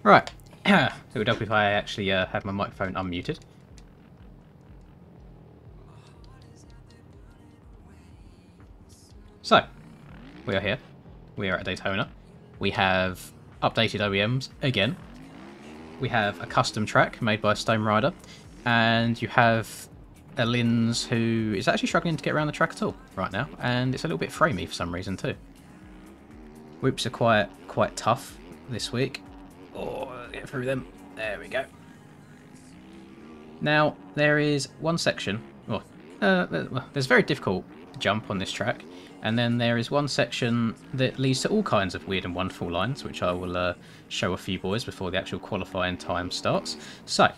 Right. It would help if I actually have my microphone unmuted. So, we are here. We are at Daytona. We have updated OEMs again. We have a custom track made by Stone Rider. And you have a Linz who is actually struggling to get around the track at all right now. And it's a little bit framey for some reason too. Whoops are quite tough this week. Oh, get through them. There we go. Now, there is one section. Well, there's very difficult to jump on this track. And then there is one section that leads to all kinds of weird and wonderful lines, which I will show a few boys before the actual qualifying time starts. So,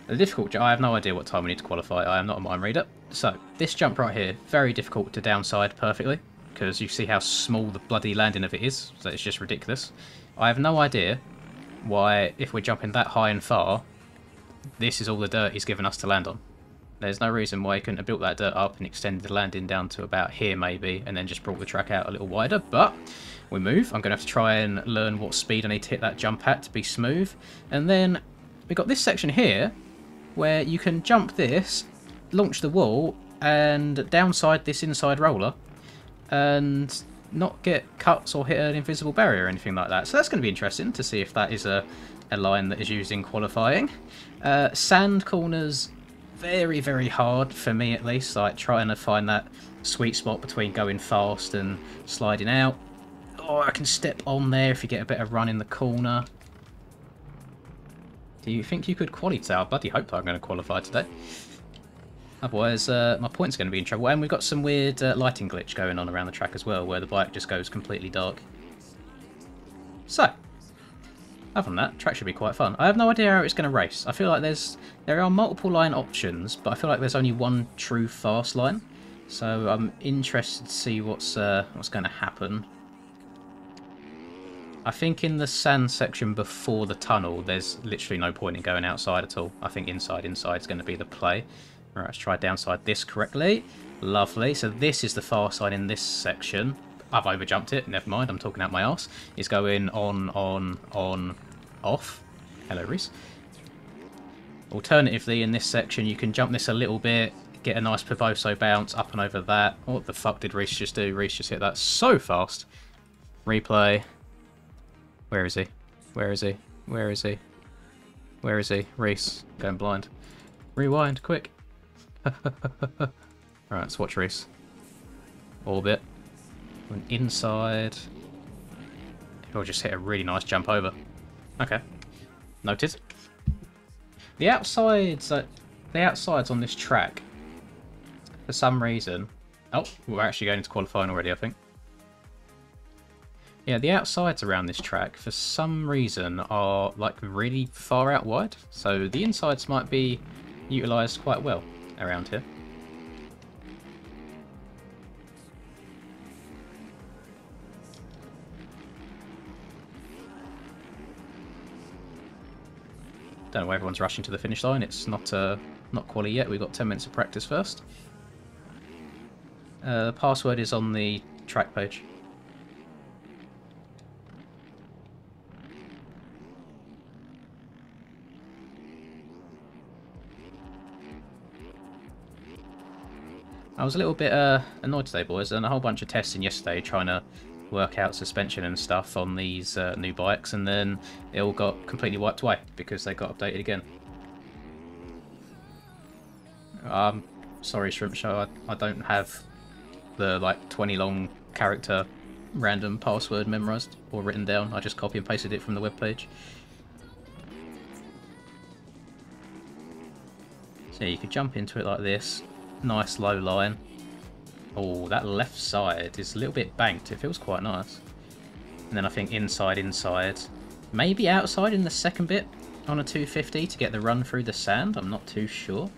the difficult jump, I have no idea what time we need to qualify. I am not a mind reader. So, this jump right here, very difficult to downside perfectly, because you see how small the bloody landing of it is. So it's just ridiculous. I have no idea why, if we're jumping that high and far, this is all the dirt he's given us to land on. There's no reason why he couldn't have built that dirt up and extended the landing down to about here maybe, and then just brought the track out a little wider, but we move. I'm going to have to try and learn what speed I need to hit that jump at to be smooth. And then we've got this section here, where you can jump this, launch the wall, and downside this inside roller, and not get cuts or hit an invisible barrier or anything like that. So that's going to be interesting to see if that is a line that is used in qualifying. Sand corners, very, very hard for me at least, like trying to find that sweet spot between going fast and sliding out. Oh, I can step on there if you get a bit of run in the corner. Do you think you could qualify? I bloody hope I'm going to qualify today. Otherwise, my point's going to be in trouble. And we've got some weird lighting glitch going on around the track as well, where the bike just goes completely dark. So, other than that, track should be quite fun. I have no idea how it's going to race. I feel like there are multiple line options, but I feel like there's only one true fast line. So I'm interested to see what's going to happen. I think in the sand section before the tunnel, there's literally no point in going outside at all. I think inside is going to be the play. Alright, let's try downside this correctly. Lovely. So this is the far side in this section. I've overjumped it. Never mind. I'm talking out my arse. It's going on, off. Hello, Reese. Alternatively, in this section, you can jump this a little bit, get a nice Pavoso bounce up and over that. What the fuck did Reese just do? Reese just hit that so fast. Replay. Where is he? Where is he? Where is he? Where is he? Reese. Going blind. Rewind, quick. Right, let's watch Reese. Orbit. Went inside. He'll just hit a really nice jump over. Okay. Noted. The outsides on this track, for some reason... Oh, we're actually going into qualifying already, I think. Yeah, the outsides around this track, for some reason, are like really far out wide. So the insides might be utilised quite well around here. Don't know why everyone's rushing to the finish line. It's not quali yet. We've got 10 minutes of practice first. The password is on the track page. I was a little bit annoyed today, boys, and a whole bunch of testing yesterday trying to work out suspension and stuff on these new bikes, and then it all got completely wiped away because they got updated again. Sorry, Shrimp Show, I don't have the like 20 long character random password memorized or written down. I just copy and pasted it from the webpage. So you could jump into it like this. Nice low line. Oh, that left side is a little bit banked. It feels quite nice. And then I think inside, maybe outside in the second bit on a 250 to get the run through the sand. I'm not too sure.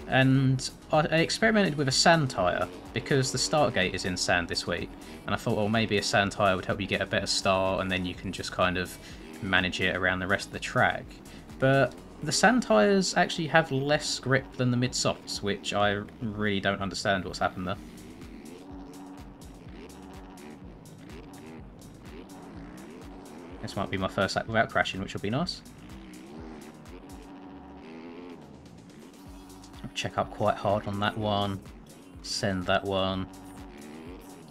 And I experimented with a sand tyre because the start gate is in sand this week. And I thought, well, maybe a sand tyre would help you get a better start and then you can just kind of manage it around the rest of the track. But the sand tyres actually have less grip than the mid-softs, which I really don't understand what's happened there. This might be my first lap without crashing, which will be nice. Check up quite hard on that one. Send that one.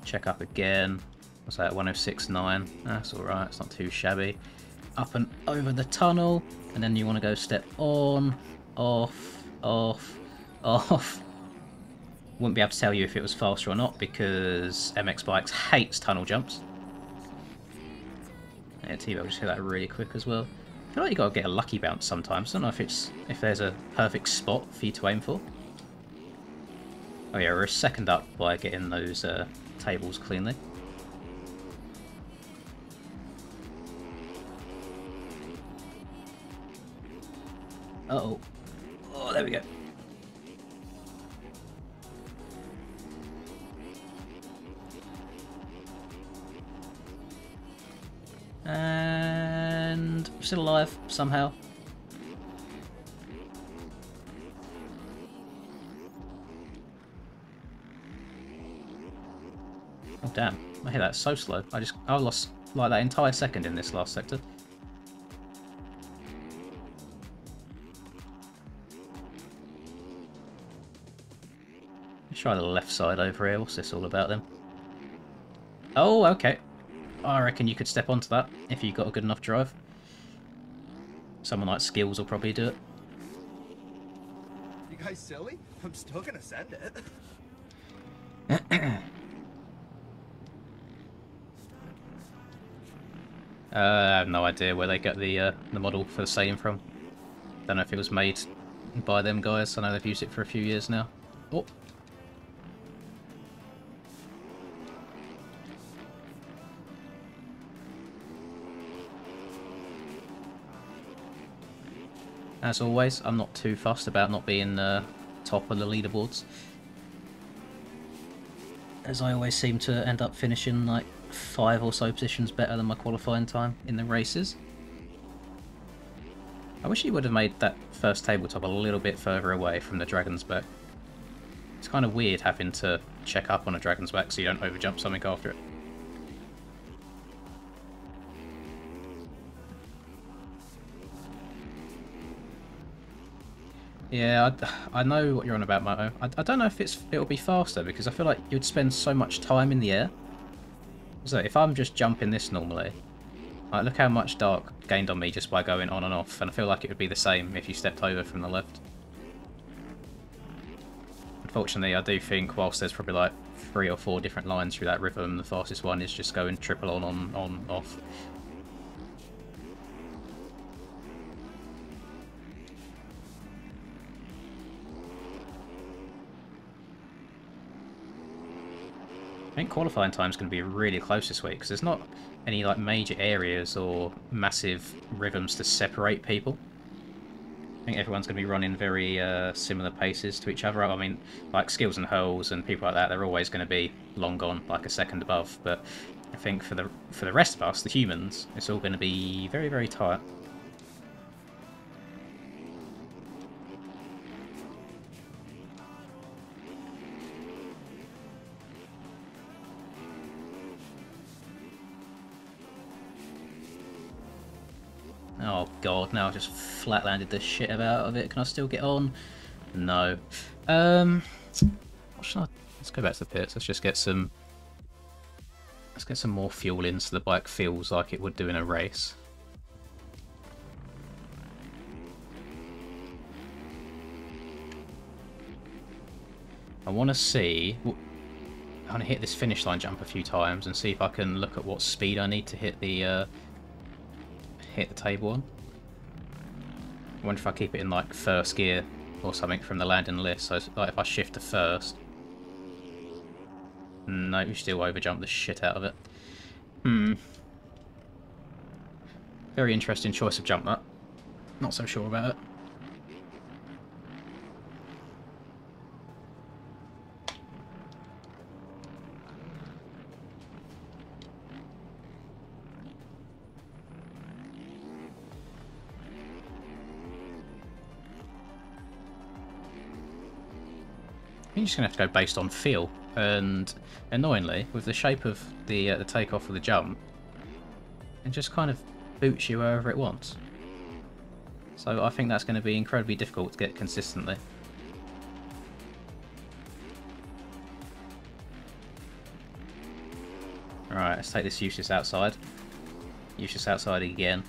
Check up again. What's that? 106.9. That's alright, it's not too shabby. Up and over the tunnel, and then you want to go step on, off, off, off. Wouldn't be able to tell you if it was faster or not because MX Bikes hates tunnel jumps. Yeah, T-Bell just hit that really quick as well. I feel like you got to get a lucky bounce sometimes. I don't know if there's a perfect spot for you to aim for. Oh yeah, we're a second up by getting those tables cleanly. Uh-oh. Oh, there we go. And still alive somehow. Oh damn, I hit that so slow. I lost like that entire second in this last sector. Let's try the left side over here. What's this all about then? Oh, okay. I reckon you could step onto that if you got a good enough drive. Someone like Skills will probably do it. You guys silly? I'm still gonna send it. I have no idea where they get the model for the saying from. Don't know if it was made by them guys. I know they've used it for a few years now. Oh. As always, I'm not too fussed about not being top of the leaderboards, as I always seem to end up finishing like 5 or so positions better than my qualifying time in the races. I wish he would have made that first tabletop a little bit further away from the Dragon's Back. It's kind of weird having to check up on a Dragon's Back so you don't overjump something after it. Yeah, I know what you're on about, Moto. I don't know if it'll be faster because I feel like you'd spend so much time in the air. So if I'm just jumping this normally, like look how much dark gained on me just by going on and off, and I feel like it would be the same if you stepped over from the left. Unfortunately, I do think whilst there's probably like 3 or 4 different lines through that rhythm, the fastest one is just going triple on, off. I think qualifying time is going to be really close this week because there's not any like major areas or massive rhythms to separate people. I think everyone's going to be running very similar paces to each other. I mean, like Skills and Hurls and people like that, they're always going to be long gone, like a second above. But I think for the rest of us, the humans, it's all going to be very, very tight. Oh god, now I just flat landed the shit out of it. Can I still get on? No. What should I... Let's go back to the pits. Let's just get some... Let's get some more fuel in so the bike feels like it would do in a race. I want to see... I want to hit this finish line jump a few times and see if I can look at what speed I need to hit the table on. I wonder if I keep it in like first gear or something from the landing list. So like if I shift to first. No, you still overjump the shit out of it. Very interesting choice of jump that. Not so sure about it. You're just going to have to go based on feel, and annoyingly, with the shape of the takeoff of the jump, it just kind of boots you wherever it wants. So I think that's going to be incredibly difficult to get consistently. Alright, let's take this useless outside. Useless outside again.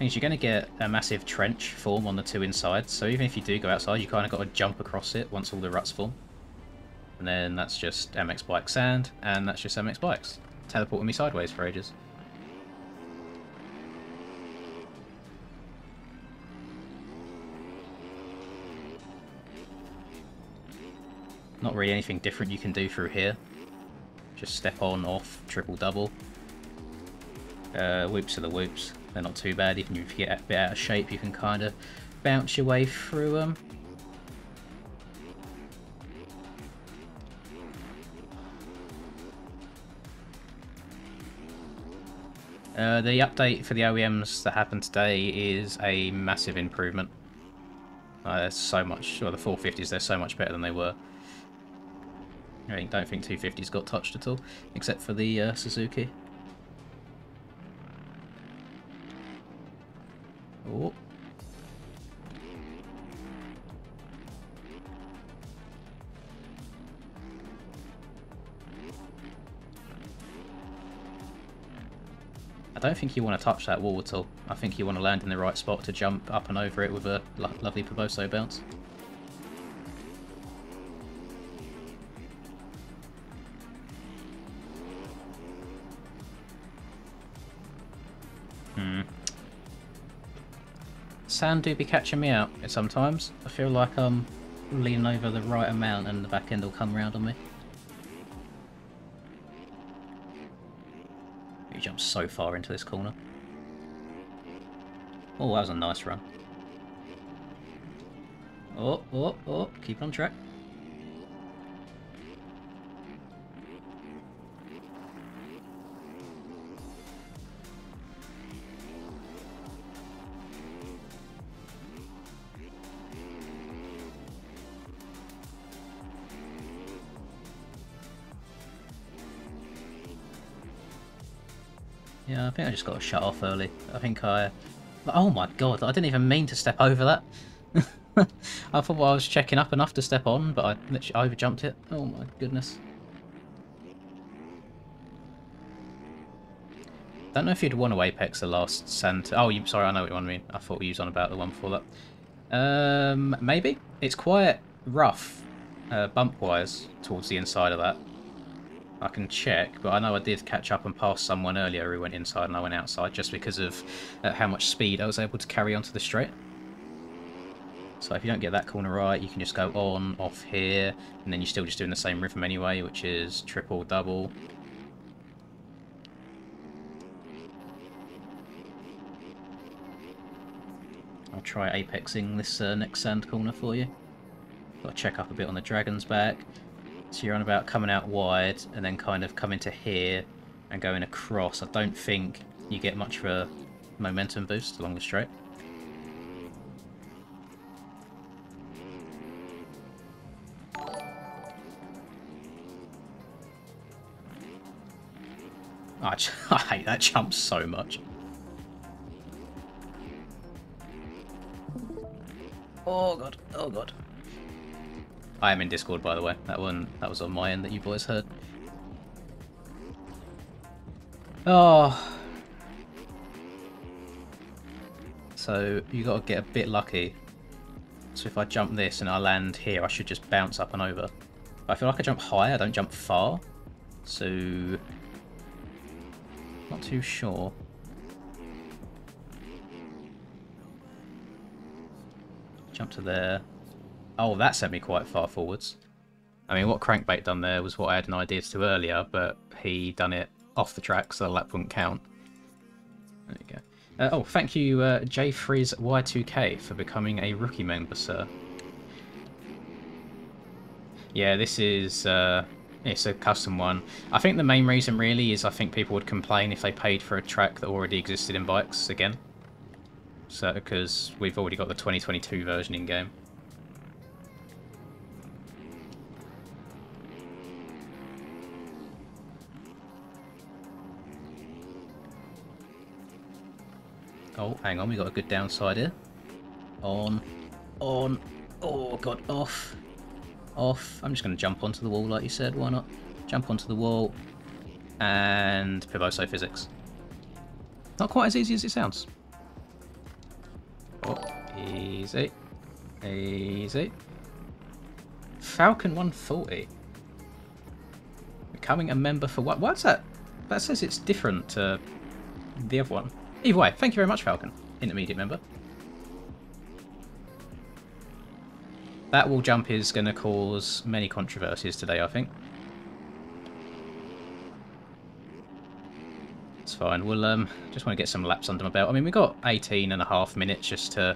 Means you're going to get a massive trench form on the two insides, so even if you do go outside, you kind of got to jump across it once all the ruts form. And then that's just MX Bike sand, and that's just MX Bikes. Teleporting me sideways for ages. Not really anything different you can do through here. Just step on, off, triple double. Whoops are the whoops. They're not too bad. Even if you get a bit out of shape, you can kind of bounce your way through them. The update for the OEMs that happened today is a massive improvement. There's so much, well, the 450s, they're so much better than they were. I don't think 250s got touched at all, except for the Suzuki. Oh. I don't think you want to touch that wall at all. I think you want to land in the right spot to jump up and over it with a lovely Poboso bounce. Sand do be catching me out sometimes. I feel like I'm leaning over the right amount and the back end will come round on me. He jumps so far into this corner. Oh, that was a nice run. Oh, keep on track. Yeah, I think I just got to shut off early. I think I... Oh my god, I didn't even mean to step over that. I thought I was checking up enough to step on, but I literally overjumped it. Oh my goodness. Don't know if you'd want to apex the last sand... Oh, sorry, I know what you mean. I thought you was on about the one before that. Maybe? It's quite rough, bump-wise, towards the inside of that. I can check, but I know I did catch up and pass someone earlier who went inside and I went outside just because of how much speed I was able to carry onto the straight. So if you don't get that corner right, you can just go on, off here, and then you're still just doing the same rhythm anyway, which is triple, double. I'll try apexing this next sand corner for you. Got to check up a bit on the dragon's back. So you're on about coming out wide and then kind of coming to here and going across. I don't think you get much of a momentum boost along the straight. I hate that jump so much. Oh god, oh god. I am in Discord, by the way. That was on my end that you boys heard. Oh. So you got to get a bit lucky. So if I jump this and I land here, I should just bounce up and over. But I feel like I jump high, I don't jump far. So not too sure. Jump to there. Oh, that sent me quite far forwards. I mean, what Crankbait done there was what I had an idea to do earlier, but he done it off the track, so the lap wouldn't count. There you go. Oh, thank you, JFrizzy2K, for becoming a rookie member, sir. Yeah, this is... it's a custom one. I think the main reason, really, is I think people would complain if they paid for a track that already existed in bikes again. So, because we've already got the 2022 version in-game. Oh, hang on, we got a good downside here. On. On. Oh, God, off. Off. I'm just going to jump onto the wall like you said, why not? Jump onto the wall. And Pivoso physics. Not quite as easy as it sounds. Oh, easy. Easy. Falcon 140. Becoming a member for what? What's that? That says it's different to the other one. Either way, thank you very much, Falcon. Intermediate member. That wall jump is going to cause many controversies today, I think. It's fine. We'll just want to get some laps under my belt. I mean, we got 18.5 minutes just to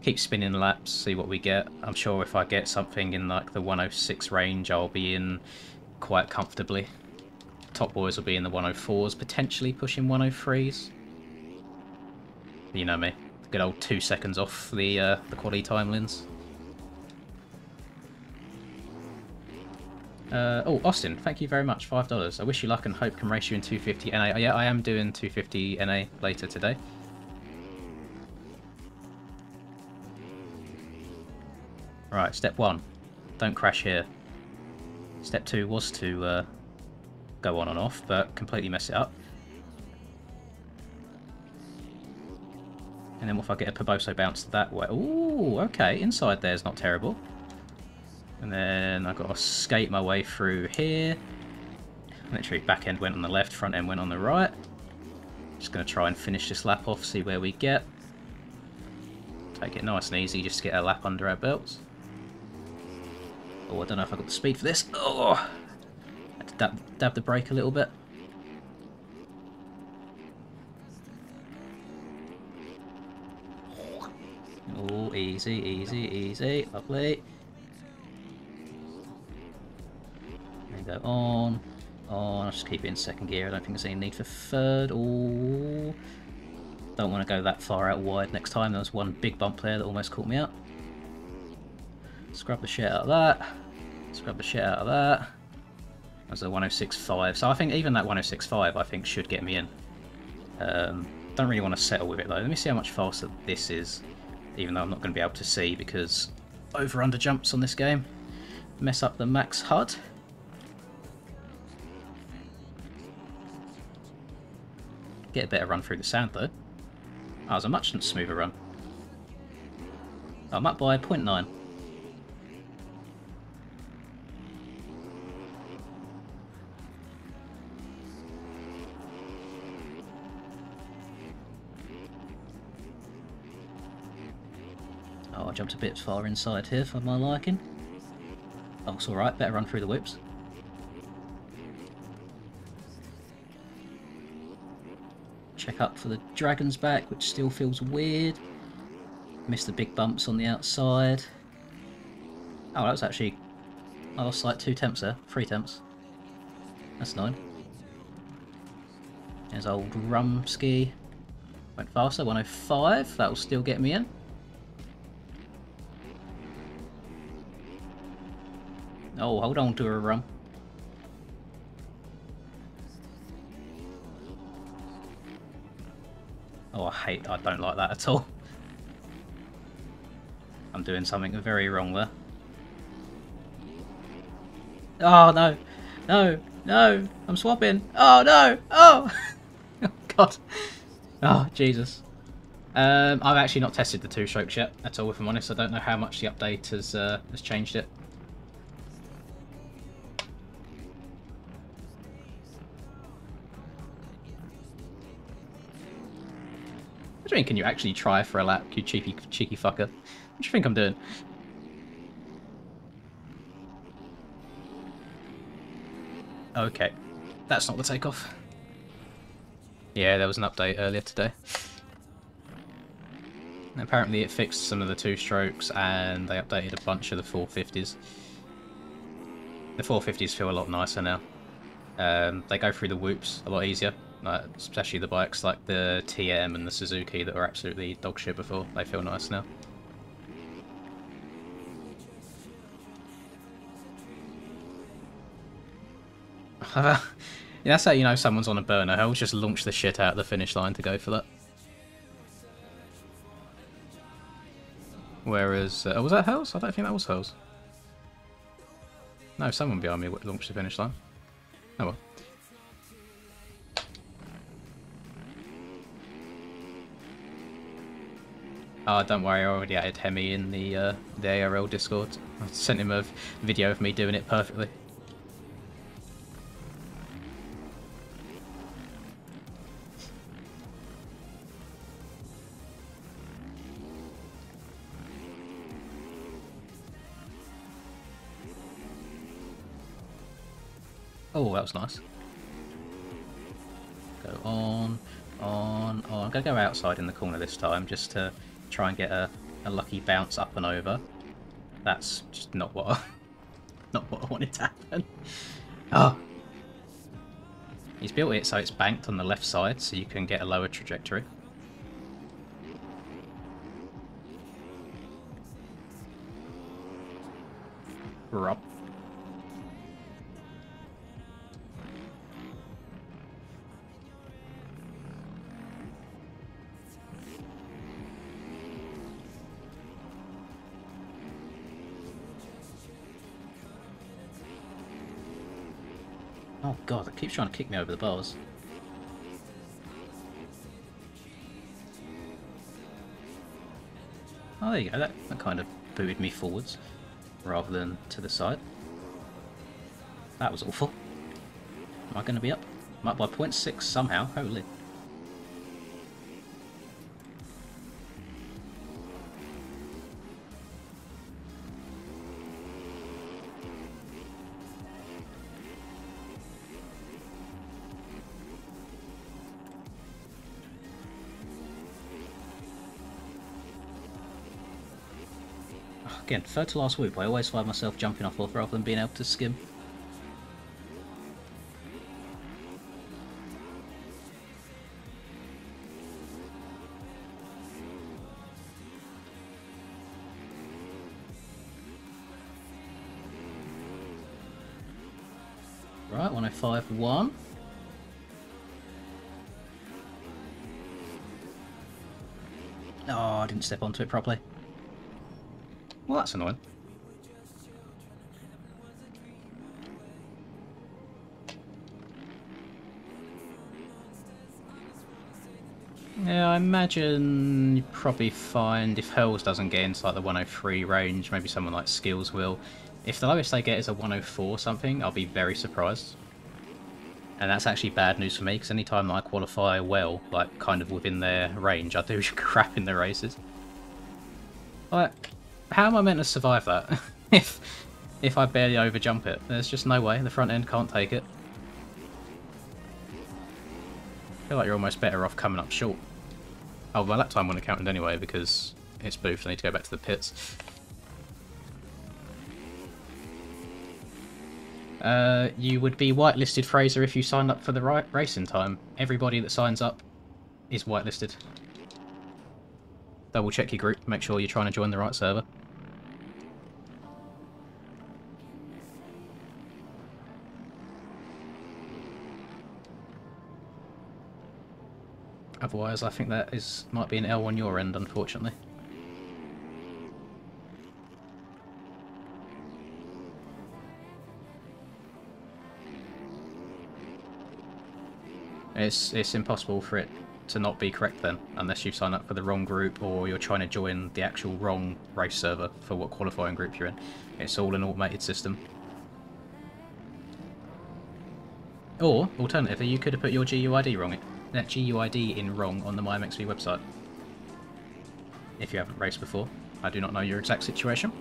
keep spinning laps, see what we get. I'm sure if I get something in like the 106 range, I'll be in quite comfortably. Top boys will be in the 104s, potentially pushing 103s. You know me, good old 2 seconds off the quali timelines. Oh, Austin, thank you very much, $5. I wish you luck and hope can race you in 250 NA. Yeah, I am doing 250 NA later today. Right, step 1, don't crash here. Step 2 was to go on and off, but completely mess it up. And then what if I get a Pivoso bounce that way? Ooh, okay, inside there's not terrible. And then I've got to skate my way through here. Literally back end went on the left, front end went on the right. Just going to try and finish this lap off, see where we get. Take it nice and easy just to get a lap under our belts. Oh, I don't know if I've got the speed for this. Oh, had to dab the brake a little bit. Oh, easy, easy, easy. Lovely. And go on. I'll just keep it in second gear. I don't think there's any need for third. Oh, don't want to go that far out wide next time. There was one big bump there that almost caught me out. Scrub the shit out of that. Scrub the shit out of that. That's a 106.5. So I think even that 106.5 I think should get me in. Don't really want to settle with it though. Let me see how much faster this is. Even though I'm not going to be able to see because over-under jumps on this game mess up the max HUD. Get a better run through the sand though. Oh, it was a much smoother run. I'm up by 0.9. Oh, I jumped a bit far inside here for my liking. Oh, it's alright, better run through the whips. Check up for the dragon's back, which still feels weird. Missed the big bumps on the outside. Oh, that was actually... I lost like 2 temps there, 3 temps. That's 9. There's old Rumsky. Went faster, 105. That'll still get me in. Oh, hold on to a rum. Oh, I don't like that at all. I'm doing something very wrong there. Oh, no. No. No. I'm swapping. Oh, no. Oh. Oh, God. Oh, Jesus. I've actually not tested the 2-strokes yet at all, if I'm honest. I don't know how much the update has changed it. What do you mean, can you actually try for a lap, you cheeky fucker? What do you think I'm doing? Okay, that's not the takeoff. Yeah, there was an update earlier today. And apparently it fixed some of the 2-strokes and they updated a bunch of the 450s. The 450s feel a lot nicer now. They go through the whoops a lot easier. Especially the bikes like the TM and the Suzuki that were absolutely dog shit before. They feel nice now. Yeah, that's how you know someone's on a burner. I'll just launch the shit out of the finish line to go for that. Whereas, oh, was that Hells? I don't think that was Hells. No, someone behind me launched the finish line. Oh well. Oh, don't worry, I already added Hemi in the ARL Discord. I sent him a video of me doing it perfectly. Oh, that was nice. Go on, on, on. I'm going to go outside in the corner this time just to try and get a lucky bounce up and over. That's just not what I wanted to happen. Oh. He's built it so it's banked on the left side so you can get a lower trajectory. Rob. Oh god, it keeps trying to kick me over the bars. Oh, there you go, that kind of booted me forwards, rather than to the side. That was awful. Am I going to be up? I'm up by 0.6 somehow, holy. Again, third to last whoop, I always find myself jumping off rather than being able to skim. Right, 105.1. Oh, I didn't step onto it properly. Well, that's annoying. Yeah, I imagine you probably find if Hurls doesn't get into like the 103 range, maybe someone like Skills will. If the lowest they get is a 104 something, I'll be very surprised. And that's actually bad news for me, because anytime I qualify well, like kind of within their range, I do crap in the races. Like, how am I meant to survive that if I barely overjump it? There's just no way. The front end can't take it. I feel like you're almost better off coming up short. Oh, my lap time wouldn't have counted anyway because it's boofed. I need to go back to the pits. You would be whitelisted, Fraser, if you signed up for the right racing time. Everybody that signs up is whitelisted. Double check your group, make sure you're trying to join the right server. Otherwise, I think that might be an L on your end, unfortunately. It's impossible for it to not be correct then, unless you've signed up for the wrong group or you're trying to join the actual wrong race server for what qualifying group you're in. It's all an automated system. Or, alternatively, you could have put your GUID wrong. That GUID in wrong on the MyMXV website. If you haven't raced before. I do not know your exact situation.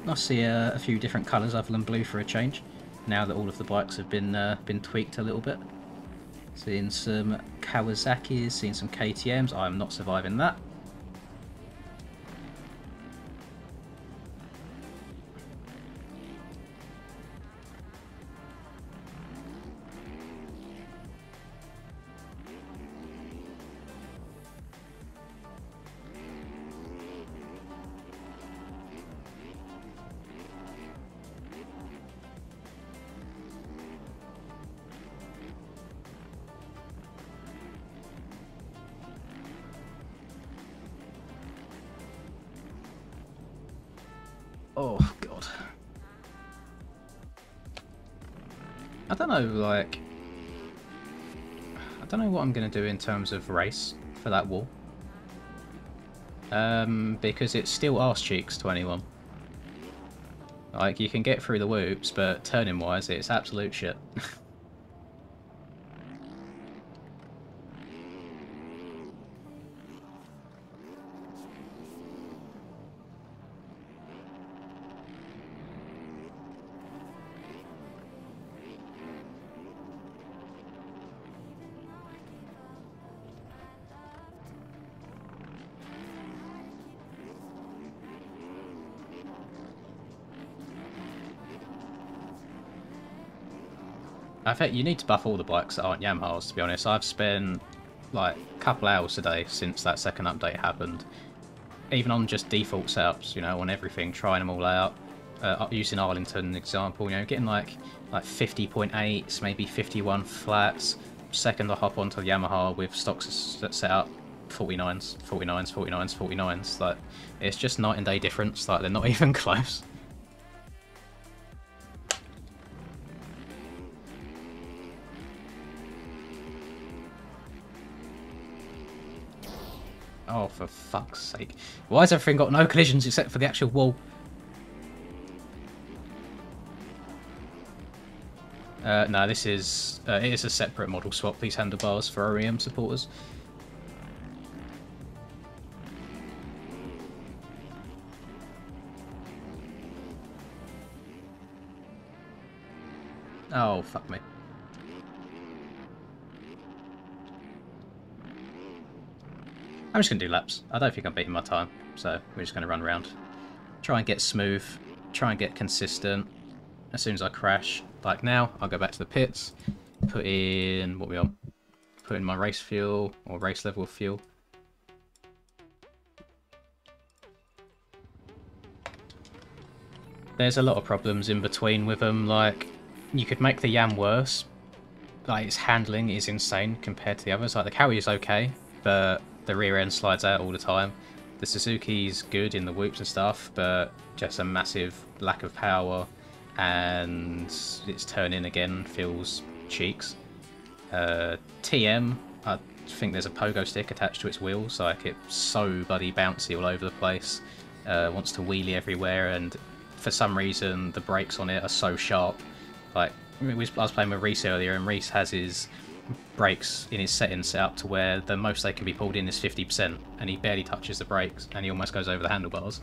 I see a few different colours other than blue for a change, now that all of the bikes have been tweaked a little bit. Seeing some Kawasaki's, seeing some KTM's. I'm not surviving that. Oh god. I don't know, like... I don't know what I'm going to do in terms of race for that wall. Because it's still arse cheeks to anyone. Like, you can get through the whoops, but turning-wise, it's absolute shit. I think you need to buff all the bikes that aren't Yamahas, to be honest. I've spent like a couple hours today since that second update happened. Even on just default setups, you know, on everything, trying them all out. Using Arlington example, you know, getting like 50.8s, maybe 51 flats. Second I hop onto the Yamaha with stocks that set up 49s, 49s, 49s, 49s. Like, it's just night and day difference. Like, they're not even close. Oh, for fuck's sake. Why has everything got no collisions except for the actual wall? No, this is... it is a separate model swap, these handlebars, for OEM supporters. Oh, fuck me. I'm just going to do laps. I don't think I'm beating my time, so we're just going to run around. Try and get smooth, try and get consistent. As soon as I crash, like now, I'll go back to the pits, put in, what we on? Put in my race fuel, or race level fuel. There's a lot of problems in between with them, like, you could make the Yam worse. Like, its handling is insane compared to the others. Like, the Cowie is okay, but the rear end slides out all the time. The Suzuki's good in the whoops and stuff, but just a massive lack of power, and its turn in again feels cheeks. TM, I think there's a pogo stick attached to its wheels, like it's so bloody bouncy all over the place, wants to wheelie everywhere, and for some reason the brakes on it are so sharp. Like, I was playing with Reese earlier, and Reese has his brakes in his settings set up to where the most they can be pulled in is 50%, and he barely touches the brakes, and he almost goes over the handlebars.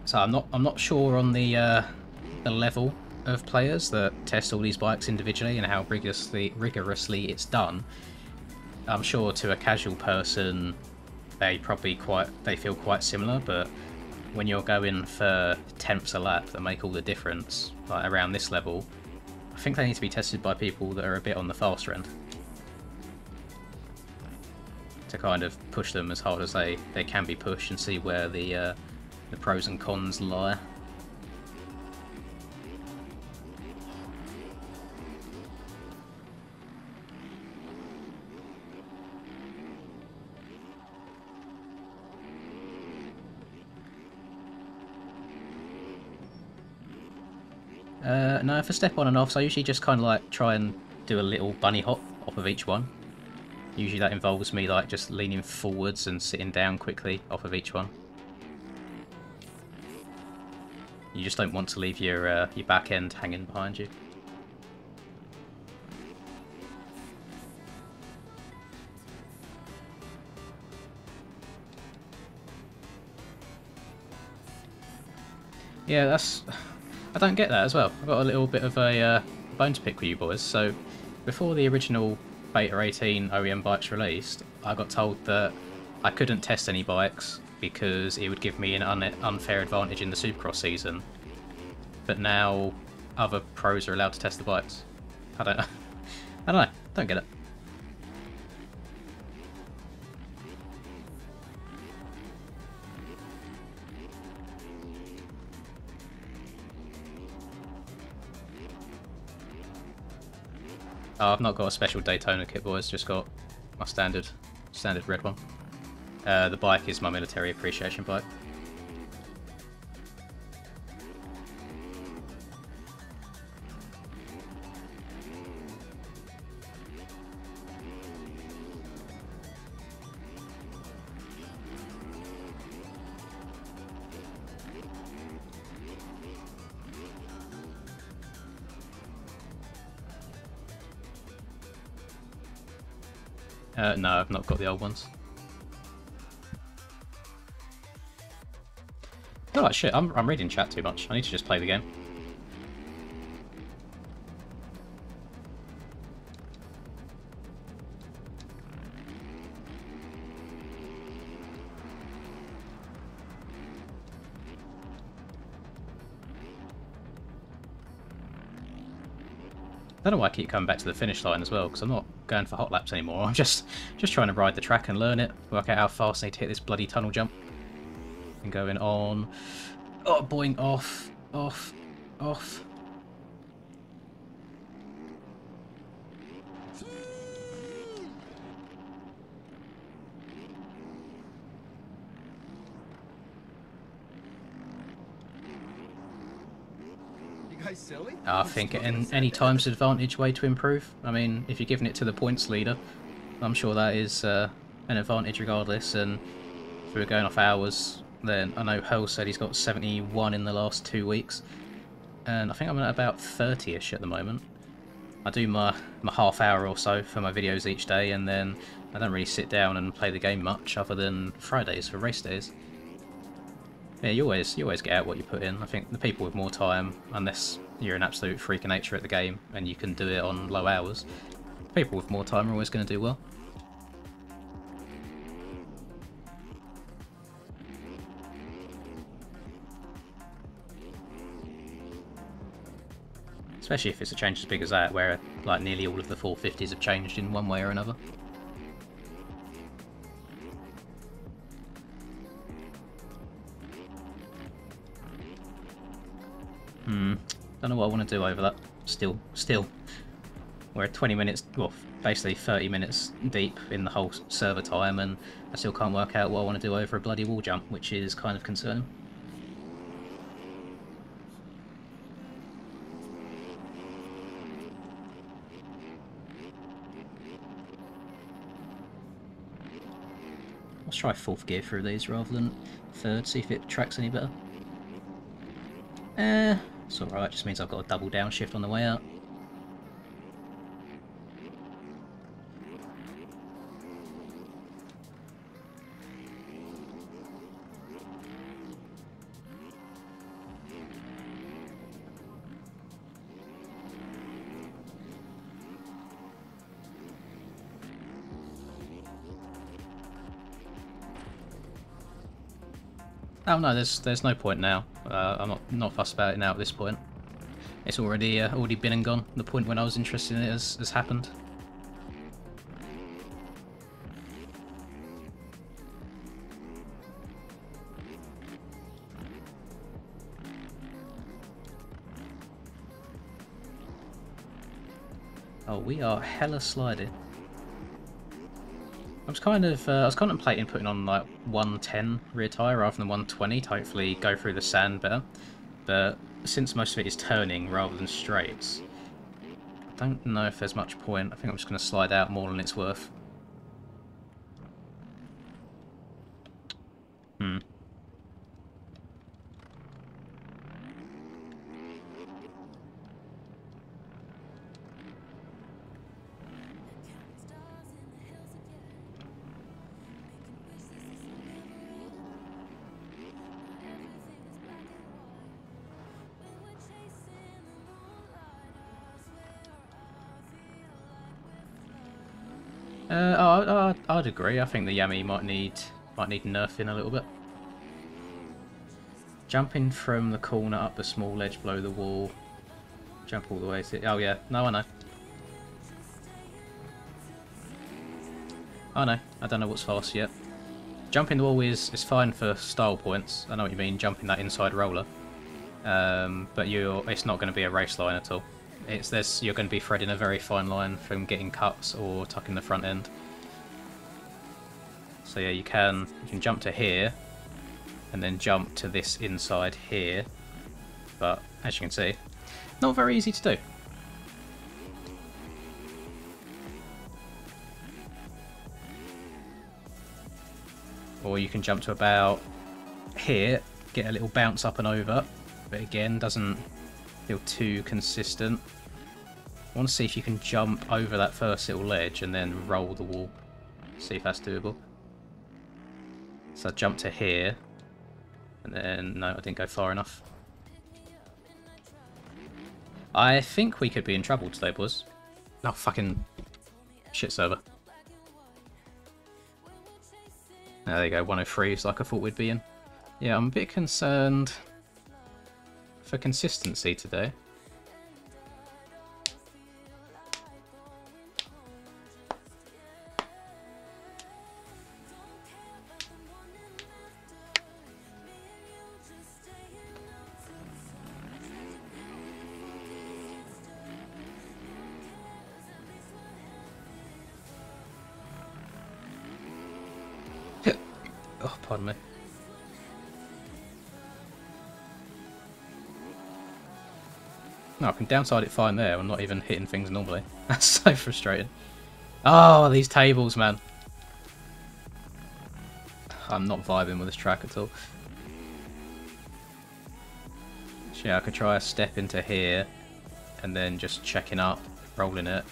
So I'm not sure on the level of players that test all these bikes individually and how rigorously it's done. I'm sure to a casual person they feel quite similar, but when you're going for tenths a lap that make all the difference, like around this level, I think they need to be tested by people that are a bit on the faster end to kind of push them as hard as they can be pushed and see where the pros and cons lie. No, for step on and off, so I usually just kind of like try and do a little bunny hop off of each one. Usually that involves me like just leaning forwards and sitting down quickly off of each one. You just don't want to leave your back end hanging behind you. Yeah, I don't get that as well. I've got a little bit of a bone to pick with you boys. So, before the original Beta 18 OEM bikes released, I got told that I couldn't test any bikes because it would give me an unfair advantage in the Supercross season. But now other pros are allowed to test the bikes. I don't know. Don't get it. Oh, I've not got a special Daytona kit, boys. Just got my standard red one. The bike is my military appreciation bike. No, I've not got the old ones. Oh shit, I'm reading chat too much. I need to just play the game. I don't know why I keep coming back to the finish line as well, because I'm not going for hot laps anymore. I'm just trying to ride the track and learn it, work out how fast I need to hit this bloody tunnel jump. And going on. Oh, boing, off, off, off. Silly? I think any time's advantage way to improve. I mean, if you're giving it to the points leader, I'm sure that is an advantage regardless. And if we were going off hours, then I know Hull said he's got 71 in the last 2 weeks, and I think I'm at about 30ish at the moment. I do my half hour or so for my videos each day, and then I don't really sit down and play the game much other than Fridays for race days. Yeah, you always get out what you put in. I think the people with more time, unless you're an absolute freak of nature at the game and you can do it on low hours, people with more time are always going to do well. Especially if it's a change as big as that, where like nearly all of the 450s have changed in one way or another. Don't know what I want to do over that. Still. We're 20 minutes, well, basically 30 minutes deep in the whole server time, and I still can't work out what I want to do over a bloody wall jump, which is kind of concerning. Let's try 4th gear through these rather than 3rd, see if it tracks any better. It's alright, just means I've got a double downshift on the way out. Oh no, there's no point now. I'm not fussed about it now at this point. It's already been and gone. The point when I was interested in it has happened. Oh, we are hella sliding. I was contemplating putting on like 110 rear tyre rather than 120 to hopefully go through the sand better, but since most of it is turning rather than straights, I don't know if there's much point. I think I'm just going to slide out more than it's worth. I'd agree. I think the Yami might need nerfing a little bit. Jumping from the corner up the small ledge below the wall. Jump all the way to... Oh yeah, no, I know. I know. I don't know what's fast yet. Jumping the wall is fine for style points. I know what you mean, jumping that inside roller. But it's not going to be a race line at all. You're going to be threading a very fine line from getting cuts or tucking the front end. So yeah, you can jump to here, and then jump to this inside here. But as you can see, not very easy to do. Or you can jump to about here, get a little bounce up and over, but again doesn't feel too consistent. I want to see if you can jump over that first little ledge and then roll the wall. See if that's doable. So I jump to here, and then no, I didn't go far enough. I think we could be in trouble today, boys. Oh, fucking shit server. There you go, 103 is like I thought we'd be in. Yeah, I'm a bit concerned for consistency today. Oh, pardon me. No, I can downside it fine there. I'm not even hitting things normally. That's so frustrating. Oh, these tables, man. I'm not vibing with this track at all. So yeah, I could try a step into here and then just checking up, rolling it.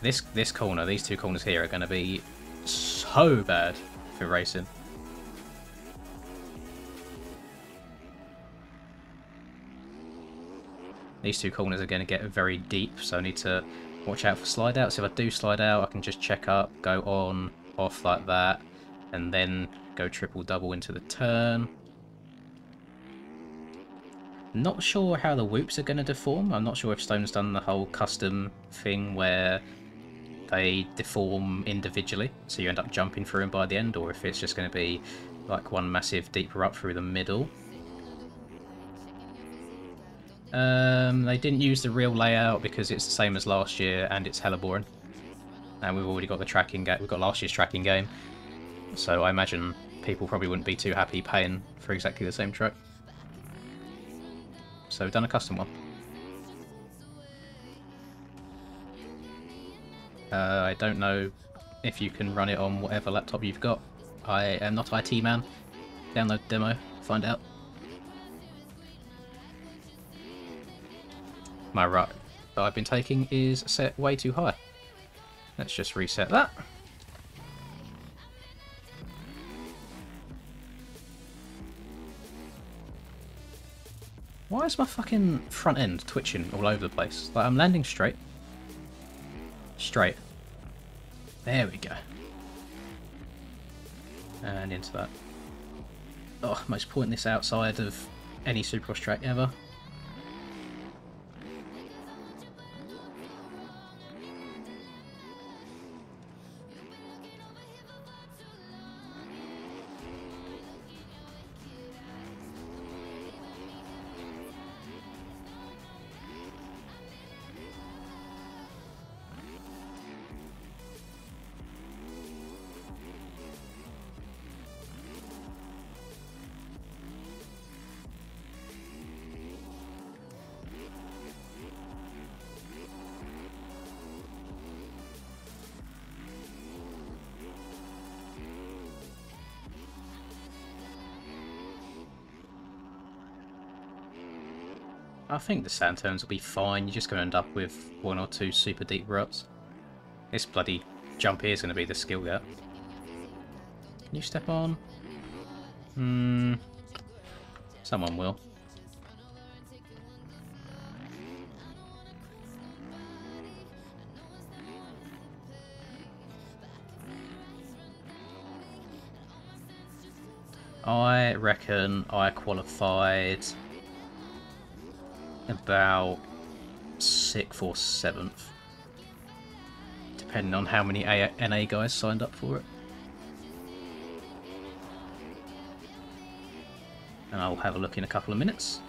This corner, these two corners here are going to be so bad for racing. These two corners are going to get very deep, so I need to watch out for slide outs. If I do slide out, I can just check up, go on, off like that, and then go triple double into the turn. Not sure how the whoops are going to deform. I'm not sure if Stone's done the whole custom thing where they deform individually, so you end up jumping through them by the end, or if it's just going to be like one massive deep erupt through the middle. They didn't use the real layout because it's the same as last year and it's hella boring. And we've already got the tracking game. We've got last year's tracking game, so I imagine people probably wouldn't be too happy paying for exactly the same track. So we've done a custom one. I don't know if you can run it on whatever laptop you've got. I am not IT man. Download demo, find out. My route that I've been taking is set way too high. Let's just reset that. Why is my fucking front end twitching all over the place? Like, I'm landing straight. Straight. There we go. And into that. Oh, most pointless outside of any Supercross track ever. I think the sand turns will be fine. You're just going to end up with one or two super deep ruts. This bloody jump here is going to be the skill gap. Can you step on? Someone will. I reckon I qualified about 6th or 7th, depending on how many NA guys signed up for it. And I'll have a look in a couple of minutes.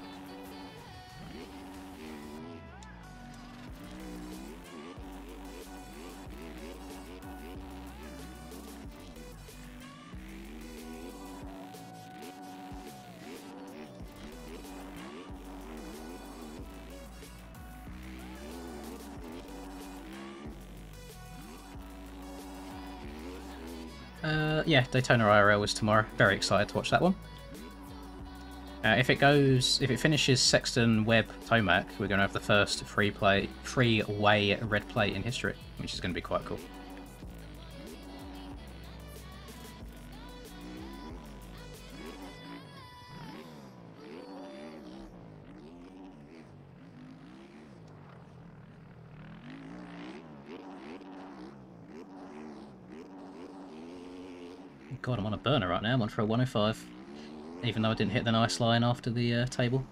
Yeah, Daytona IRL is tomorrow. Very excited to watch that one. If it finishes Sexton, Webb, Tomac, we're going to have the first free-way red plate in history, which is going to be quite cool. God, I'm on a burner right now. I'm on for a 105. Even though I didn't hit the nice line after the table.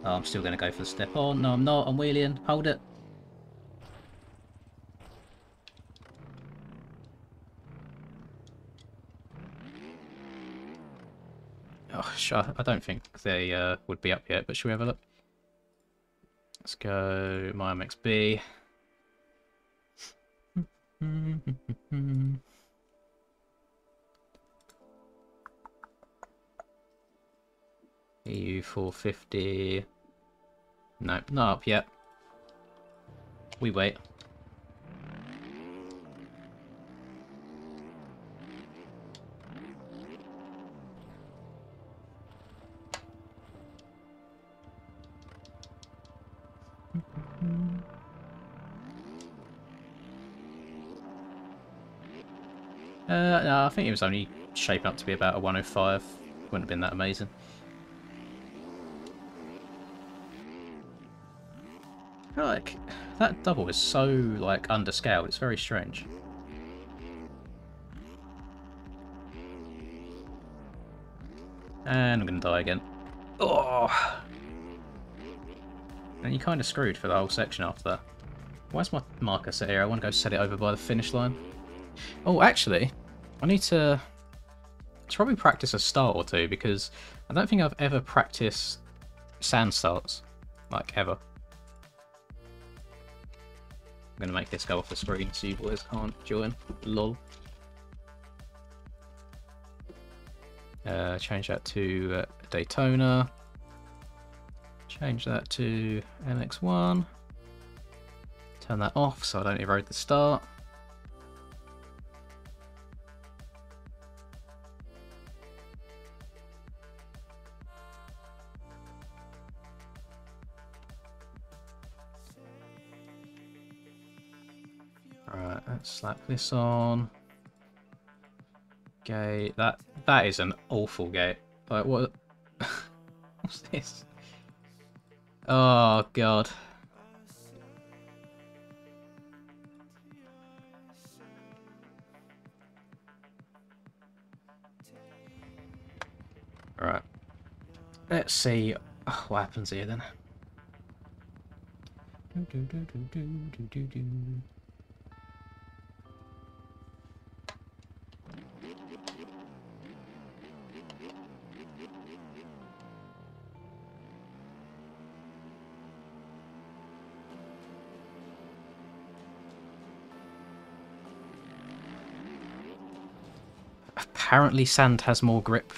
Oh, I'm still going to go for the step on. No, I'm not. I'm wheeling. Hold it. Oh, I don't think they would be up yet, but should we have a look? Let's go my MXB. EU 450. No, not up yet. We wait. No, I think it was only shaping up to be about a 105. Wouldn't have been that amazing. Like, that double is so, like, underscaled. It's very strange. And I'm going to die again. Oh! And you're kind of screwed for the whole section after that. Where's my marker set here? I want to go set it over by the finish line. Oh, actually, I need to probably practice a start or two, because I don't think I've ever practiced sand starts. Like, ever. I'm going to make this go off the screen so you boys can't join. Lol. Change that to Daytona. Change that to MX1. Turn that off so I don't erode the start. Alright, let's slap this on. Gate. That is an awful gate. Like, what? What's this? Oh, God. Alright. Let's see what happens here then. Apparently sand has more grip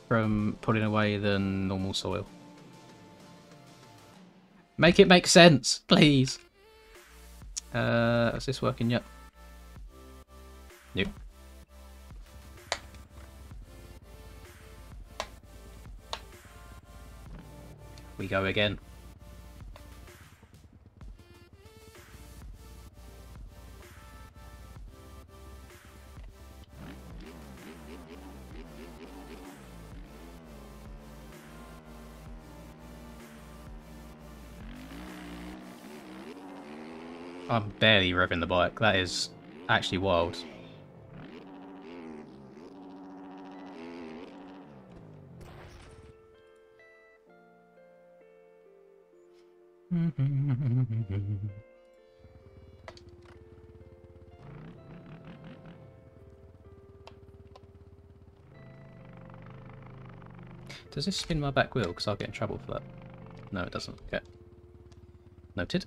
from pulling away than normal soil. Make it make sense, please. Is this working yet? Nope. We go again. I'm barely revving the bike. That is actually wild. Does this spin my back wheel? Because I'll get in trouble for that. No, it doesn't. Okay. Noted.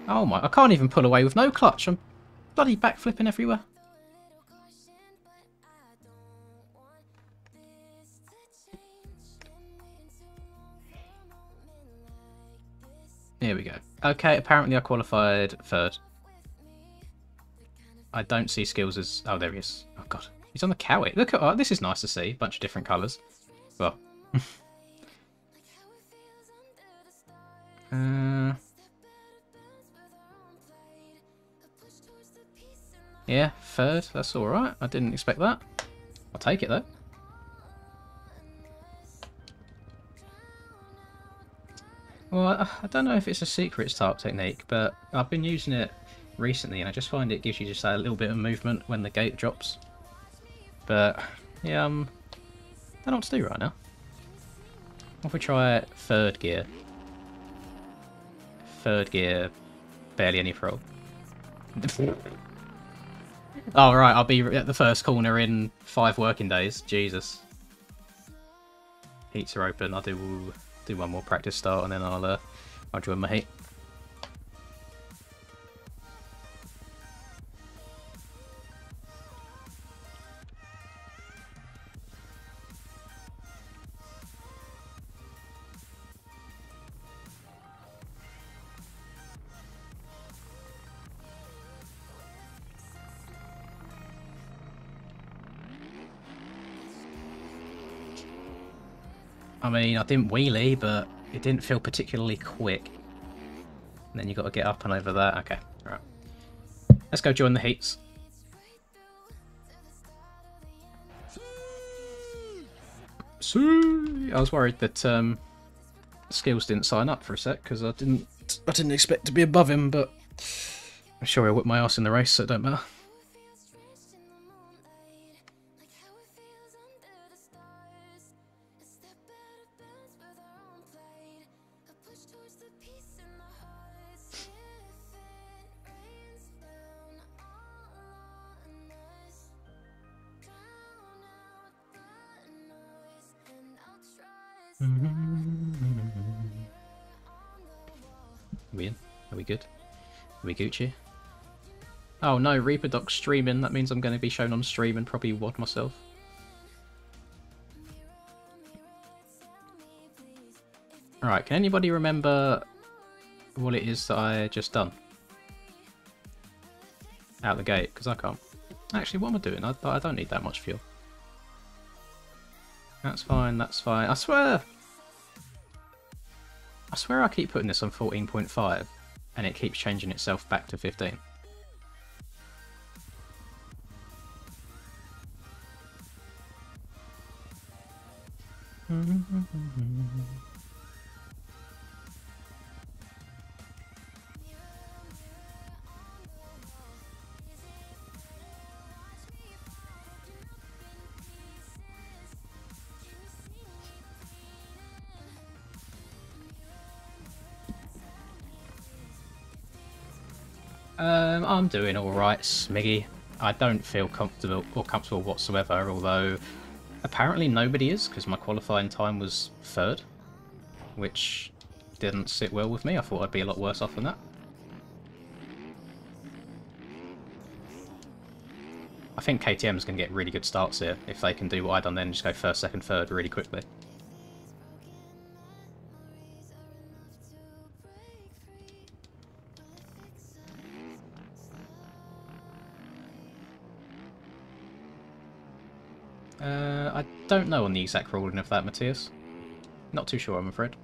Oh my, I can't even pull away with no clutch. I'm bloody backflipping everywhere. Here we go. Okay, apparently I qualified third. I don't see skills as... Oh, there he is. Oh, God. He's on the Cowie. Look at... Oh, this is nice to see. Bunch of different colours. Well. Yeah, third. That's alright. I didn't expect that. I'll take it, though. Well, I don't know if it's a secret start technique, but I've been using it recently, and I just find it gives you just a little bit of movement when the gate drops. But, yeah, I don't know what to do right now. What if we try third gear? Third gear, barely any throw. Oh, right, I'll be at the first corner in 5 working days. Jesus. Heats are open. I'll do one more practice start, and then I'll join my heat. I mean, I didn't wheelie, but it didn't feel particularly quick. And then you got to get up and over that. Okay, right. Let's go join the heats. I was worried that skills didn't sign up for a sec because I didn't expect to be above him, but I'm sure he'll whip my ass in the race, so it don't matter. Are we in? Are we good? Are we Gucci? Oh no, Reaper Doc's streaming. That means I'm going to be shown on stream and probably WOD myself. Alright, can anybody remember what it is that I just done? Out the gate, because I can't. Actually, what am I doing? I don't need that much fuel. That's fine, that's fine. I swear I keep putting this on 14.5 and it keeps changing itself back to 15. I'm doing alright, Smiggy. I don't feel comfortable whatsoever, although apparently nobody is, because my qualifying time was third, which didn't sit well with me. I thought I'd be a lot worse off than that. I think KTM's going to get really good starts here, if they can do what I done then, just go first, second, third really quickly. I don't know on the exact ruling of that, Matthias. Not too sure, I'm afraid.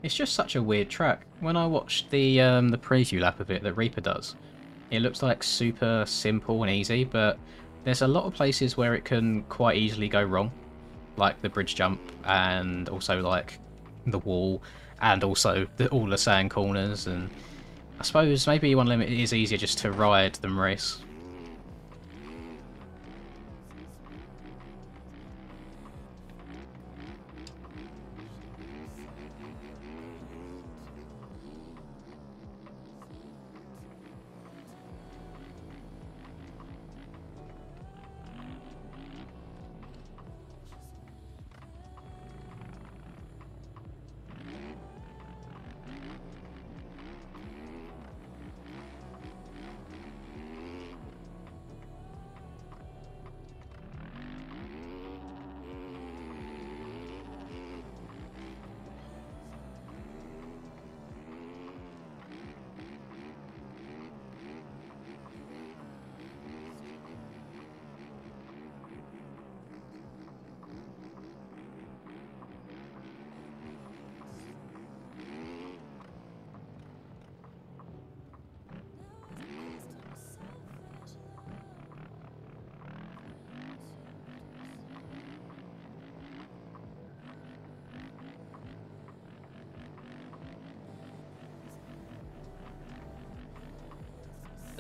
It's just such a weird track. When I watched the preview lap of it that Reaper does, it looks like super simple and easy, but there's a lot of places where it can quite easily go wrong, like the bridge jump and also like the wall and also all the sand corners, and I suppose maybe one limit is easier just to ride than race.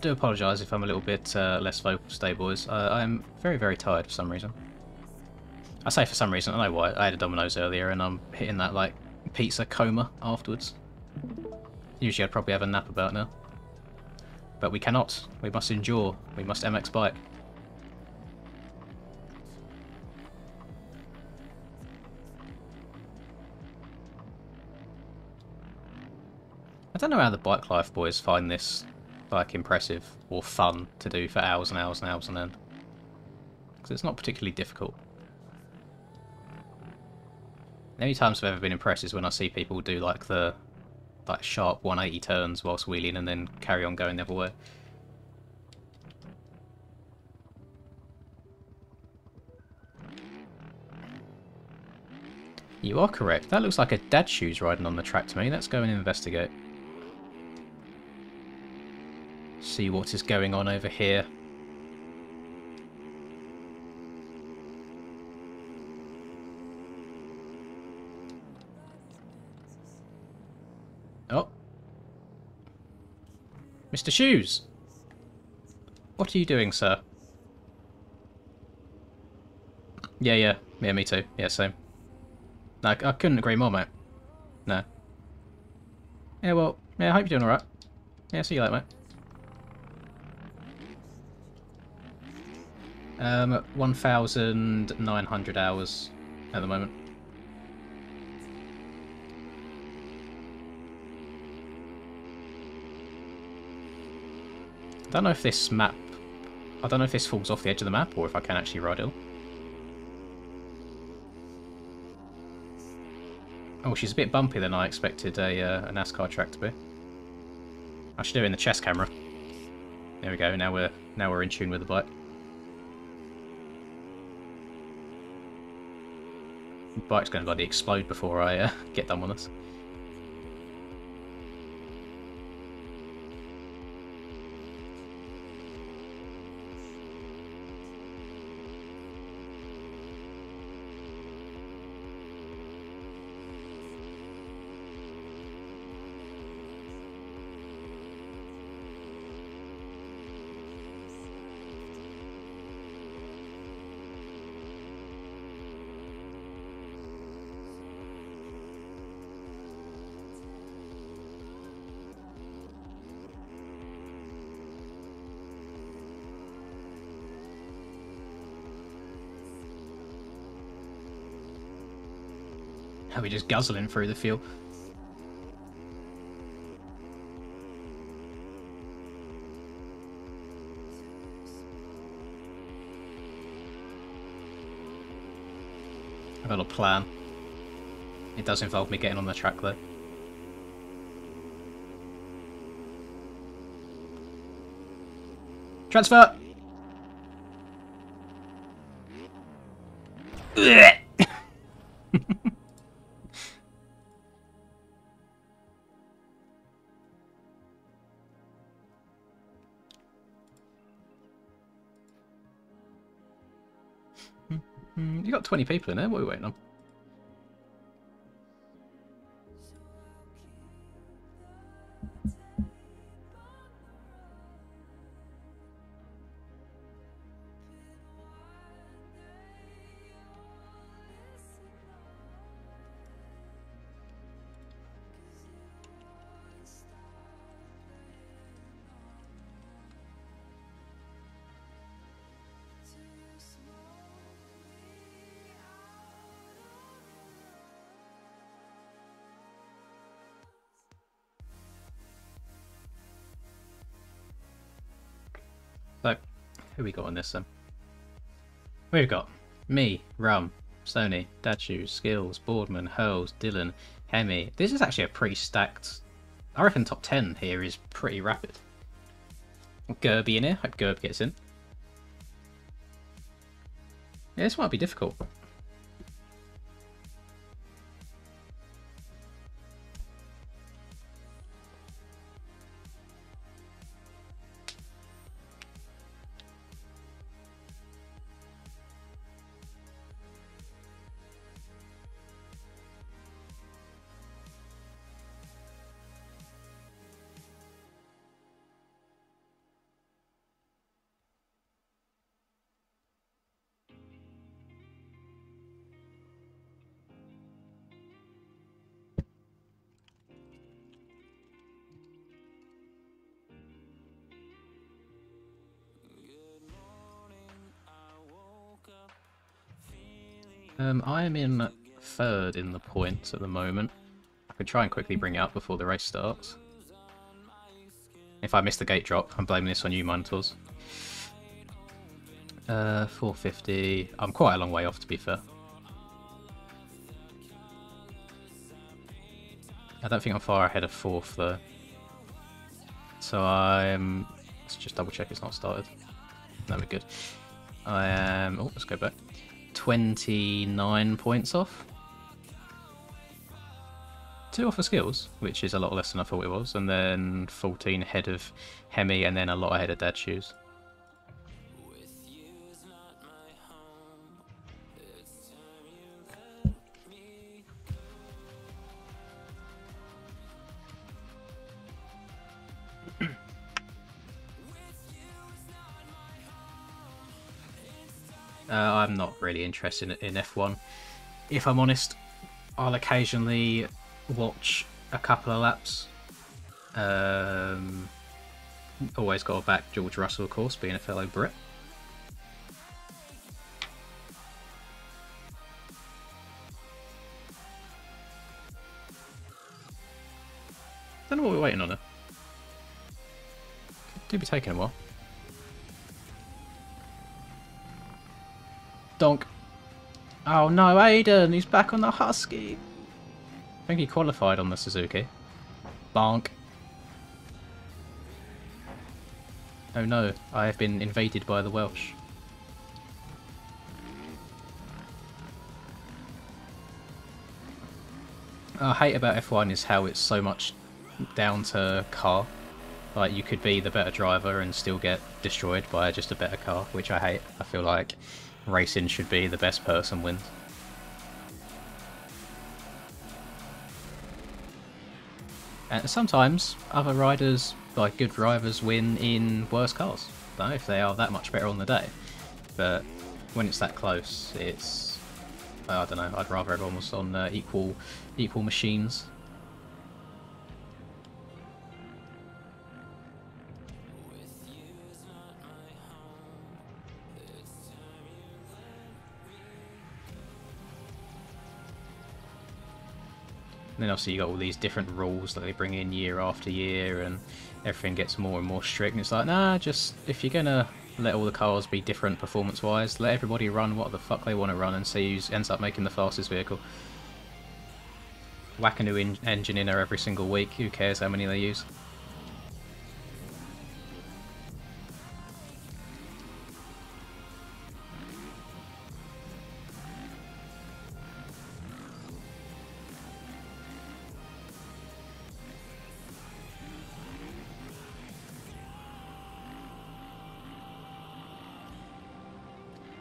do apologise if I'm a little bit less vocal today, boys. I'm very, very tired for some reason. I say for some reason, I know why. I had a Domino's earlier and I'm hitting that, like, pizza coma afterwards. Usually I'd probably have a nap about now. But we cannot. We must endure. We must MX bike. I don't know how the bike life boys find this, like, impressive or fun to do for hours and hours and hours on end. Because it's not particularly difficult. The only times I've ever been impressed is when I see people do, like, the sharp 180 turns whilst wheeling and then carry on going the other way. You are correct. That looks like a dad shoes riding on the track to me. Let's go and investigate. See what is going on over here. Oh. Mr. Shoes! What are you doing, sir? Yeah, me too. Yeah, same. No, I couldn't agree more, mate. No. Yeah, well, yeah, I hope you're doing alright. Yeah, see you later, mate. 1,900 hours at the moment. I don't know if this map... I don't know if this falls off the edge of the map or if I can actually ride it. Oh, she's a bit bumpy than I expected a NASCAR track to be. I should do it in the chest camera. There we go. Now we're in tune with the bike. The bike's going to bloody explode before I get done with this. How we just guzzling through the field. I've got a plan. It does involve me getting on the track though. Transfer! You got 20 people in there, what are we waiting on? So, who we got on this then? We've got me, Rum, Sony, Dadshoes, Skills, Boardman, Hurls, Dylan, Hemi. This is actually a pretty stacked... I reckon top 10 here is pretty rapid. Gerby in here. Hope Gerb gets in. Yeah, this might be difficult. I am in third in the points at the moment. I could try and quickly bring it up before the race starts. If I miss the gate drop, I'm blaming this on you, Minotaurs. 450. I'm quite a long way off, to be fair. I don't think I'm far ahead of fourth, though. So I'm... Let's just double check it's not started. No, we're good. I am... Oh, let's go back. 29 points off. 2 off of skills, which is a lot less than I thought it was. And then 14 ahead of Hemi, and then a lot ahead of Dad's Shoes. I'm not really interested in F1. If I'm honest, I'll occasionally watch a couple of laps. Always got to back George Russell, of course, being a fellow Brit. Don't know what we're waiting on. It do be taking a while. Donk. Oh no, Aiden, he's back on the Husky. I think he qualified on the Suzuki. Bonk. Oh no, I have been invaded by the Welsh. What I hate about F1 is how it's so much down to car. Like, you could be the better driver and still get destroyed by just a better car, which I hate. I feel like racing should be the best person wins. And sometimes other riders, like good drivers, win in worse cars. I don't know if they are that much better on the day. But when it's that close, it's... I don't know, I'd rather everyone was on equal machines. And then obviously you got all these different rules that they bring in year after year, and everything gets more and more strict. And it's like, nah, just if you're gonna let all the cars be different performance-wise, let everybody run what the fuck they want to run and see who ends up making the fastest vehicle. Whack a new engine in there every single week. Who cares how many they use?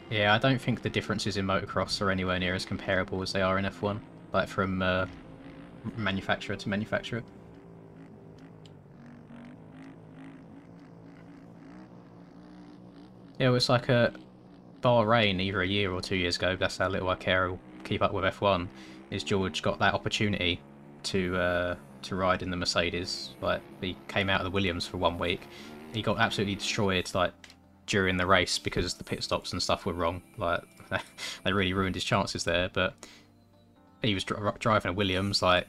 Yeah, I don't think the differences in motocross are anywhere near as comparable as they are in F1, like from manufacturer to manufacturer. Yeah, it was like a Bahrain either a year or 2 years ago. That's how little I care or keep up with F1. Is George got that opportunity to ride in the Mercedes? Like, he came out of the Williams for 1 week. He got absolutely destroyed, like, during the race because the pit stops and stuff were wrong. Like, they really ruined his chances there. But he was driving a Williams, like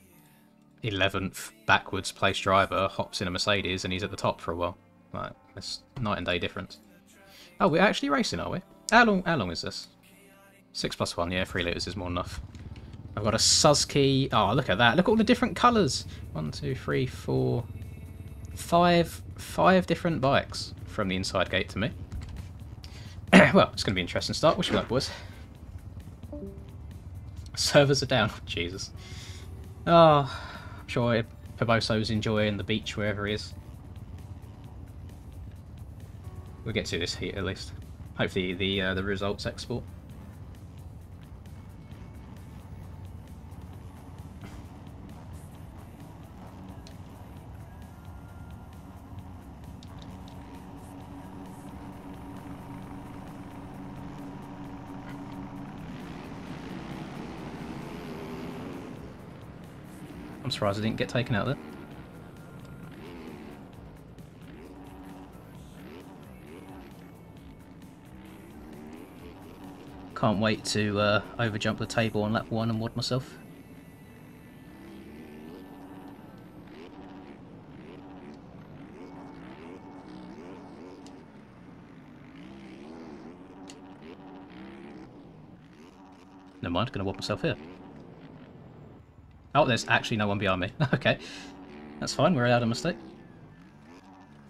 11th backwards place driver, hops in a Mercedes, and he's at the top for a while. Like, it's night and day difference. Oh, we're actually racing, are we? How long is this? 6 + 1, yeah, 3 litres is more than enough. I've got a Suzuki. Oh, look at that. Look at all the different colours. 1, 2, 3, 4, 5 different bikes from the inside gate to me. Well, it's going to be an interesting start. Wish you luck, boys. Servers are down. Oh, Jesus. Oh, I'm sure Paboso's enjoying the beach wherever he is. We'll get to this heat at least. Hopefully the results export. I'm surprised I didn't get taken out there. Can't wait to overjump the table on lap 1 and wad myself. Never mind, gonna wad myself here. Oh, there's actually no one behind me. Okay, that's fine, we're allowed a mistake.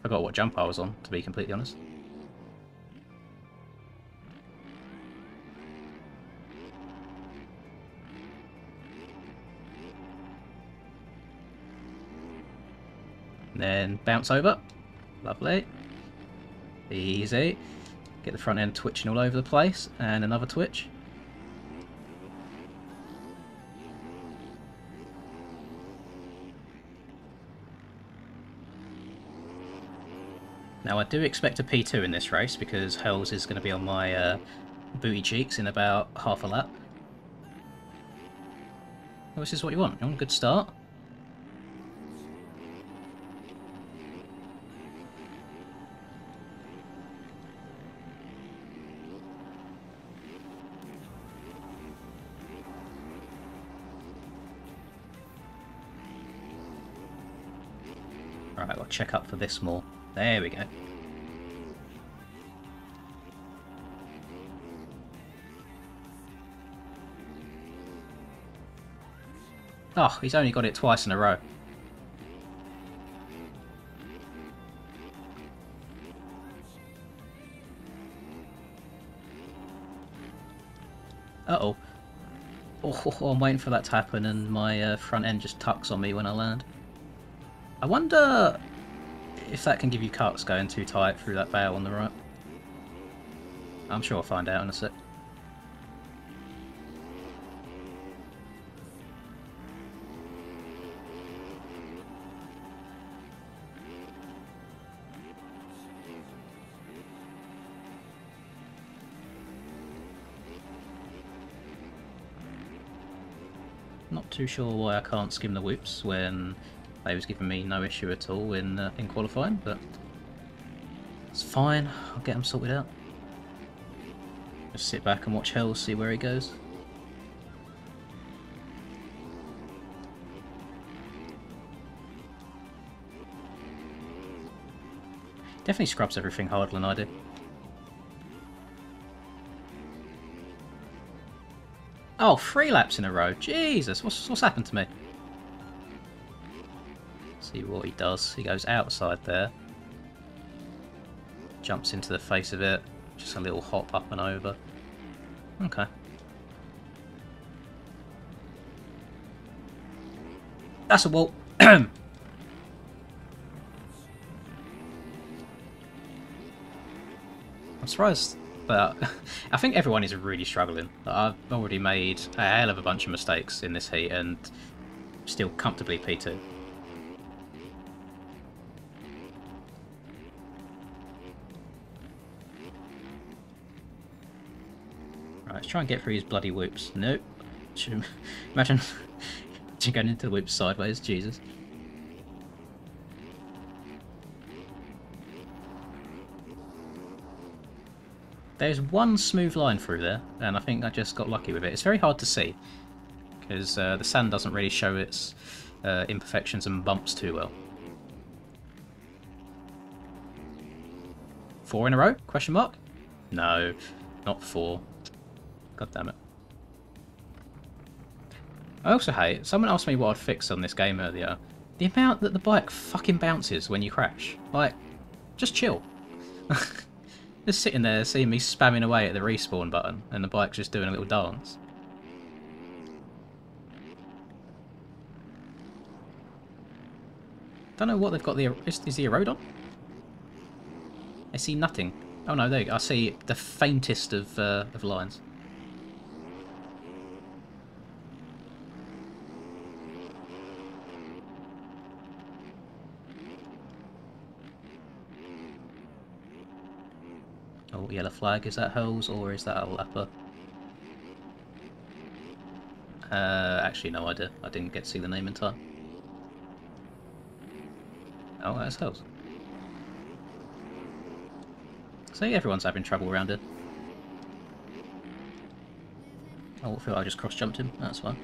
Forgot what jump I was on, to be completely honest. Then bounce over. Lovely. Easy. Get the front end twitching all over the place. And another twitch. Now I do expect a P2 in this race because Hells is going to be on my booty cheeks in about half a lap. Well, this is what you want. You want a good start. Right, I'll check up for this more. There we go. Oh, he's only got it twice in a row. Uh-oh. Oh, I'm waiting for that to happen and my front end just tucks on me when I land. I wonder if that can give you cuts going too tight through that bale on the right. I'm sure I'll find out in a sec. Not too sure why I can't skim the whoops when they was giving me no issue at all in qualifying, but it's fine. I'll get them sorted out. Just sit back and watch Hells, see where he goes. Definitely scrubs everything harder than I do. Oh, 3 laps in a row. Jesus, what's happened to me? See what he does. He goes outside there. Jumps into the face of it. Just a little hop up and over. Okay. That's a wall. I'm surprised, but I think everyone is really struggling. I've already made a hell of a bunch of mistakes in this heat and still comfortably P2. Right, let's try and get through these bloody whoops. Nope. Imagine going into the whoops sideways, Jesus. There's one smooth line through there, and I think I just got lucky with it. It's very hard to see, because the sand doesn't really show its imperfections and bumps too well. 4 in a row? Question mark? No, not 4. God damn it. I also hate, someone asked me what I'd fix on this game earlier. The amount that the bike fucking bounces when you crash. Like, just chill. Just sitting there seeing me spamming away at the respawn button and the bike's just doing a little dance. Don't know what they've got the... Is the erode on? I see nothing. Oh no, there you go. I see the faintest of lines. Oh, yellow flag. Is that Hells or is that a lapper? Actually, no idea. I didn't get to see the name in time. Oh, that's Hells. See, everyone's having trouble around it. Oh, I feel like I just cross-jumped him. That's fine.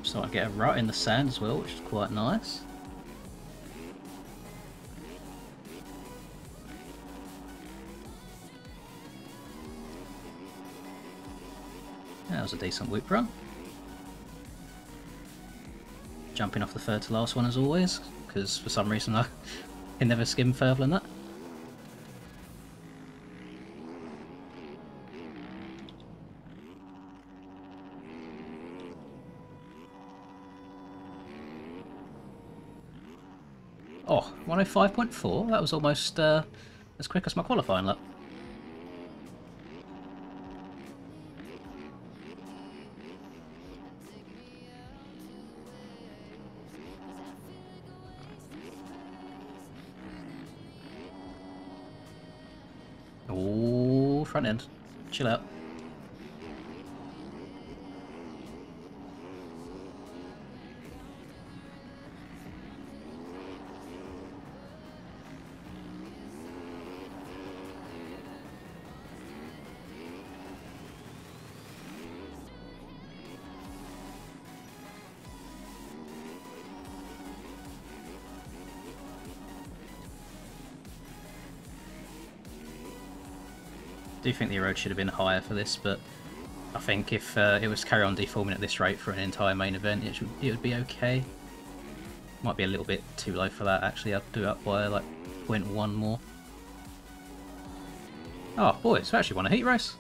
So I get a rut in the sand as well, which is quite nice. That was a decent whip run. Jumping off the third to last one as always, because for some reason I can never skim further than that. Oh, 105.4? That was almost as quick as my qualifying lap. Oh, front end. Chill out. I do think the road should have been higher for this, but I think if it was carry on deforming at this rate for an entire main event, it would be okay. Might be a little bit too low for that, actually. I'd do it up by like 0.1 more. Oh, boys, we actually won a heat race.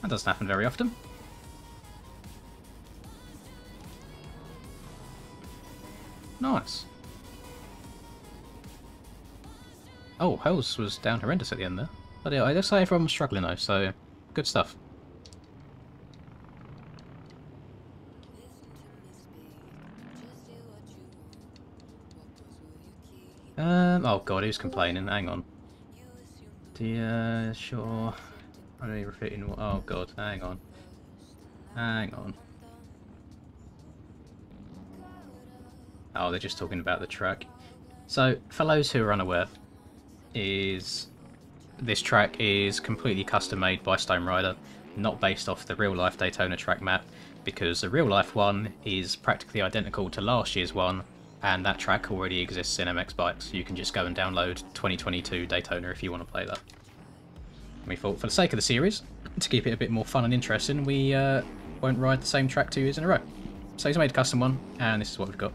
That doesn't happen very often. Nice. Oh, Hells was down horrendous at the end there. But yeah, I just say everyone was struggling though, so good stuff. Oh god, who's complaining? Hang on. Sure. I don't even fit in. Oh god, hang on. Hang on. Oh, they're just talking about the track. So, for those who are unaware, this track is completely custom made by Stone Rider, not based off the real life Daytona track map, because the real life one is practically identical to last year's one, and that track already exists in MX Bikes. You can just go and download 2022 Daytona if you want to play that. We thought, for the sake of the series, to keep it a bit more fun and interesting, we won't ride the same track 2 years in a row. So he's made a custom one, and this is what we've got.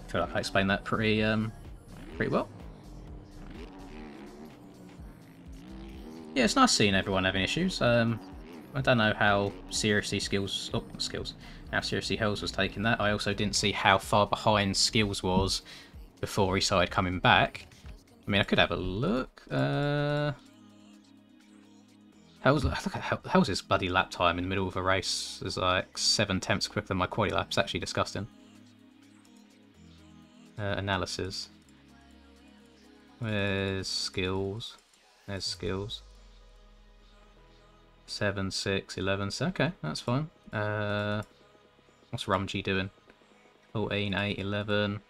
I feel like I explained that pretty well. Yeah, it's nice seeing everyone having issues. I don't know how seriously how seriously Hells was taking that. I also didn't see how far behind Skills was before he started coming back. I mean, I could have a look. Look at Hells' bloody lap time in the middle of a race is like 7/10 quicker than my quali lap. It's actually disgusting. Analysis. Where's Skills? There's Skills. 7, 6, 11. Okay, that's fine. What's Rumgy doing? 14, 8, 11.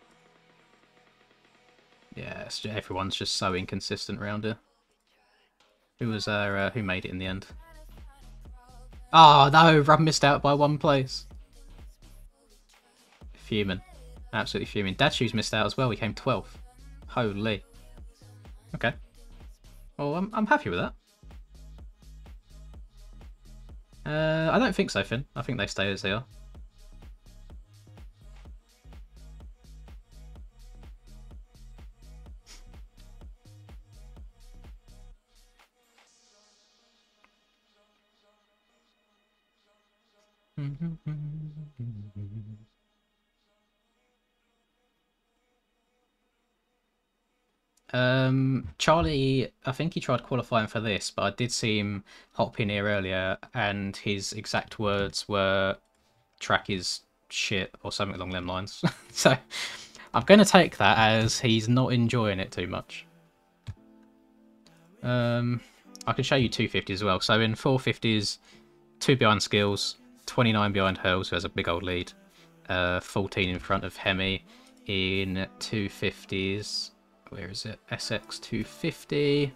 Yeah, everyone's just so inconsistent around here. Who was who made it in the end? Oh no, Rum missed out by 1 place. Fuming. Absolutely fuming. Dachu's missed out as well, he came 12th. Holy. Okay. Well, I'm happy with that. I don't think so, Finn. I think they stay as they are. Charlie, I think he tried qualifying for this, but I did see him hop in here earlier, and his exact words were "track is shit" or something along them lines. So I'm going to take that as he's not enjoying it too much. I can show you 250s as well. So in 450s, 2 behind Skills, 29 behind Hurls, who has a big old lead, 14 in front of Hemi. In 250s, where is it? SX 250.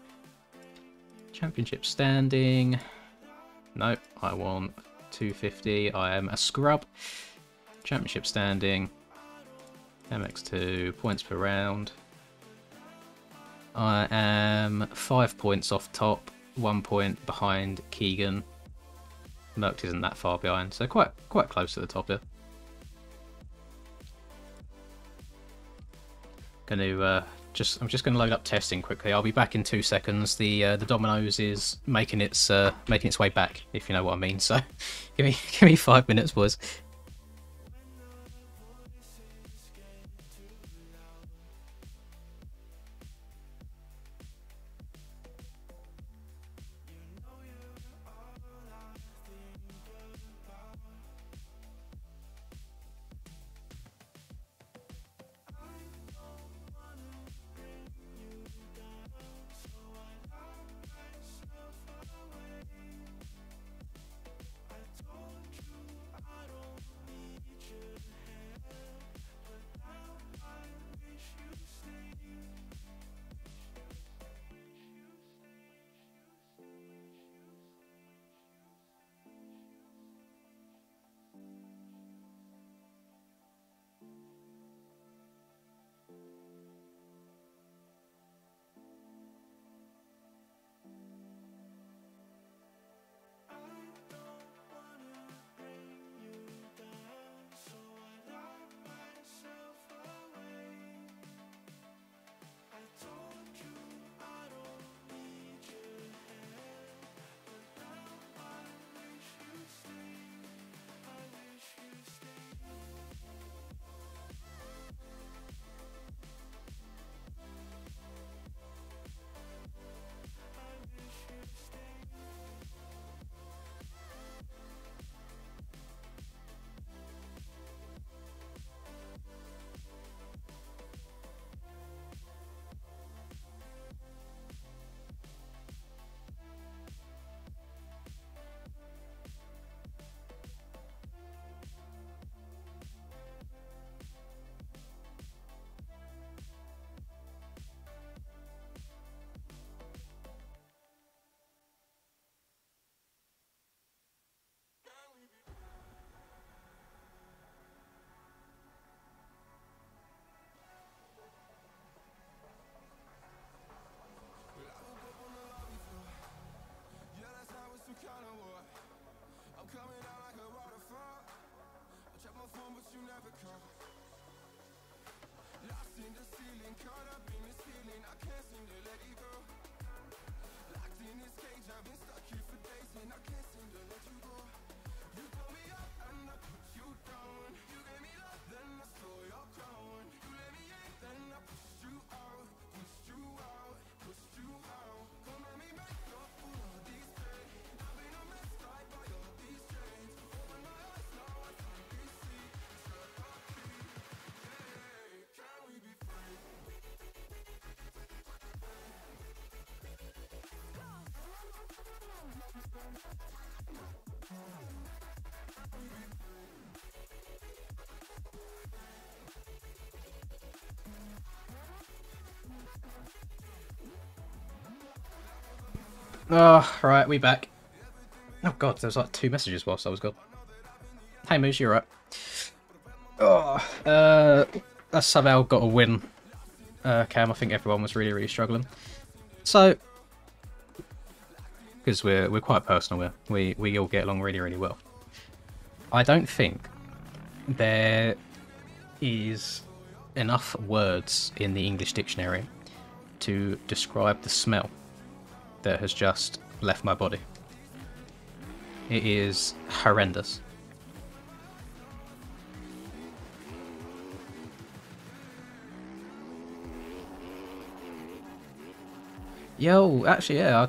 Championship standing. Nope, I want 250. I am a scrub. Championship standing. MX2, points per round. I am 5 points off top, 1 point behind Keegan. Merckx isn't that far behind, so quite close to the top here. I'm just gonna load up testing quickly. I'll be back in 2 seconds. The Dominoes is making its way back, if you know what I mean. So give me 5 minutes, boys. Oh, right, we back. Oh god, there was like 2 messages whilst I was gone. Hey Moose, you're right. Oh, that's somehow got a win. Cam, I think everyone was really struggling. So, because we're quite personal here, we all get along really well. I don't think there is enough words in the English dictionary to describe the smell that has just left my body. It is horrendous. Yo, actually, yeah,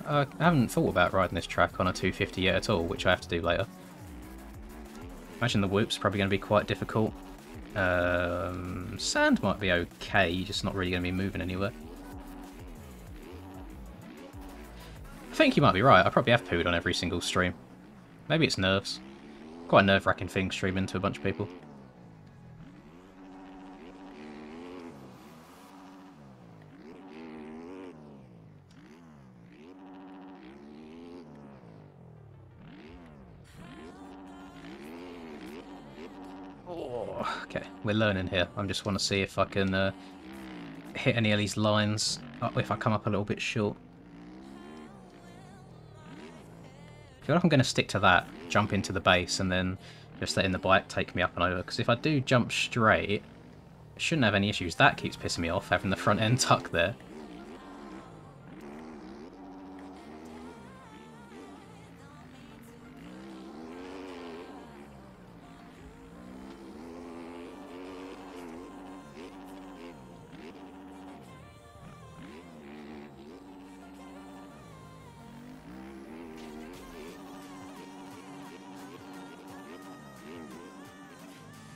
I haven't thought about riding this track on a 250 yet at all, which I have to do later. Imagine the whoop's probably going to be quite difficult. Sand might be okay, just not really going to be moving anywhere. I think you might be right, I probably have pooed on every single stream. Maybe it's nerves. Quite a nerve-wracking thing streaming to a bunch of people. Oh, okay, we're learning here. I just want to see if I can hit any of these lines if I come up a little bit short. I feel like I'm going to stick to that, jump into the base, and then just letting the bike take me up and over. Because if I do jump straight, I shouldn't have any issues. That keeps pissing me off, having the front end tuck there.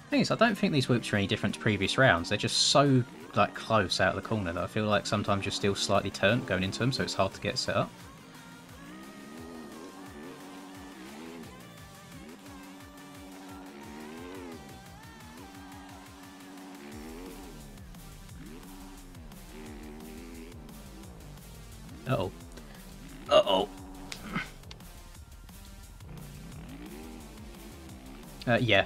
Thing is, I don't think these whoops are any different to previous rounds. They're just so like close out of the corner that I feel like sometimes you're still slightly turned going into them, so it's hard to get set up. Uh-oh. Uh-oh. Yeah.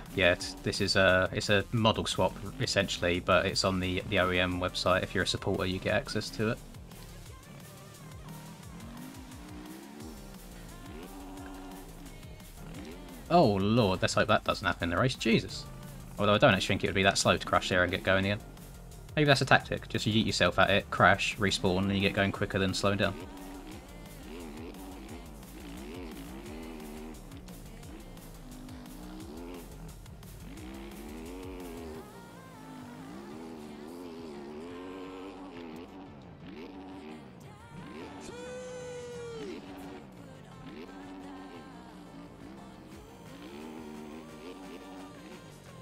This is it's a model swap essentially, but it's on the OEM website. If you're a supporter, you get access to it. Oh lord, let's hope that doesn't happen in the race. Jesus. Although I don't actually think it would be that slow to crash there and get going again. Maybe that's a tactic. Just yeet yourself at it, crash, respawn, and you get going quicker than slowing down.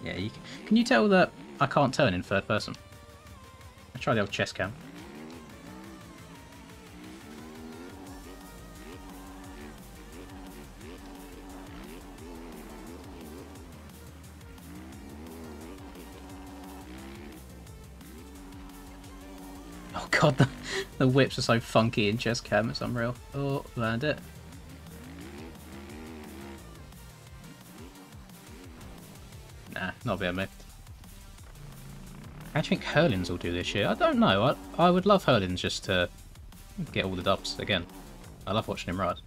Yeah, can you tell that I can't turn in third person? I'll try the old chest cam. Oh god, the whips are so funky in chest cam, it's unreal. Oh, land it. Nah, not a bit of me. I think Hurlins will do this year. I don't know. I would love Hurlins just to get all the dubs again. I love watching him ride.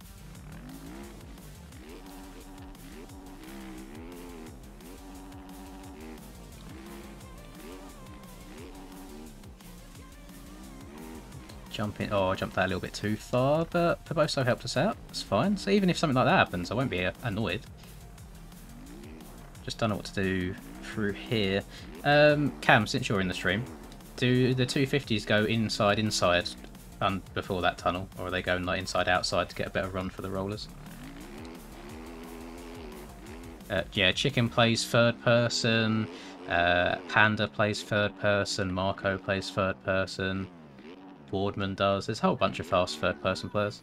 Jumping. Oh, I jumped that a little bit too far, but Paboso helped us out. It's fine. So even if something like that happens, I won't be annoyed. Just don't know what to do through here. Cam, since you're in the stream, do the 250s go inside before that tunnel, or are they going like inside outside to get a better run for the rollers? Yeah, Chicken plays third person, Panda plays third person, Marco plays third person, Boardman does. There's a whole bunch of fast third person players.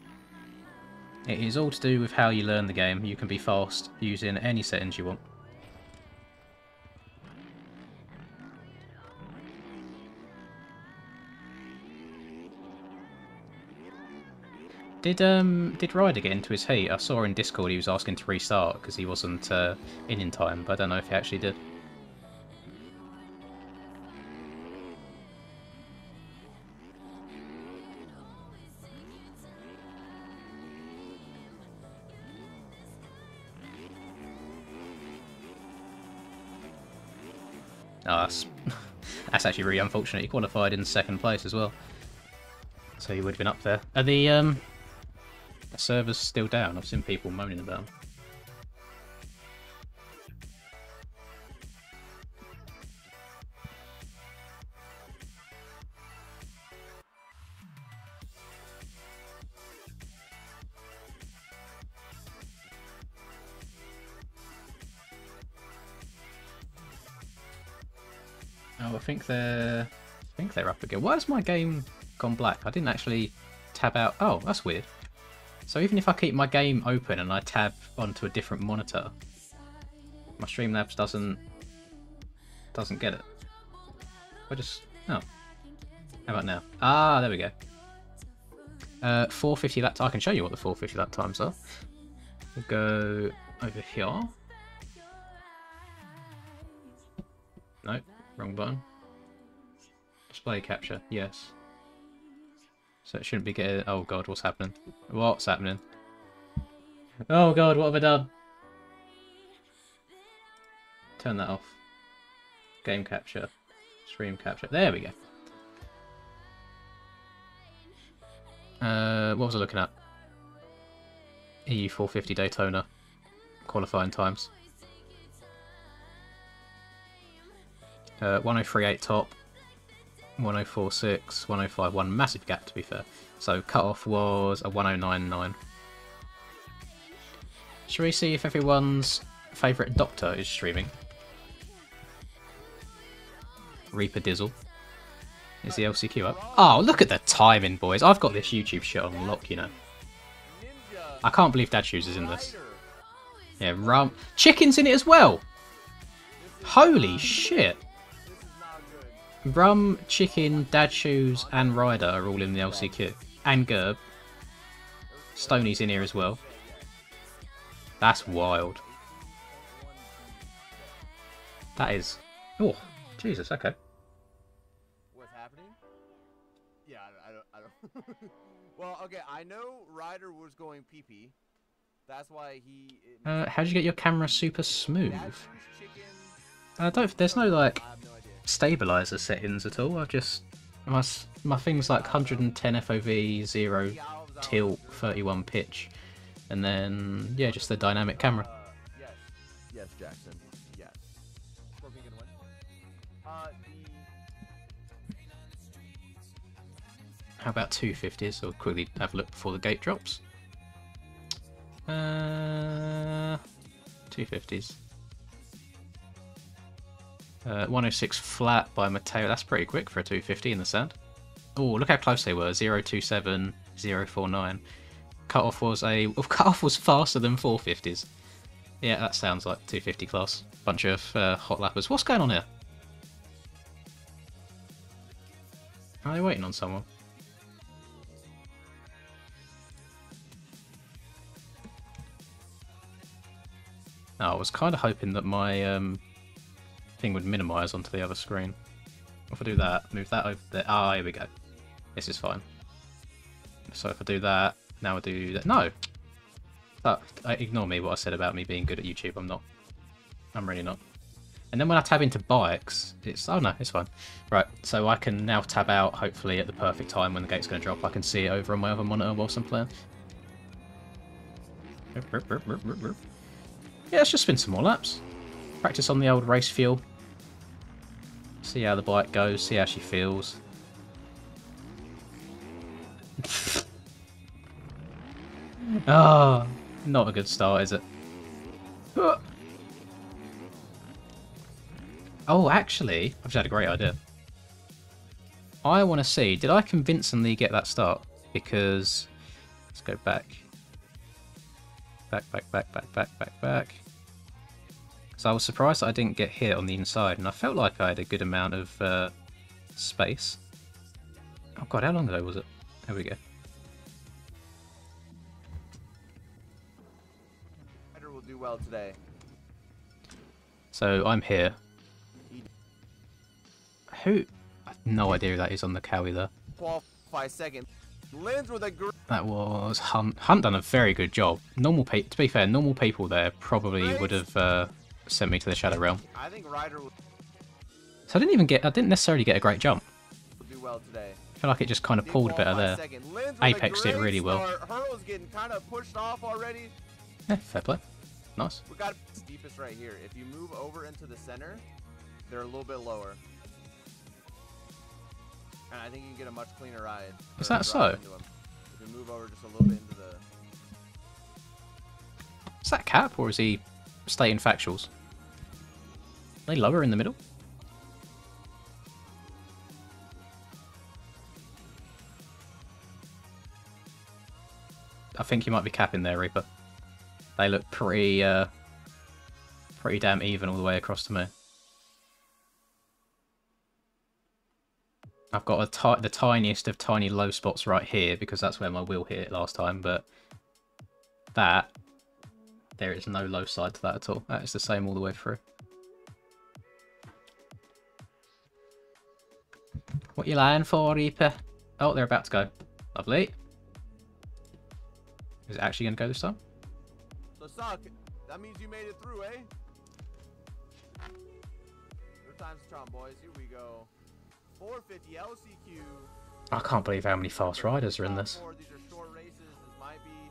It is all to do with how you learn the game. You can be fast using any settings you want. Did Ryder get into his heat? I saw in Discord he was asking to restart because he wasn't in time, but I don't know if he actually did. Oh, that's actually really unfortunate. He qualified in second place as well, so he would have been up there. Are the server's still down? I've seen people moaning about them. Oh, I think they're up again. Why has my game gone black? I didn't actually tab out. Oh, that's weird. So even if I keep my game open and I tab onto a different monitor, my Streamlabs doesn't get it. I just oh. How about now? Ah, there we go. 450 lap. I can show you what the 450 lap times are. We'll go over here. Nope, wrong button. Display capture, yes. So it shouldn't be getting... Oh god, what's happening? What's happening? Oh god, what have I done? Turn that off. Game capture. Stream capture. There we go. What was I looking at? EU 450 Daytona. Qualifying times. 1038 top. 1046, 1051, massive gap to be fair. So cut-off was a 1099. Shall we see if everyone's favourite doctor is streaming? Reaper Dizzle. Is the LCQ up? Oh, look at the timing, boys. I've got this YouTube shit on lock, you know. I can't believe Dad Shoes is in this. Yeah, rum. Chicken's in it as well! Holy shit! Rum, Chicken, Dad Shoes, and Ryder are all in the LCQ. And Gerb. Stoney's in here as well. That's wild. That is... Oh, Jesus, okay. What's happening? Yeah, I don't. Well, okay, I know Ryder was going pee-pee. That's why he... How'd you get your camera super smooth? There's no, like... stabilizer settings at all. I've just my thing's like 110 FOV, 0 tilt, 31 pitch, and then yeah, just the dynamic camera. Yes, Jackson. Yes. How about 250s? I'll quickly have a look before the gate drops. 250s. 106 flat by Mateo. That's pretty quick for a 250 in the sand. Oh, look how close they were. 027, 049. Cut-off was faster than 450s. Yeah, that sounds like 250 class. Bunch of hot lappers. What's going on here? Are they waiting on someone? Oh, I was kind of hoping that my thing would minimise onto the other screen. If I do that, move that over there. Ah, here we go. This is fine. So if I do that, now I do that. No! Ignore me what I said about me being good at YouTube. I'm not. I'm really not. And then when I tab into bikes, it's... Oh no, it's fine. Right, so I can now tab out, hopefully at the perfect time when the gate's going to drop. I can see it over on my other monitor whilst I'm playing. Yeah, let's just spin some more laps. Practice on the old race fuel. See how the bike goes, see how she feels. Ah, not a good start, is it? Oh, actually, I've just had a great idea. I want to see, did I convincingly get that start? Because, let's go back. Back. So I was surprised that I didn't get hit on the inside, and I felt like I had a good amount of space. Oh god, how long ago was it? There we go. Ryder will do well today. So I'm here. Who? I have no idea who that is on the cowie there. Qualify second. Lens with a That was Hunt. Hunt done a very good job. To be fair, normal people there probably would have sent me to the Shadow Realm. I think Ryder will So I didn't necessarily get a great jump. do well today. I feel like it just kind of pulled better there. Apexed it really well. Hurdle's getting kind of pushed off already. Yeah, fair play. Nice. We got the steepest right here. If you move over into the center, they're a little bit lower. And I think you can get a much cleaner ride. Is that so? If you move over just a little bit into the... Is that Cap, or is he stating factuals? Are they lower in the middle? I think you might be capping there, Reaper. They look pretty damn even all the way across to me. I've got the tiniest of tiny low spots right here because that's where my wheel hit it last time, but there is no low side to that at all. That is the same all the way through. What you lying for, Reaper? Oh, they're about to go. Lovely. Is it actually going to go this time? So, Suck, that means you made it through, eh? Third time's the charm, boys. Here we go. 450 LCQ. I can't believe how many fast riders are in this. These are short races. This might be...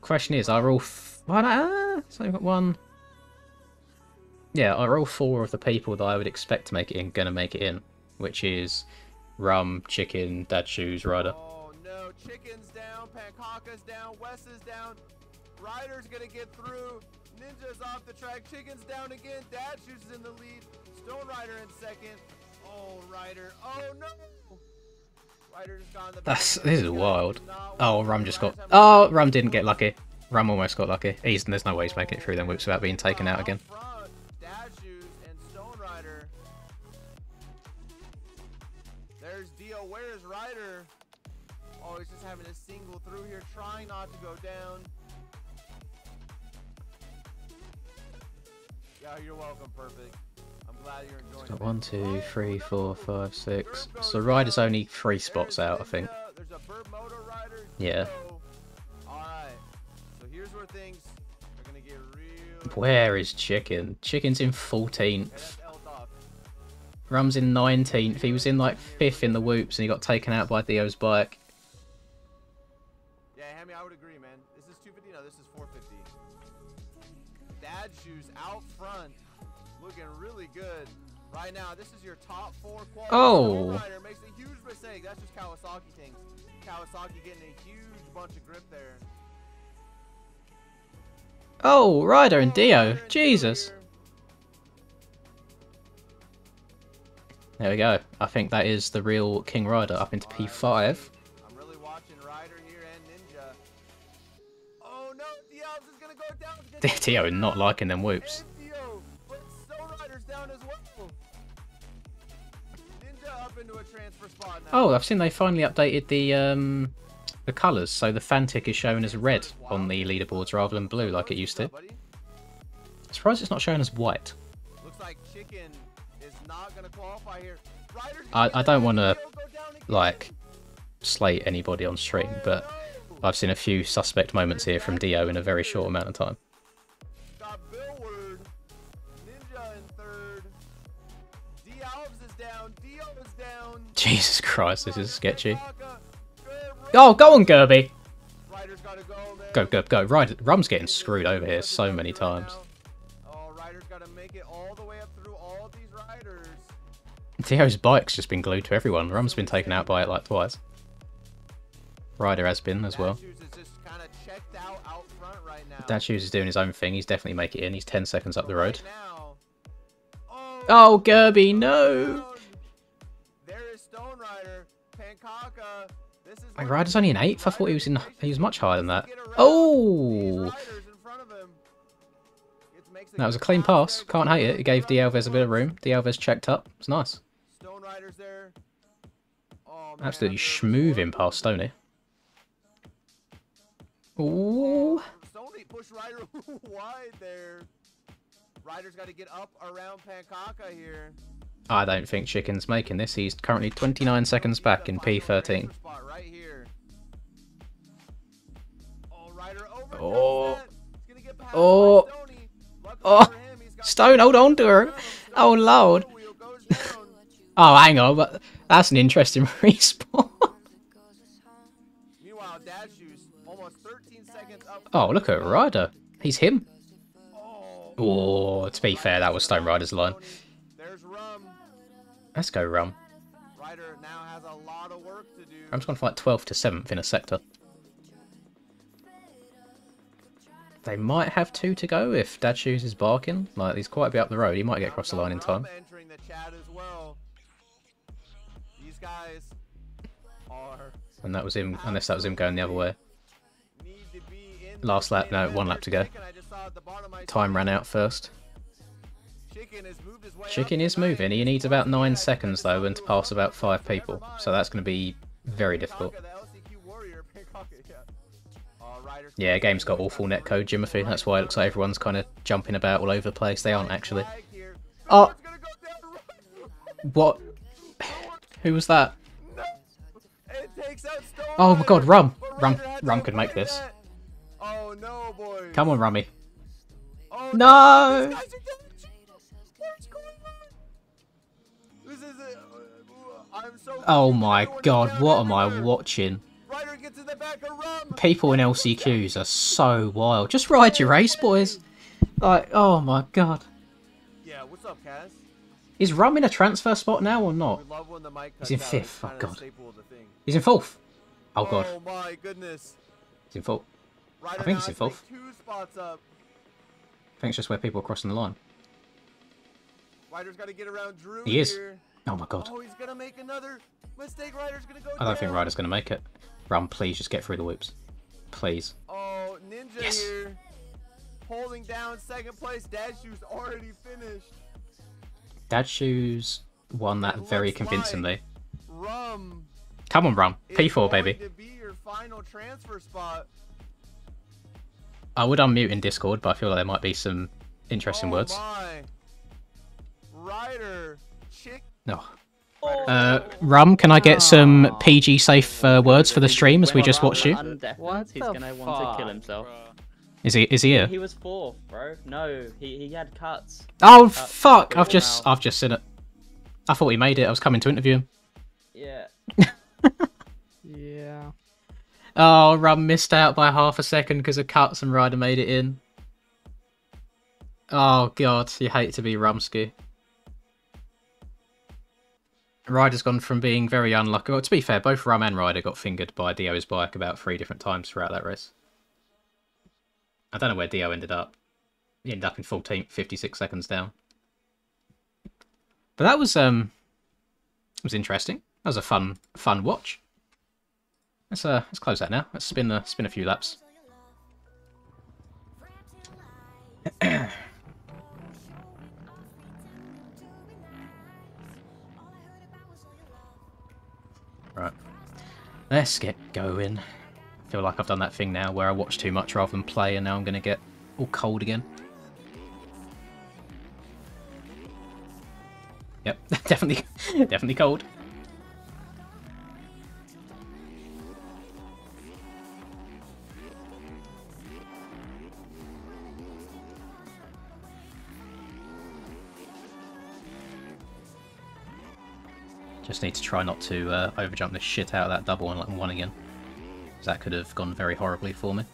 Question is, are all... so we've got one... Yeah, are all 4 of the people that I would expect to make it in going to make it in? Which is Rum, Chicken, Dad Shoes, Ryder. Oh no, Chicken's down, Pankaka's down, Wes is down, Ryder's gonna get through, Ninja's off the track, Chicken's down again, Dad Shoes is in the lead, Stone Rider in second. Oh, Ryder, oh no! Ryder just got in the back. This is wild. Oh, Rum just got... Oh, Rum didn't get lucky. Rum almost got lucky. There's no way he's making it through them whoops without being taken out again. Dad Shoes and Stone Rider. There's Dio. Where's Ryder? Oh, he's just having a single through here, trying not to go down. Yeah, you're welcome, Perfect. I'm glad you're enjoying it. 1, 2, 3, 4, 5, 6. So Ryder's only 3 spots out, I think. There's a Burp Moto Rider. Yeah. Alright. So here's where things are going to get real. Where is Chicken? Chicken's in 14th. Rum's in 19th. He was in like 5th in the whoops and he got taken out by Dio's bike. Yeah, Hammy, I would agree, man. This is 250. No, this is 450. Dad Shoes out front. Looking really good. Right now, this is your top 4 quality. Oh! Rider makes a huge mistake. That's just Kawasaki things. Kawasaki getting a huge bunch of grip there. Oh, Ryder and Dio. Jesus. There we go. I think that is the real King Ryder up into P5. I'm really watching Ryder here and Ninja. Oh no, Diaz is gonna go down. Dio not liking them whoops. Dio, but Stone Rider's down as well. Ninja up into a transfer spot now. Oh, I've seen they finally updated the colours, so the Fantic is shown as red on the leaderboards rather than blue like it used to. Surprised it's not shown as white. Looks like Chicken is not gonna qualify here. I don't want to like slate anybody on stream, but I've seen a few suspect moments here from Dio in a very short amount of time. Got Billward, Ninja in third. Dialves is down. Dio is down. Jesus Christ, this is sketchy. Oh, go on, Gerby. Ryder's gotta go, man. Go, go, go. Rum's getting screwed over here so many times. Oh, Ryder's gotta make it all the way up through all of these riders. Dio's bike's just been glued to everyone. Rum's been taken out by it like twice. Ryder has been as well. Dad Shoes is doing his own thing. He's definitely making it in. He's 10 seconds up the road. Oh, Gerby, no! There is Stone Rider, Pankaka. Wait, Ryder's only in 8th? I thought he was much higher than that. Oh! That was a clean pass. Can't hate it. It gave D'Alves a bit of room. D'Alves checked up. It's nice. Stone Rider's there. Oh, absolutely schmooving past Stoney. Ooh. Stoney pushed Ryder wide there. Ryder's got to get up around Pankaka here. I don't think Chicken's making this. He's currently 29 seconds back in P13. Right here. Oh, Ryder oh. Oh. Oh. Stone, hold on to her. Oh, Lord. Oh, hang on. But that's an interesting respawn. Meanwhile, Dad Shoes almost 13 seconds up. Oh, look at Ryder. He's him. Oh, to be fair, that was Stone Rider's line. There's Rum. Let's go, Rum. Ryder now has a lot of work to do. Rum's gone from like 12th to 7th in a sector. They might have 2 to go if Dad Shoes is barking. Like, he's quite a bit up the road. He might get across the line in time. Entering the chat as well. These guys are... And that was him, unless that was him going the other way. Need to be Last lap, no, 1 lap to go. Time ran out first. Chicken is moving. He needs about 9 seconds though, and to pass about 5 people. So that's going to be very difficult. Yeah, game's got awful netcode, Jimothy. That's why it looks like everyone's kind of jumping about all over the place. They aren't actually. Oh! What? Who was that? Oh my god, Rum! Rum could make this. Oh no, boys. Come on, Rummy. Oh, No! Oh my god, what am I watching? People in LCQs are so wild. Just ride your race, boys. Like, oh my god. Yeah, what's up, Cass? Is Rum in a transfer spot now or not? He's in 5th. Oh god. He's in 4th. Oh god. Oh my goodness. He's in 4th. I think he's in 4th. I think it's just where people are crossing the line. Ryder's got to get around Drew. He is. Here. Oh my god. Oh, he's gonna make another mistake. Ryder's gonna go I don't think down. Ryder's going to make it. Rum, please just get through the whoops. Please. Oh, Ninja Yes. here. Holding down 2nd place. Dadshoe's already finished. Dadshoes won that very convincingly. Rum. Come on, Rum. P4, baby. To be your final transfer spot. I would unmute in Discord, but I feel like there might be some interesting words. My. Ryder. Chick. No. Rum, can I get some PG safe words for the stream as we just watched you? What he's gonna want to kill himself. Is he here? He was 4th, bro. No, he had cuts. Oh fuck! I've just seen it. I thought he made it. I was coming to interview him. Yeah. Yeah. Oh, Rum missed out by half a second because of cuts and Ryder made it in. Oh god, you hate to be Rumsky. Ryder's gone from being very unlucky. Well, to be fair, both Rum and Ryder got fingered by Dio's bike about 3 different times throughout that race. I don't know where Dio ended up. He ended up in 14th, 56 seconds down. But that was interesting. That was a fun watch. Let's close that now. Let's spin a few laps. Right. Let's get going. I feel like I've done that thing now where I watch too much rather than play, and now I'm going to get all cold again. Yep, definitely cold. Just need to try not to overjump this shit out of that double and let them one again. That could have gone very horribly for me.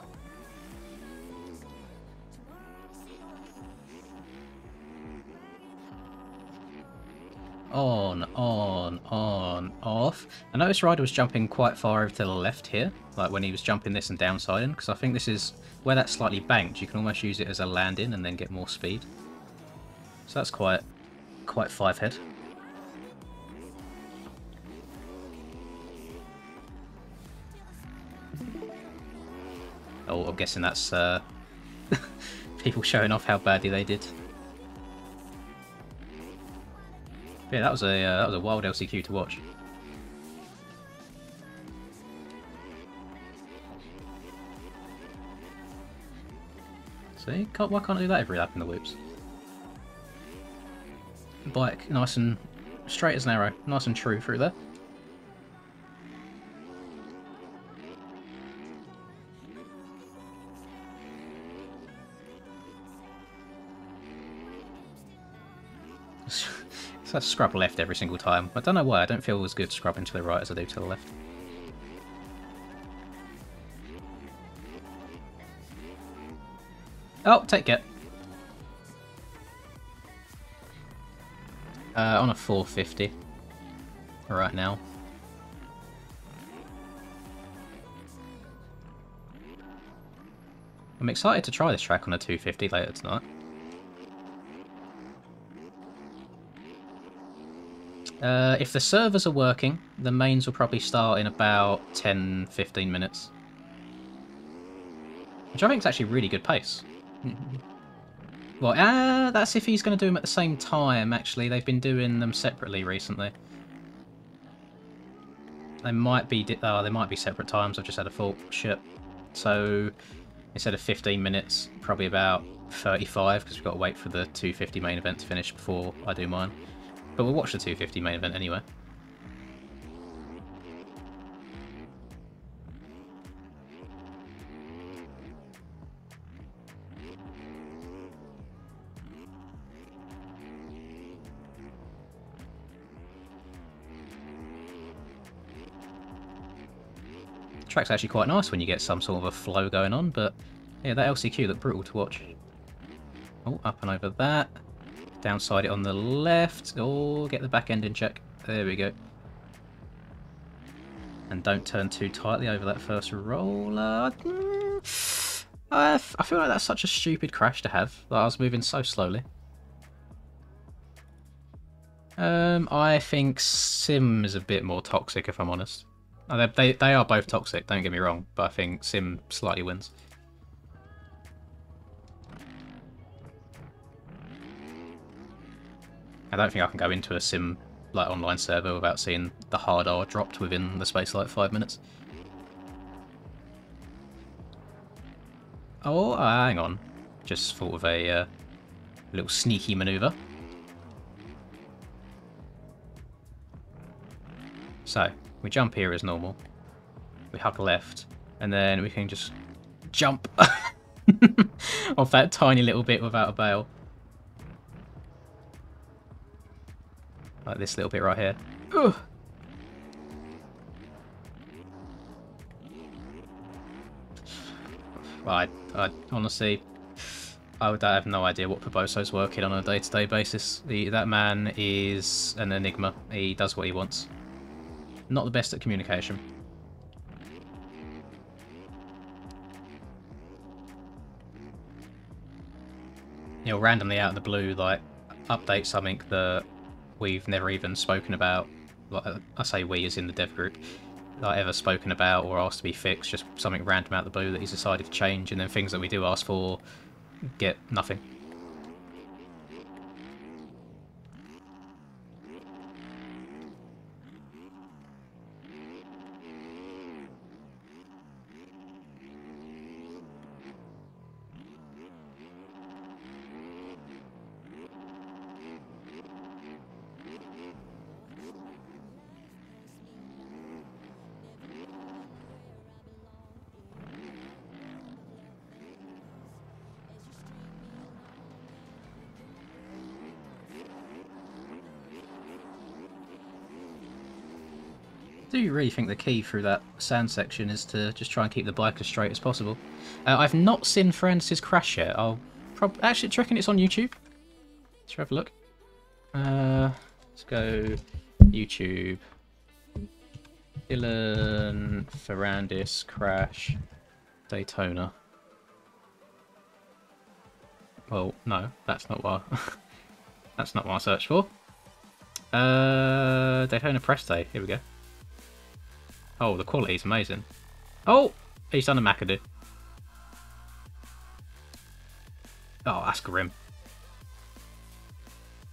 On, off. I noticed Ryder was jumping quite far over to the left here, like when he was jumping this and downsiding, because I think this is where that's slightly banked. You can almost use it as a land-in and then get more speed. So that's quite 5-head. Oh, I'm guessing that's people showing off how badly they did. Yeah, that was a wild LCQ to watch. See, why can't I do that every lap in the whoops? Bike nice and straight as an arrow, nice and true through there. So I scrub left every single time. I don't know why, I don't feel as good scrubbing to the right as I do to the left. Oh, take it. On a 450 right now. I'm excited to try this track on a 250 later tonight. If the servers are working, the mains will probably start in about 10-15 minutes. which I think is actually really good pace. Well, that's if he's going to do them at the same time, actually. They've been doing them separately recently. They might be they might be separate times. I've just had a thought. Shit. So instead of 15 minutes, probably about 35, because we've got to wait for the 250 main event to finish before I do mine. But we'll watch the 250 main event anyway. Track's actually quite nice when you get some sort of a flow going on, but yeah, that LCQ looked brutal to watch. Oh, up and over that. Downside it on the left. Oh, get the back end in check. There we go. And don't turn too tightly over that first roller. I feel like that's such a stupid crash to have. Like, I was moving so slowly. I think Sim is a bit more toxic, if I'm honest. They are both toxic, don't get me wrong, but I think Sim slightly wins. I don't think I can go into a Sim like online server without seeing the hard R dropped within the space of like 5 minutes. Oh, hang on. Just thought of a little sneaky manoeuvre. So, we jump here as normal. We hug left, and then we can just jump off that tiny little bit without a bail. Like this little bit right here. Ugh. I honestly, I have no idea what Poboso's working on a day-to-day basis. That man is an enigma. He does what he wants. Not the best at communication. He'll randomly out of the blue, like, update something that we've never even spoken about. Like, I say we as in the dev group. Like, ever spoken about or asked to be fixed. Just something random out of the blue that he's decided to change, and then things that we do ask for get nothing. I do really think the key through that sand section is to just try and keep the bike as straight as possible. I've not seen Francis crash yet. I'll actually, do you reckon it's on YouTube? Let's have a look. Let's go YouTube. Dylan Ferrandis crash Daytona. Well, no, that's not what that's not what I searched for. Daytona press day. Here we go. Oh, the quality is amazing. Oh, he's done a McAdoo. Oh, that's grim.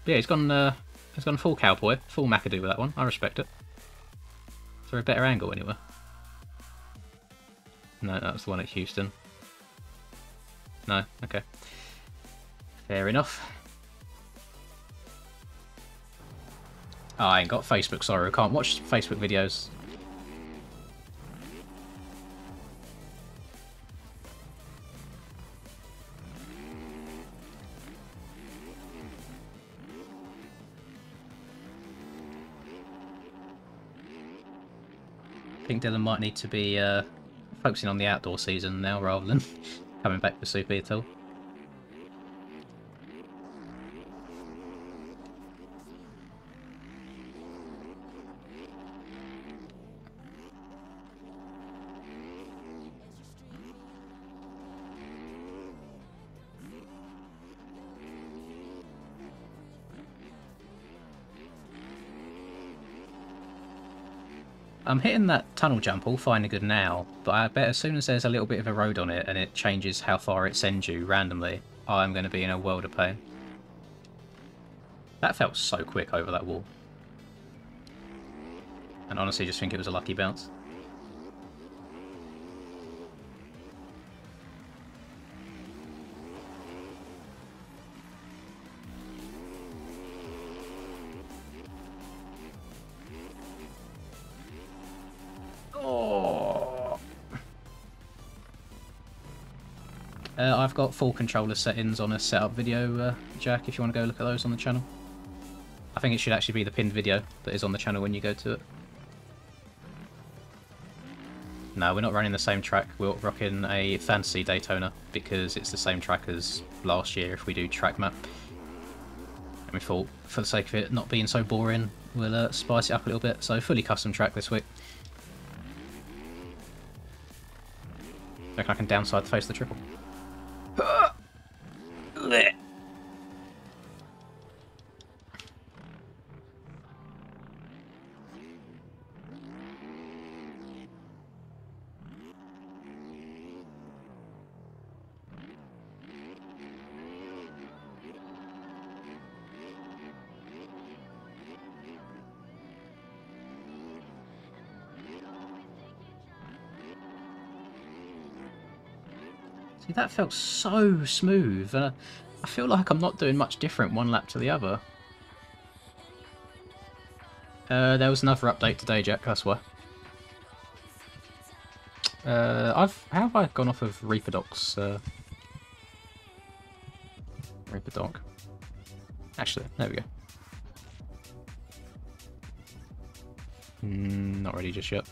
Yeah, he's gone full cowboy, full McAdoo with that one. I respect it. Is there a better angle anywhere? No, that was the one at Houston. No, okay. Fair enough. Oh, I ain't got Facebook, sorry. I can't watch Facebook videos. I think Dylan might need to be focusing on the outdoor season now rather than coming back for Super at all. I'm hitting that tunnel jump all fine and good now, but I bet as soon as there's a little bit of a road on it and it changes how far it sends you randomly, I'm going to be in a world of pain. That felt so quick over that wall. And honestly just think it was a lucky bounce. I've got full controller settings on a setup video, Jack, if you want to go look at those on the channel. I think it should actually be the pinned video that is on the channel when you go to it. No, we're not running the same track. We're rocking a fantasy Daytona because it's the same track as last year if we do track map. And we thought, for the sake of it not being so boring, we'll spice it up a little bit. So fully custom track this week. Reckon I can downside the face of the triple. See, that felt so smooth, and I feel like I'm not doing much different one lap to the other. There was another update today, Jack, that's why. How have I gone off of Reaper Docs? Reaper Doc. Actually, there we go. Not ready just yet.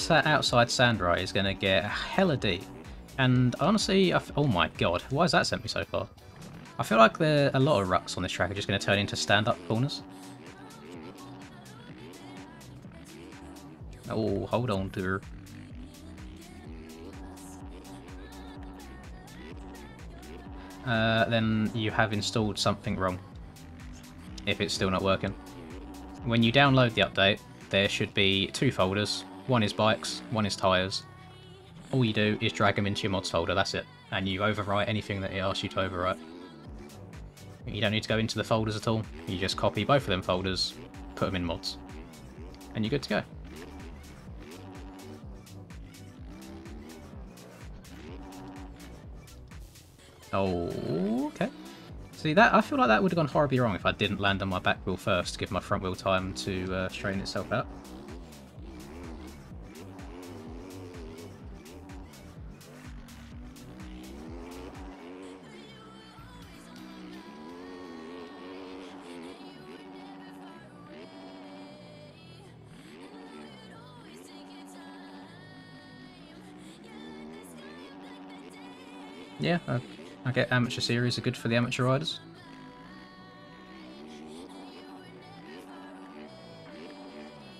That outside Sandra is going to get hella deep. And honestly, oh my god, why has that sent me so far? I feel like a lot of rucks on this track are just going to turn into stand-up corners. Oh, hold on to her. Then you have installed something wrong. If it's still not working. When you download the update, there should be two folders. One is bikes, one is tyres. All you do is drag them into your mods folder, that's it. And you overwrite anything that it asks you to overwrite. You don't need to go into the folders at all. You just copy both of them folders, put them in mods. And you're good to go. Oh, okay. See, that I feel like that would have gone horribly wrong if I didn't land on my back wheel first to give my front wheel time to straighten itself out. Yeah, I get amateur series are good for the amateur riders.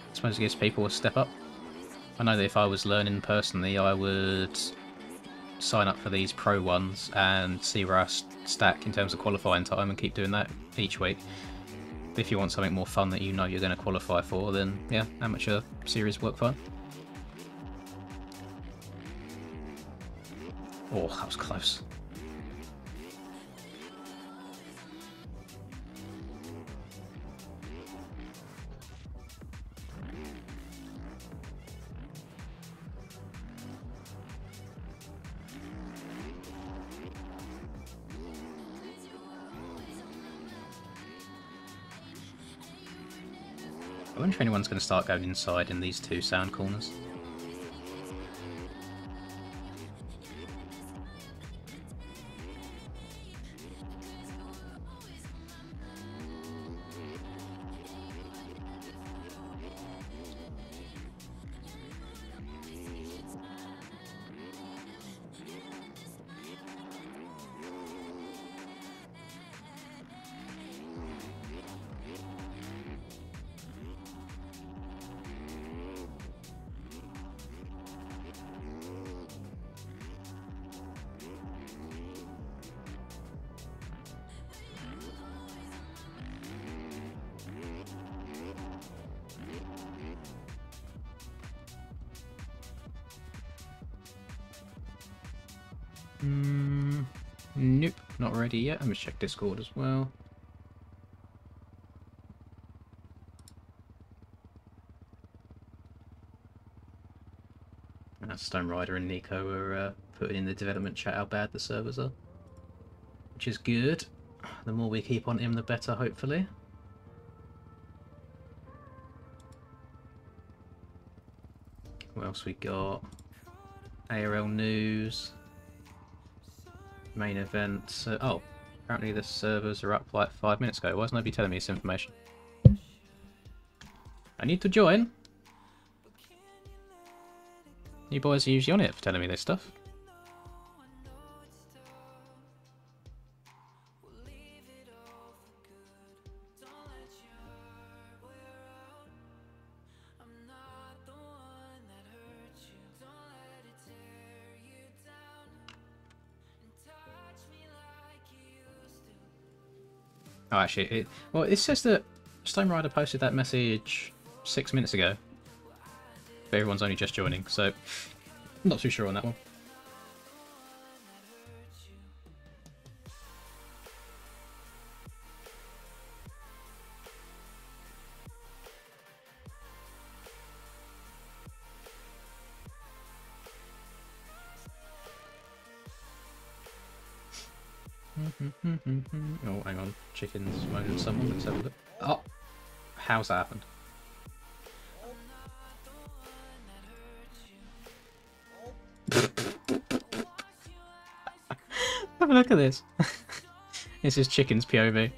I suppose it gives people a step up. I know that if I was learning personally, I would sign up for these pro ones and see where I stack in terms of qualifying time and keep doing that each week. But if you want something more fun that you know you're going to qualify for, then yeah, amateur series work fine. Oh, that was close. I wonder if anyone's going to start going inside in these two sound corners. Nope, not ready yet. Let me check Discord as well. Stone Rider and Nico are putting in the development chat how bad the servers are, which is good. The more we keep on him, the better, hopefully. What else we got? ARL news. Main event. Oh, apparently the servers are up like 5 minutes ago. Why isn't nobody telling me this information? I need to join. You boys are usually on it for telling me this stuff. Oh, actually, well, it says that Stone Rider posted that message 6 minutes ago. But everyone's only just joining, so I'm not too sure on that one. Oh, hang on. Chicken's moaning at someone. Let's have a look. Oh! How's that happened? Have a look at this. This is Chicken's POV.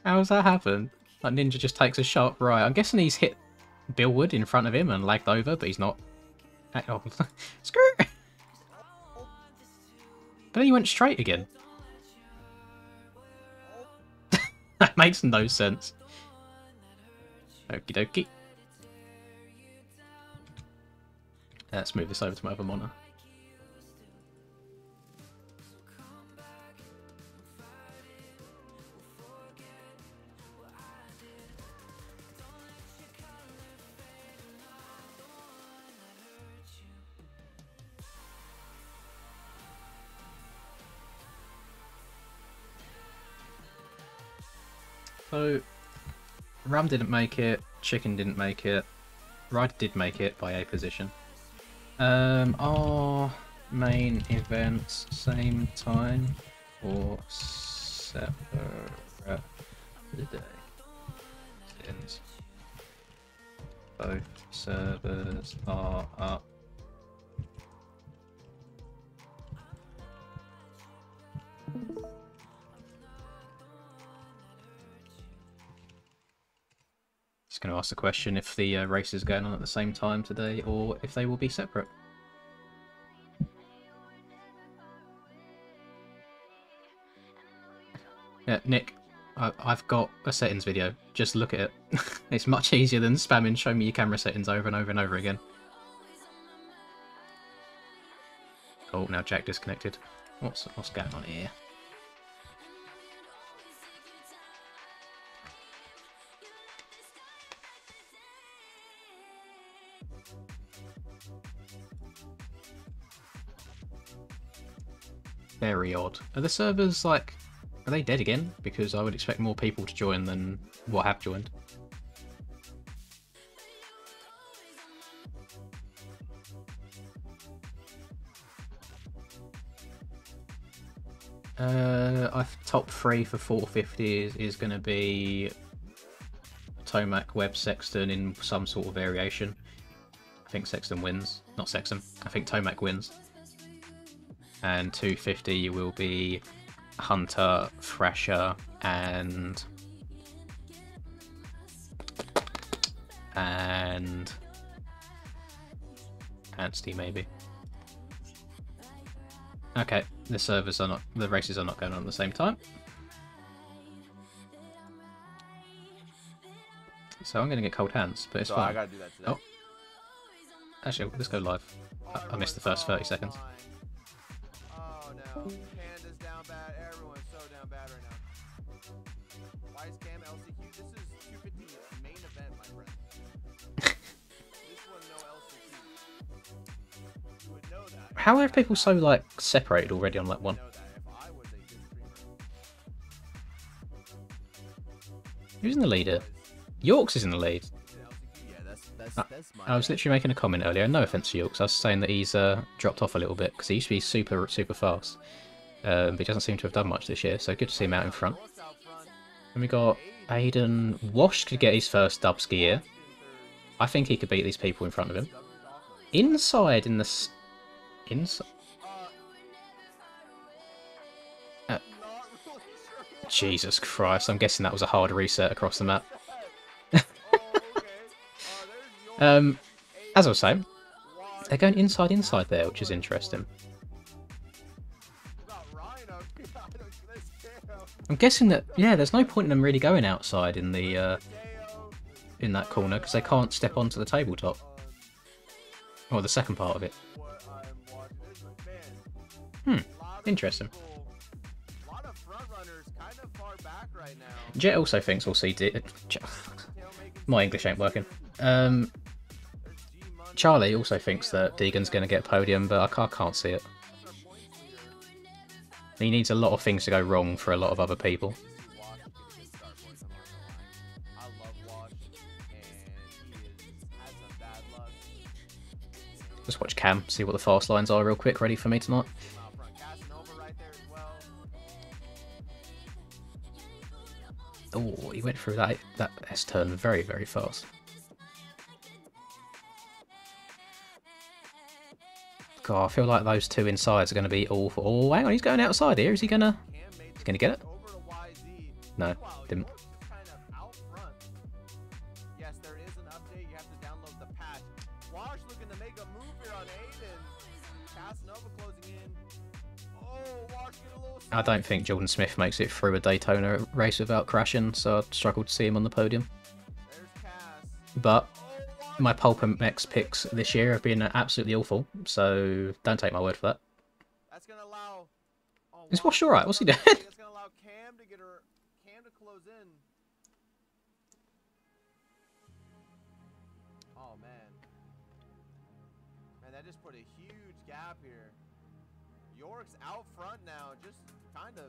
How's that happened? Like Ninja just takes a shot. Right, I'm guessing he's hit Billwood in front of him and lagged over, but he's not. Oh, screw! But then he went straight again. That makes no sense. Okie dokie. Let's move this over to my other monitor. So, Ram didn't make it, Chicken didn't make it, Ryder did make it by a position. Our main events, same time or separate today. Since both servers are up. Just going to ask the question if the race is going on at the same time today or if they will be separate. Yeah, Nick, I've got a settings video. Just look at it. It's much easier than spamming show me your camera settings over and over and over again. Oh, now Jack disconnected. What's going on here? Very odd. Are the servers, like, are they dead again? Because I would expect more people to join than what have joined. Top 3 for 450 is going to be Tomac, Webb, Sexton in some sort of variation. I think Sexton wins. Not Sexton. I think Tomac wins. And 250 will be Hunter, Thrasher, and Anstey maybe. Okay, the races are not going on at the same time. So I'm going to get cold hands, but it's fine. I gotta do that today. Oh. Actually, let's go live. I missed the first 30 seconds. Oh no. Panda's down bad. Everyone's so down bad right now. Wise Cam LCQ. This is 250 main event, my friend. How are people so, like, separated already on lap 1? Who's in the lead here? Yorks is in the lead. I was literally making a comment earlier, no offense to Yorks, I was saying that he's dropped off a little bit, because he used to be super, super fast. But he doesn't seem to have done much this year, so good to see him out in front. And we got Aiden. Wash could get his first dub skier. I think he could beat these people in front of him. Inside in the... Inside... Jesus Christ, I'm guessing that was a hard reset across the map. As I was saying, they're going inside there, which is interesting. I'm guessing that, yeah, there's no point in them really going outside in the in that corner because they can't step onto the tabletop. Or the second part of it. Interesting. Jet also thinks we'll see... My English ain't working. Charlie also thinks that Deegan's going to get podium, but I can't see it. He needs a lot of things to go wrong for a lot of other people. Just watch Cam, see what the fast lines are real quick, ready for me tonight. Oh, he went through that S-turn very, very fast. God, I feel like those two insides are going to be awful. Oh, hang on, he's going outside here. Is he gonna... He's gonna get it? No, didn't. Yes, there is an update. You have to download the patch. Wash looking to make a move here on Aiden. Casanova closing in. Oh, Wash get a little... I don't think Jordan Smith makes it through a Daytona race without crashing, so I'd struggle to see him on the podium. There's Cass. But my Pulp and Mex picks this year have been absolutely awful, so don't take my word for that. That's gonna allow... Oh, Is Wash alright? What's he doing? It's gonna allow Cam to close in. Oh man. Man, that just put a huge gap here. York's out front now, just kind of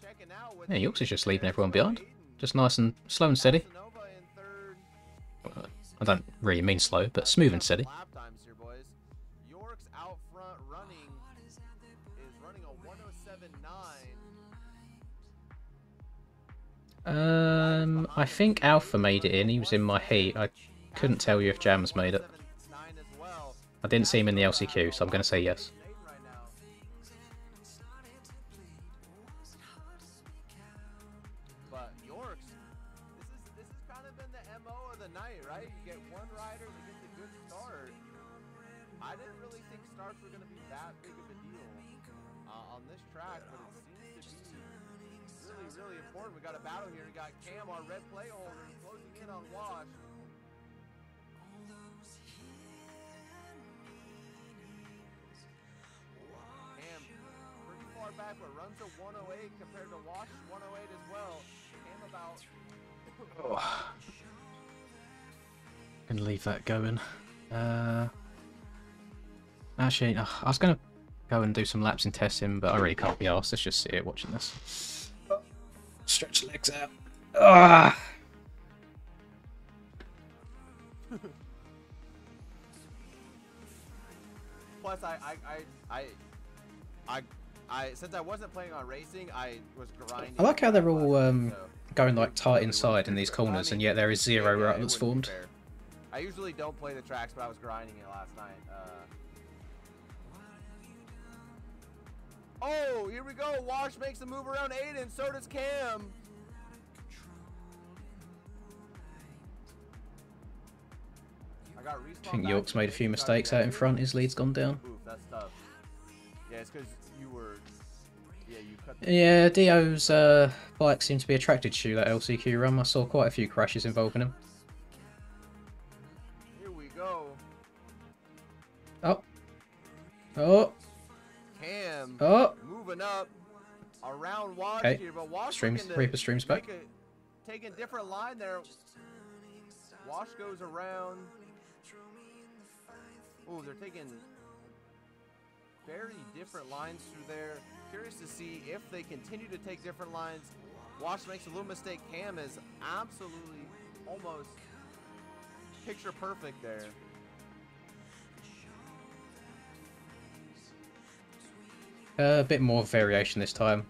checking out with... Yeah, York's is just leaving everyone behind. Just nice and slow and steady. I don't really mean slow, but smooth and steady. York's out front running is running a 107.9. I think Alpha made it in. He was in my heat. I couldn't tell you if Jams made it. I didn't see him in the LCQ, so I'm going to say yes. But York's, this has kind of been the MO of the night, right? You get one rider to get the good start. I didn't really think starts were going to be that big of a deal on this track, but it seems to be really, really important. We got a battle here. We got Cam, our red play holder, closing in on Wash. Cam pretty far back, but runs a 108 compared to Wash's 108 as well. Cam about... Gonna leave that going. Actually, I was gonna go and do some laps in testing, but I really can't be arsed. Let's just sit here watching this. Stretch the legs out. Ah. Plus, I since I wasn't planning on racing, I was grinding. I like how they're all going like tight inside in these corners, and yet there is zero rut that's formed. I usually don't play the tracks, but I was grinding it last night. Oh, here we go. Wash makes a move around Aiden. So does Cam. I think York's made a few mistakes out in front. His lead's gone down. Oof, that's tough. Yeah, it's because you were... Yeah, you cut the... Yeah, Dio's bike seemed to be attracted to that LCQ run. I saw quite a few crashes involving him. Here we go. Oh. Oh. Cam. Oh. Moving up around Wash Okay. here, but Wash Streams, Reaper streams back. Taking different line there. Wash goes around. Oh, they're taking very different lines through there. Curious to see if they continue to take different lines. Wash makes a little mistake. Cam is absolutely almost picture perfect there. A bit more variation this time.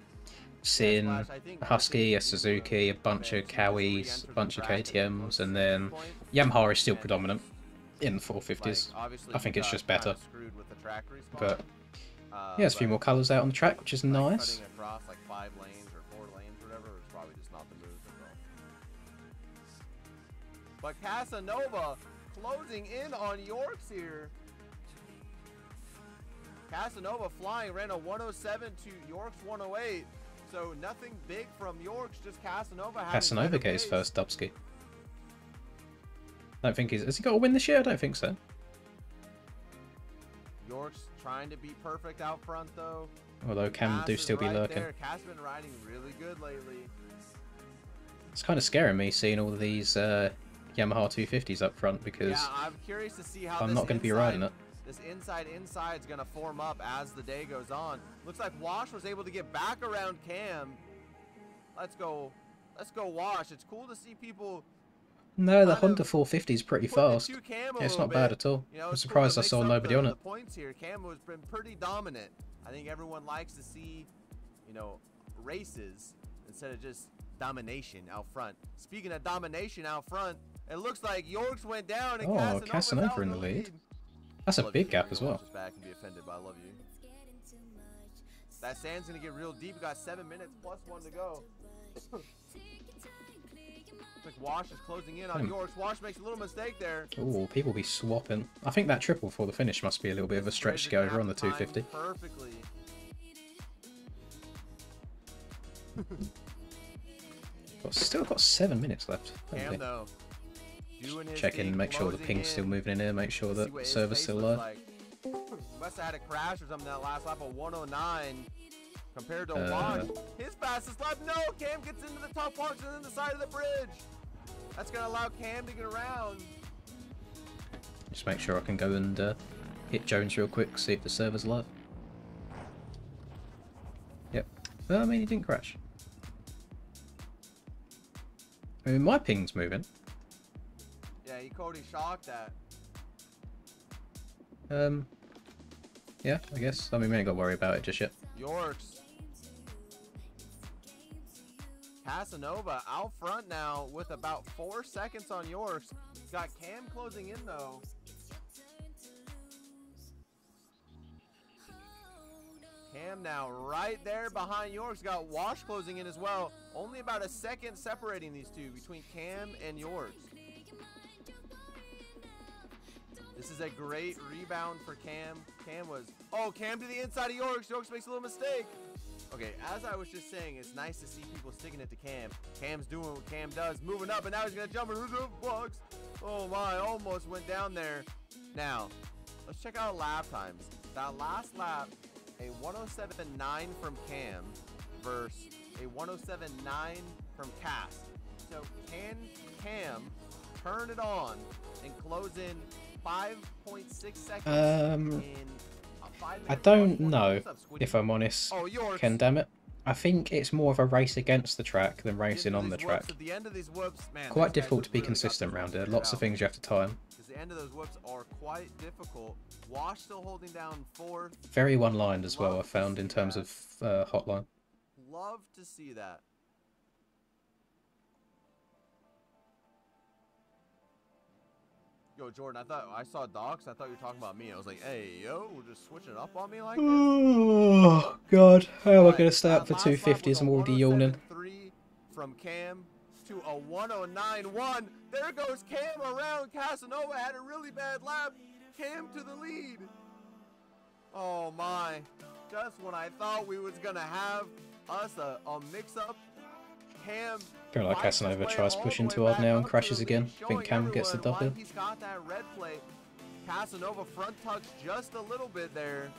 Seeing a Husky, a Suzuki, a bunch of Cowies, a bunch of KTMs, and then Yamaha is still predominant in the 450s. I think it's just better. But yeah, there's a few more colours out on the track, which is nice. Cutting across like 5 lanes or 4 lanes or whatever is probably just not the move. But Casanova closing in on Yorks here. Casanova flying, ran a 107 to Yorks 108. So nothing big from Yorks, just Casanova. Casanova gets his first Dubski. I don't think has he got a win this year? I don't think so. Yorks trying to be perfect out front though. Although Cam do still be lurking. Cass been riding really good lately. It's kind of scaring me seeing all these Yamaha 250s up front because I'm curious to see how I'm not going to be riding it. This inside is going to form up as the day goes on. Looks like Wash was able to get back around Cam. Let's go Wash. It's cool to see people. No, the Honda 450 is pretty fast. Yeah, it's not bad at all. I'm surprised I saw nobody on it. The points here, Cam has been pretty dominant. I think everyone likes to see, races instead of just domination out front. Speaking of domination out front, it looks like Yorks went down and Casanova in the lead. That's a big gap as well. Back and be offended, but I love you. That sand's gonna get real deep. We got 7 minutes plus 1 to go. Like Wash is closing in on Yorks. Wash makes a little mistake there. Oh, people be swapping. I think that triple for the finish must be a little bit of a stretch to go over on the 250. Perfectly. Still got 7 minutes left. Cam, though, check in, make sure the ping's still moving in here, make sure that the server's still live. Like. Must have had a crash or something that last lap of 109 compared to Wash. His fastest lap. No, Cam gets into the top parts and then the side of the bridge. That's going to allow Cam to get around. Just make sure I can go and hit Jones real quick, see if the server's live. Yep. I mean, he didn't crash. I mean, my ping's moving. Yeah, he Cody shocked that. Yeah, I guess. I mean, we ain't got to worry about it just yet. Yorks. Casanova out front now with about 4 seconds on Yorks. He's got Cam closing in though. Cam now right there behind Yorks. Got Wash closing in as well. Only about a second separating these two between Cam and Yorks. This is a great rebound for Cam. Cam to the inside of Yorks. Yorks makes a little mistake. Okay, as I was just saying, it's nice to see people sticking it to Cam. Cam's doing what Cam does, moving up, and now he's going to jump into the box. Oh my, almost went down there. Now, let's check out lap times. That last lap, a 107.9 from Cam versus a 107.9 from Cass. So can Cam turn it on and close in 5.6 seconds in 5 minutes? I don't know, if I'm honest, Ken, damn it. I think it's more of a race against the track than racing on the track. Quite difficult to be consistent around here. Lots of things you have to time. The end of those whoops are quite difficult. Wash still holding down 4th. Very one-lined as well, I found, in terms of hotline. Love to see that. Yo, Jordan, I saw Docs. I thought you were talking about me. I was like, hey, yo, we're just switching up on me like this? Oh, God. How am I going to start for 250s? I'm already yawning. 3 from Cam to a 109.1. There goes Cam around. Casanova had a really bad lap. Cam to the lead. Oh, my. Just when I thought we was going to have us a mix-up, Cam... I feel like Casanova tries pushing too hard now and crashes again. I think Cam gets the W. He's got that red plate. Casanova front tucks just a little bit there.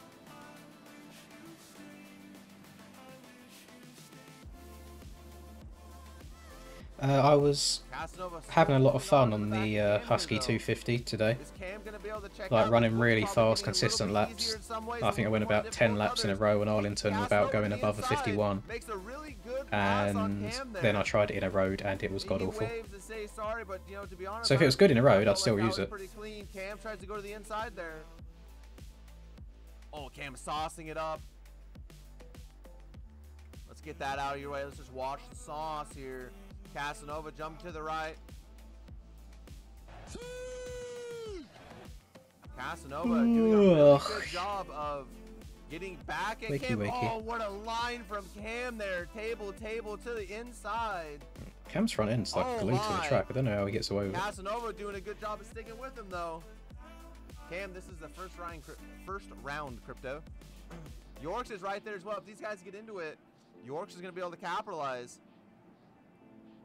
having a lot of fun on the Husky 250 today. Like running really fast, consistent laps. I think I went about 10 laps in a row in Arlington without going above a 51. And then I tried it in a road and it was god awful. So if it was good in a road, I'd still use it. Cam tries to go to the inside there. Oh, Cam saucing it up. Let's get that out of your way. Let's just watch the sauce here. Casanova jumping to the right. Casanova doing a really good job of getting back. And Cam, oh, what a line from Cam there. Table to the inside. Cam's front end's like glued to the track. I don't know how he gets away with it. Casanova doing a good job of sticking with him though. Cam, this is the first round crypto. Yorks is right there as well. If these guys get into it, Yorks is going to be able to capitalize.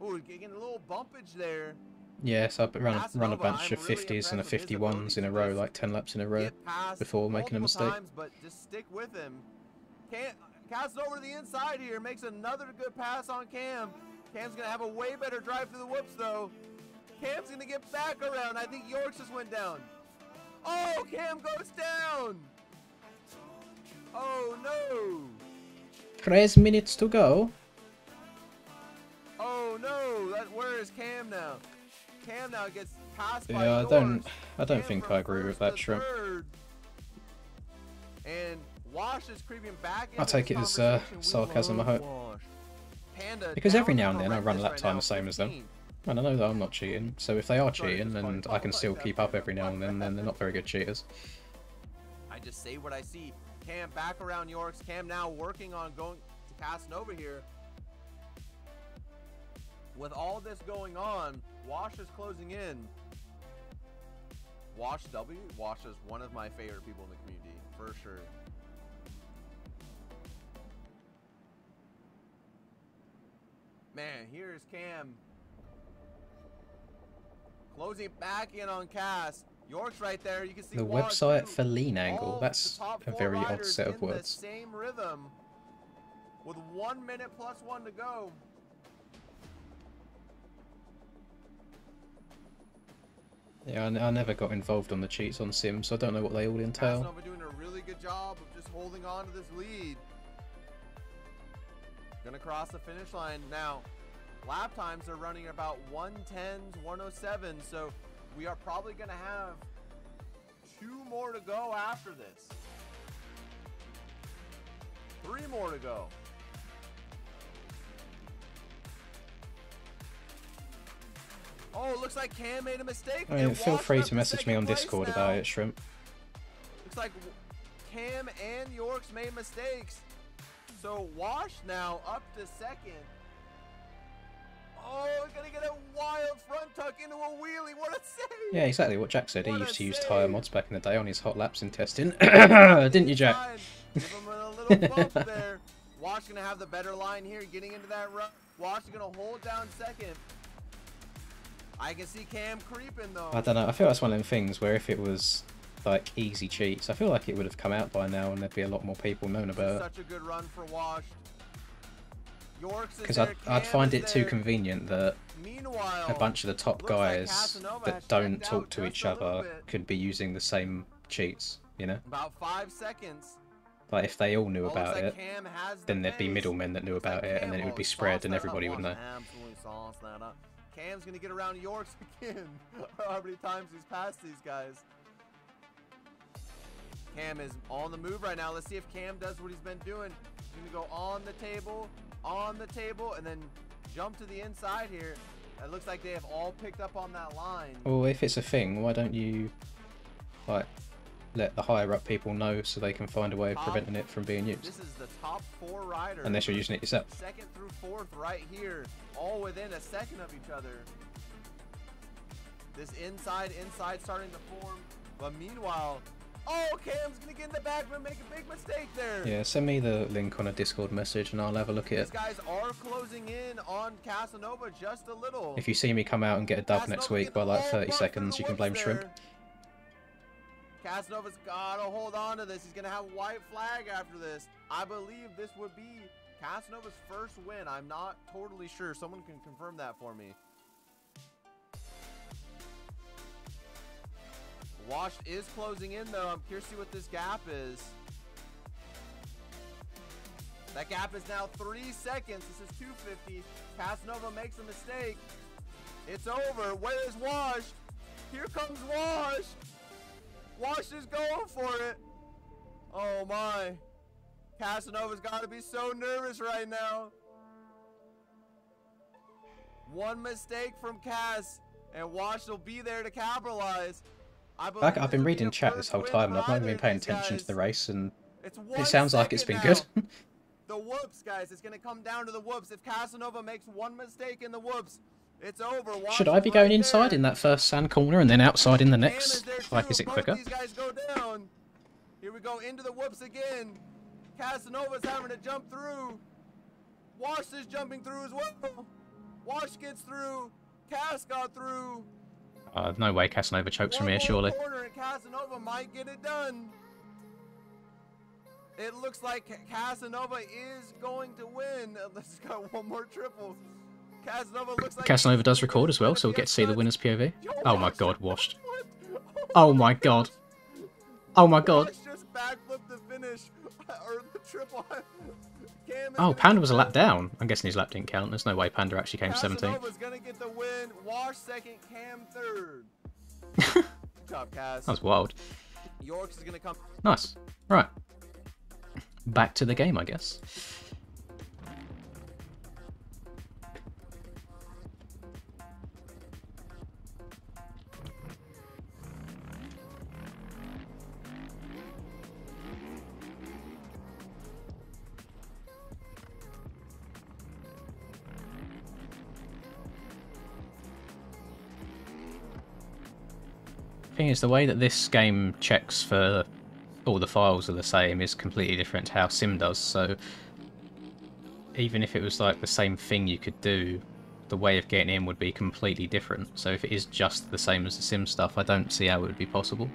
Ooh, getting a little bumpage there. Yes, I've run a bunch of 50s and a 51s in a row, like 10 laps in a row, before making a mistake. But just stick with him. Casanova to the inside here, makes another good pass on Cam. Cam's going to have a way better drive through the whoops though. Cam's going to get back around. I think Yorks just went down. Oh, Cam goes down. Oh no. 3 minutes to go. Oh no, where is Cam now? Cam now gets passed by Yorks. I don't think I agree with that, Shrimp. And Wash is creeping back. I'll take it as sarcasm, I hope. Because every now and then I run a lap time the same as them. And I know that I'm not cheating, so if they are cheating and I can still keep up every now and then they're not very good cheaters. I just say what I see. Cam back around Yorks. Cam now working on going to Casanova here. With all this going on, Wash is closing in. Wash is one of my favorite people in the community, for sure. Man, here's Cam. Closing back in on Cass. York's right there. You can see the Wash website too. for lean angle. That's a very odd set of in words. the same rhythm. With 1 minute plus 1 to go. Yeah, I never got involved on the cheats on Sims, so I don't know what they all entail. Casanova doing a really good job of just holding on to this lead. Gonna cross the finish line now. Lap times are running about 110s, 107, so we are probably gonna have 2 more to go after this. 3 more to go. Oh, it looks like Cam made a mistake. I mean, feel free to message me on Discord about it, Shrimp. Looks like Cam and Yorks made mistakes. So Wash now up to second. Oh, gonna get a wild front tuck into a wheelie. What a save! Yeah, exactly what Jack said. He used to use tyre mods back in the day on his hot laps in testing. Didn't you, Jack? Give him a little bump there. Wash gonna have the better line here, getting into that run. Wash is gonna hold down second. I can see Cam creeping though. I don't know. I feel that's one of them things where if it was like easy cheats, I feel like it would have come out by now and there'd be a lot more people known about it. Such a good run for Wash. Because I'd find it too convenient that a bunch of the top guys that don't talk to each other could be using the same cheats, you know? About 5 seconds. Like if they all knew about it, then there'd be middlemen that knew about it, and then it would be spread and everybody would know. Absolutely sauce that up. Cam's gonna get around Yorks again. How many times he's passed these guys? Cam is on the move right now. Let's see if Cam does what he's been doing. He's gonna go on the table, and then jump to the inside here. It looks like they have all picked up on that line. Well, if it's a thing, why don't you like let the higher up people know so they can find a way of preventing it from being used? This is the top 4 riders. Unless you're using it yourself. 2nd through 4th right here, all within a second of each other. This inside starting to form. But meanwhile, oh, Cam's gonna get in the back and make a big mistake there. Yeah, send me the link on a Discord message and I'll have a look at it. These guys are closing in on Casanova just a little. If you see me come out and get a dub next week by like 30 seconds, you can blame Shrimp. Casanova's gotta hold on to this. He's gonna have a white flag after this. I believe this would be Casanova's first win. I'm not totally sure. Someone can confirm that for me. Wash is closing in though. I'm curious to see what this gap is. That gap is now 3 seconds. This is 250. Casanova makes a mistake. It's over. Where is Wash? Here comes Wash. Wash is going for it. Oh my. Casanova's got to be so nervous right now. One mistake from Cass, and Wash will be there to capitalize. I've been reading chat this whole time, and I've not even been paying attention to the race, and it sounds like it's been good. The whoops, guys. It's going to come down to the whoops. If Casanova makes one mistake in the whoops, it's over. Wash Should I be going inside in that first sand corner and then outside in the next? Like, is it quicker? These guys go down. Here we go into the whoops again. Casanova's having to jump through. Wash is jumping through as well. Wash gets through. Cass got through. No way Casanova chokes from here, surely. Corner and Casanova might get it done. It looks like Casanova is going to win. Let's go one more triple. Casanova looks like Casanova does record as well, so we'll get to see the winner's POV. Oh my god, washed. Oh my god. Oh my god. Just backflip the finish or the triple. Oh, Panda was a lap down. I'm guessing his lap didn't count. There's no way Panda actually came 17th. Casanova's gonna get the win. Wash second, Cam third. Good job, Cass. That was wild. Yorks is gonna come. Nice. Right. Back to the game, I guess. Thing is, the way that this game checks for all the files are the same is completely different to how Sim does, so even if it was like the same thing you could do, the way of getting in would be completely different. So if it is just the same as the Sim stuff, I don't see how it would be possible.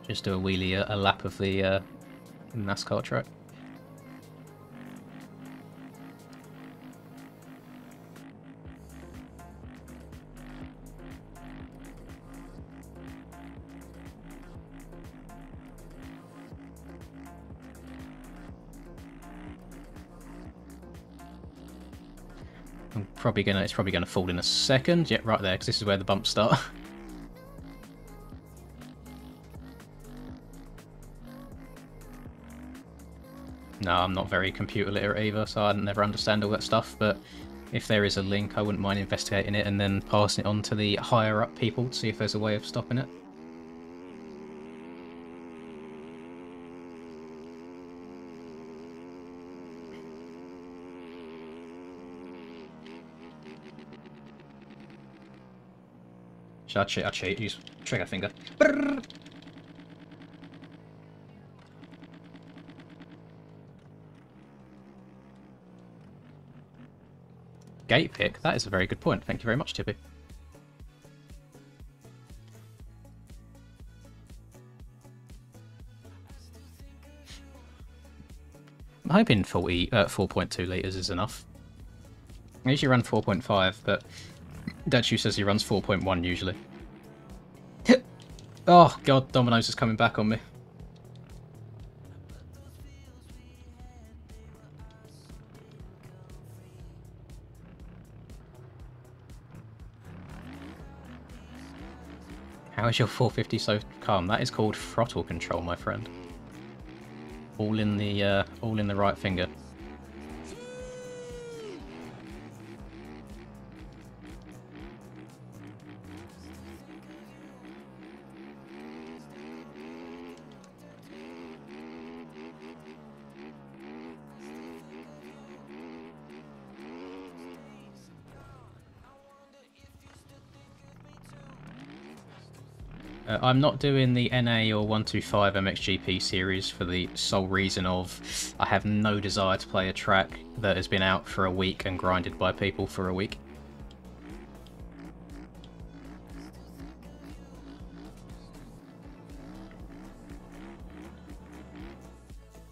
Just do a wheelie, a lap of the NASCAR track. It's probably gonna fall in a second. Yeah, right there, because this is where the bumps start. No, I'm not very computer literate either, so I never understand all that stuff, but if there is a link, I wouldn't mind investigating it and then passing it on to the higher up people to see if there's a way of stopping it. Should I cheat? Use trigger finger. Brrr. Gate pick? That is a very good point. Thank you very much, Tippy. I'm hoping 4.2 litres is enough. I usually run 4.5, but Dachu says he runs 4.1 usually. Oh god, Domino's is coming back on me. How is your 450 so calm? That is called throttle control, my friend. All in the right finger. I'm not doing the NA or 125 MXGP series for the sole reason of I have no desire to play a track that has been out for a week and grinded by people for a week.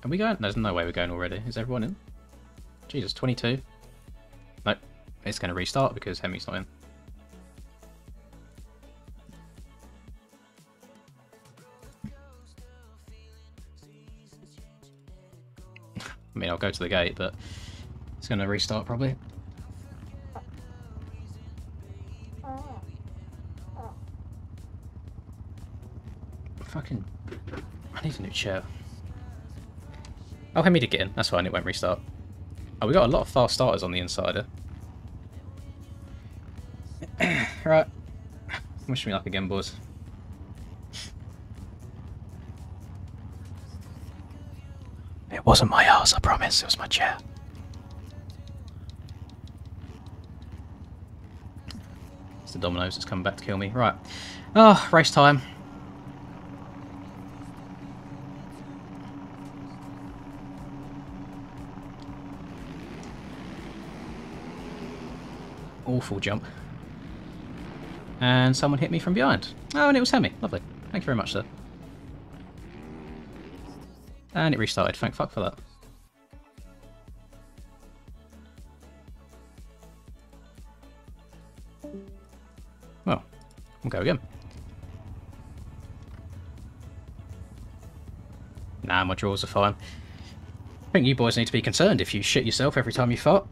Are we going? There's no way we're going already. Is everyone in? Jesus, 22. Nope. It's going to restart because Hemi's not in. I mean, I'll go to the gate, but it's going to restart probably. Fucking... I need a new chair. Oh, Hemi did get in. That's fine, it won't restart. Oh, we got a lot of fast starters on the Insider. Right. Wish me luck again, boys. It wasn't my arse, I promise. It was my chair. It's the Dominoes that's come back to kill me. Right. Oh, race time. Awful jump. And someone hit me from behind. Oh, and it was Hemi. Lovely. Thank you very much, sir. And it restarted. Thank fuck for that. Well, we'll go again. Nah, my draws are fine. I think you boys need to be concerned if you shit yourself every time you fart.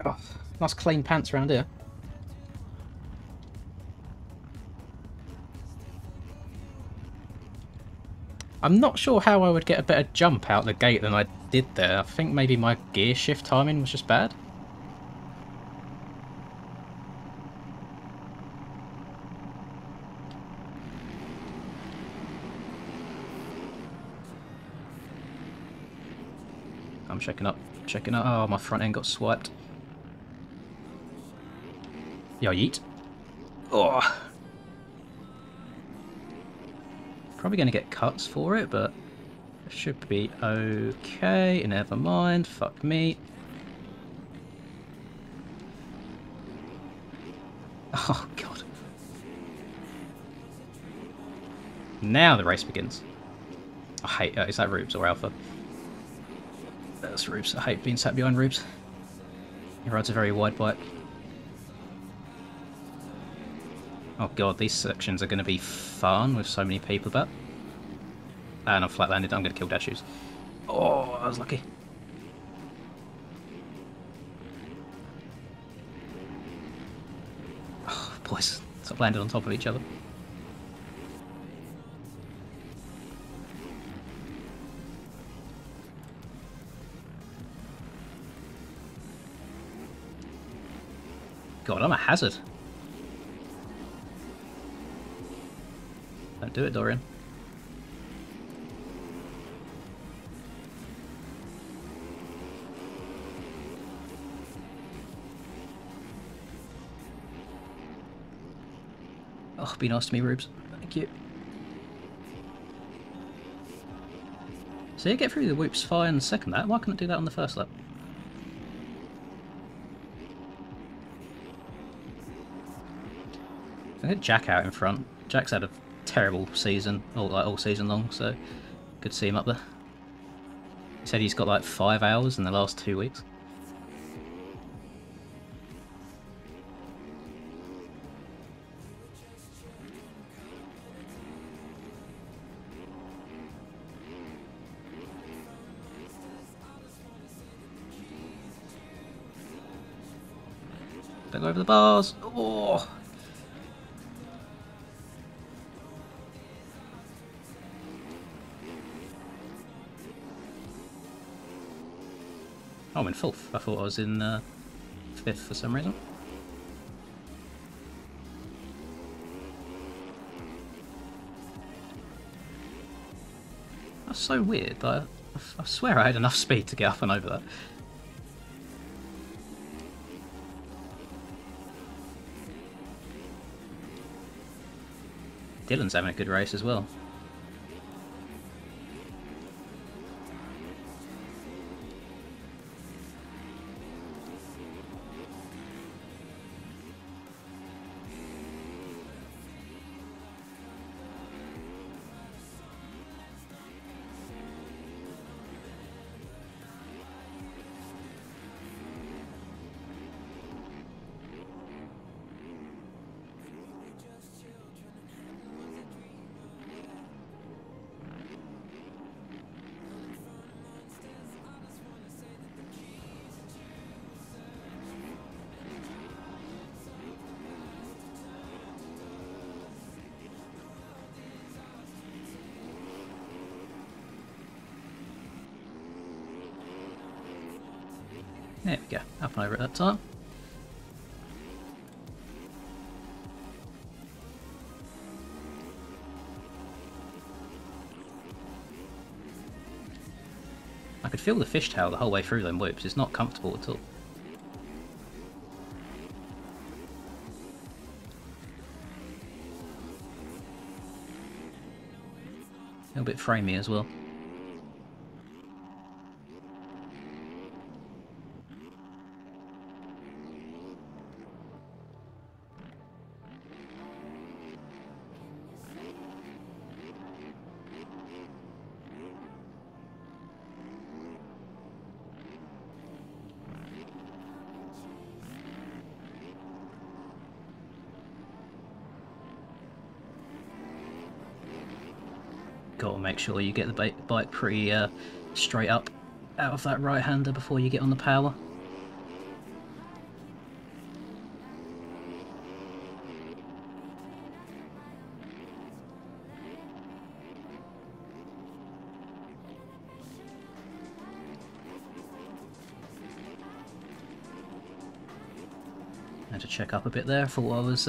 Oh, nice clean pants around here. I'm not sure how I would get a better jump out the gate than I did there. I think maybe my gear shift timing was just bad. I'm checking up, checking up. Oh, my front end got swiped. Yo, yeet. Oh. Probably going to get cuts for it, but it should be okay. Never mind. Fuck me. Oh, God. Now the race begins. I hate... is that Rubes or Alpha? That's Rubes. I hate being sat behind Rubes. He rides a very wide bike. Oh god, these sections are going to be fun with so many people about. And I'm flat landed, I'm going to kill Dad Shoes. Oh, I was lucky. Oh, boys, stop landing on top of each other. God, I'm a hazard. Don't do it, Dorian. Oh, be nice to me, Rubes. Thank you. So you get through the whoops fine second that. Why couldn't I do that on the first lap? I get Jack out in front. Jack's had a terrible season, all season long, so good to see him up there. He said he's got like 5 hours in the last 2 weeks. Don't go over the bars. Oh. Oh, I'm in 4th. I thought I was in 5th for some reason. That's so weird. I swear I had enough speed to get up and over that. Dylan's having a good race as well. There we go, up and over at that time. I could feel the fishtail the whole way through them whoops. It's not comfortable at all. A little bit framey as well. Got to make sure you get the bike pretty straight up out of that right-hander before you get on the power. Had to check up a bit there, thought I was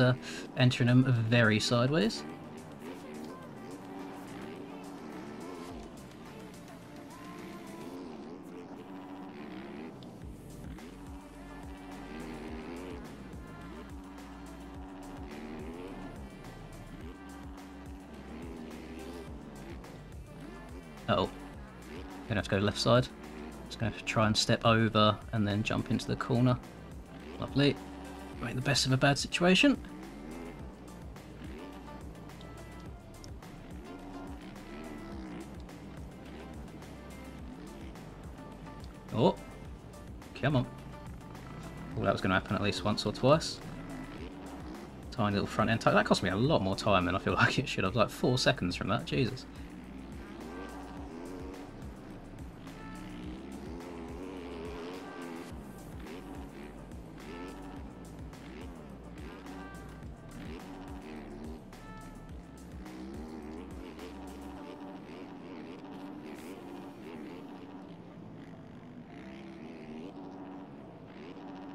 entering them very sideways. Uh-oh, gonna have to go left side. Just gonna have to try and step over and then jump into the corner. Lovely. Make the best of a bad situation. Oh, come on. Well, that was going to happen at least once or twice. Tiny little front end tuck. That cost me a lot more time than I feel like it should have. Like 4 seconds from that. Jesus.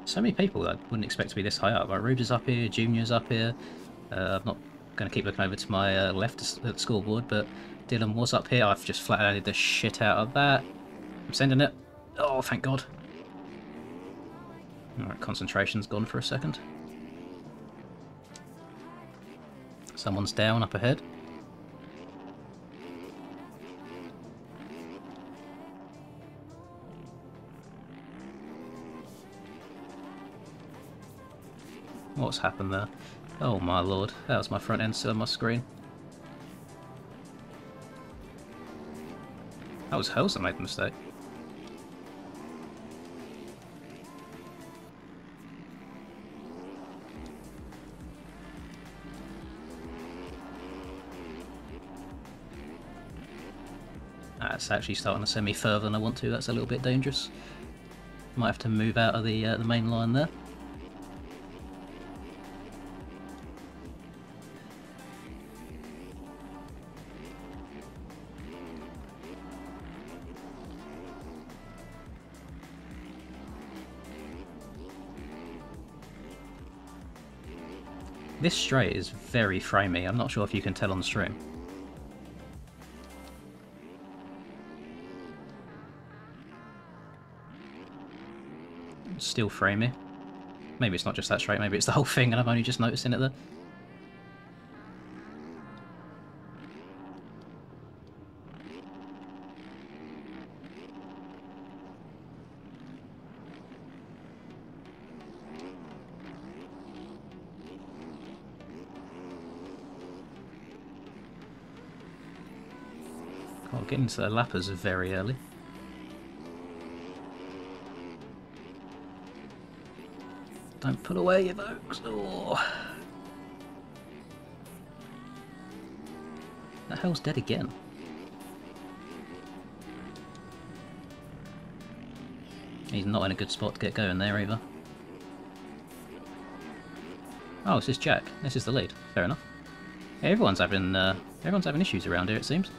So many people that I wouldn't expect to be this high up. Like Rubes up here, Junior's up here. I'm not going to keep looking over to my left at the scoreboard, but Dylan was up here. I've just flat-handed the shit out of that. I'm sending it. Oh, thank God. Alright, concentration's gone for a second. Someone's down up ahead. What's happened there? Oh my lord, that was my front end still on my screen. That was Hells that made the mistake. That's actually starting to send me further than I want to. That's a little bit dangerous. Might have to move out of the main line there. This straight is very framey. I'm not sure if you can tell on the stream. Still framey. Maybe it's not just that straight, maybe it's the whole thing and I'm only just noticing it there. Oh, getting to the lappers very early. Don't pull away, you folks. Oh. The hell's dead again? He's not in a good spot to get going there either. Oh, it's just Jack. This is the lead. Fair enough. Yeah, everyone's having issues around here, it seems.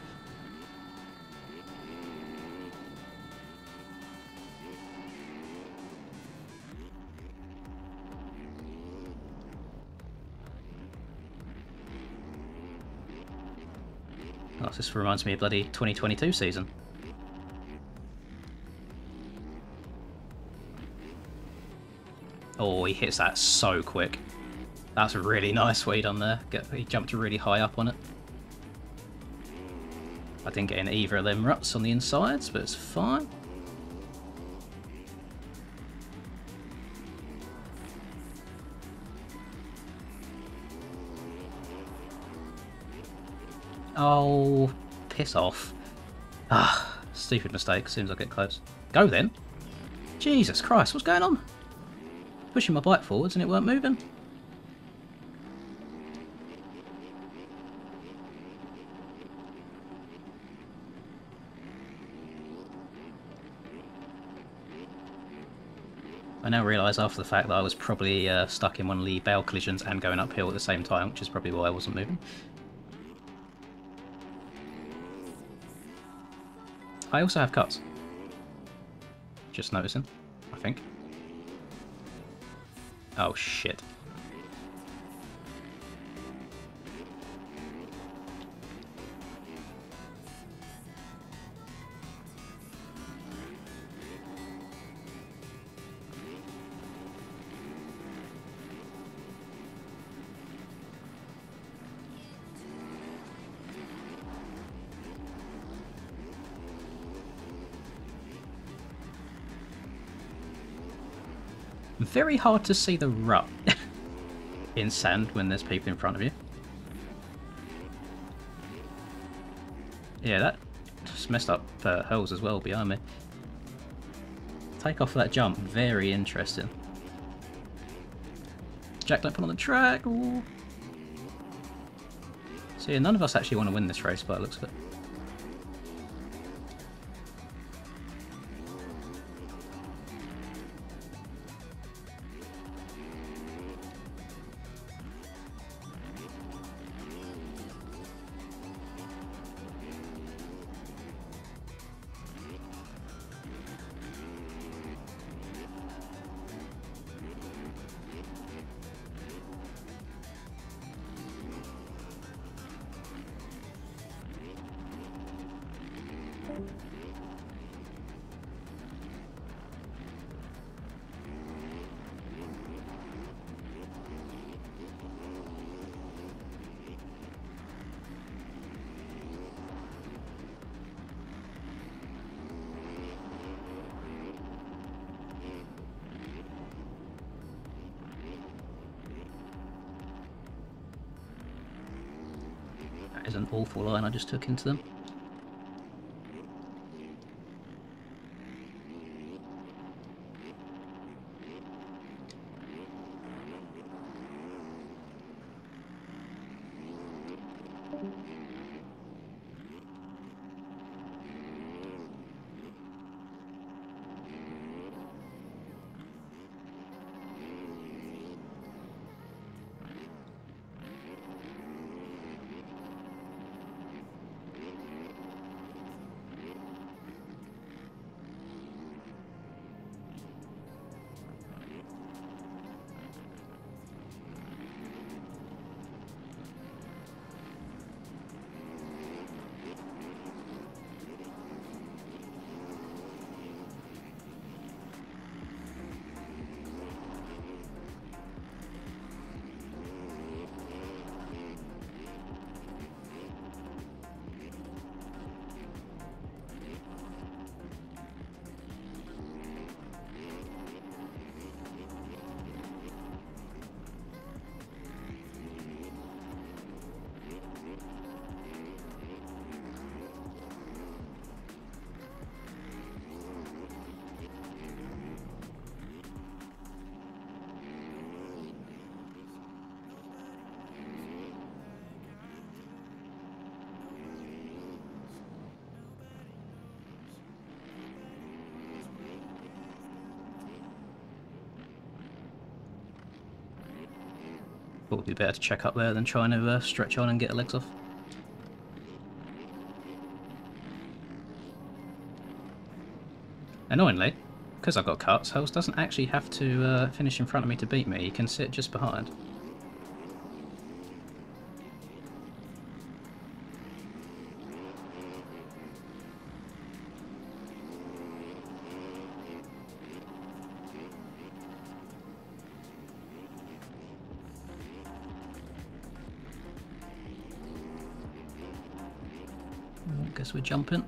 Oh, this reminds me of bloody 2022 season. Oh, he hits that so quick. That's really nice what he done there. He jumped really high up on it. I didn't get in either of them ruts on the insides, but it's fine. Oh, piss off. Ah, stupid mistake as soon as I get close. Go then. Jesus Christ, what's going on? Pushing my bike forwards and it weren't moving. I now realise after the fact that I was probably stuck in one of the bale collisions and going uphill at the same time, which is probably why I wasn't moving. I also have cuts. Just noticing, I think. Oh shit. Very hard to see the rut in sand when there's people in front of you. Yeah, that just messed up holes as well behind me. Take off that jump, very interesting. Jack, don't put on the track. Ooh. So yeah, none of us actually want to win this race by the looks of it. That is an awful line I just took into them. Thought it'd be better to check up there than trying to stretch on and get the legs off. Annoyingly, because I've got cuts, Hells doesn't actually have to finish in front of me to beat me. He can sit just behind. I guess we're jumping.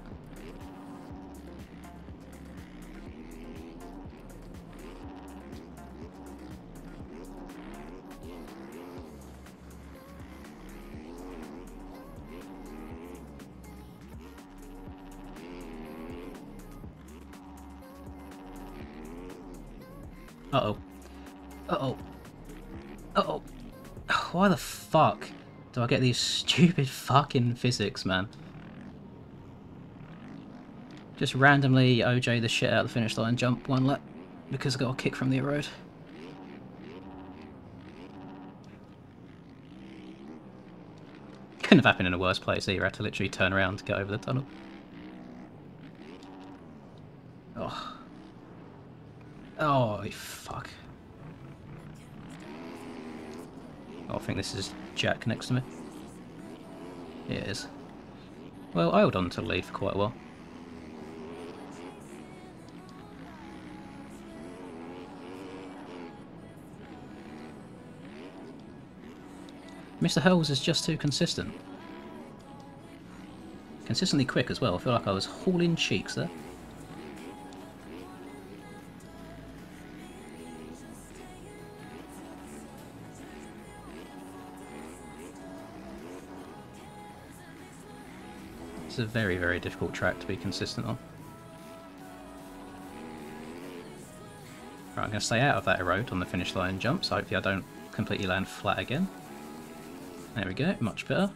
Uh-oh. Uh-oh. Uh-oh. Why the fuck do I get these stupid fucking physics, man? Just randomly OJ the shit out of the finish line, jump one lap, because I got a kick from the road. Couldn't have happened in a worse place either. I had to literally turn around to get over the tunnel. Oh. Oh, fuck. Oh, I think this is Jack next to me. Yeah, it is. Well, I held on to the lead for quite a while. Mr. Hells is just too consistent. Consistently quick as well. I feel like I was hauling cheeks there. It's a very, very difficult track to be consistent on. Right, I'm going to stay out of that road on the finish line jump, so hopefully I don't completely land flat again. There we go, much better.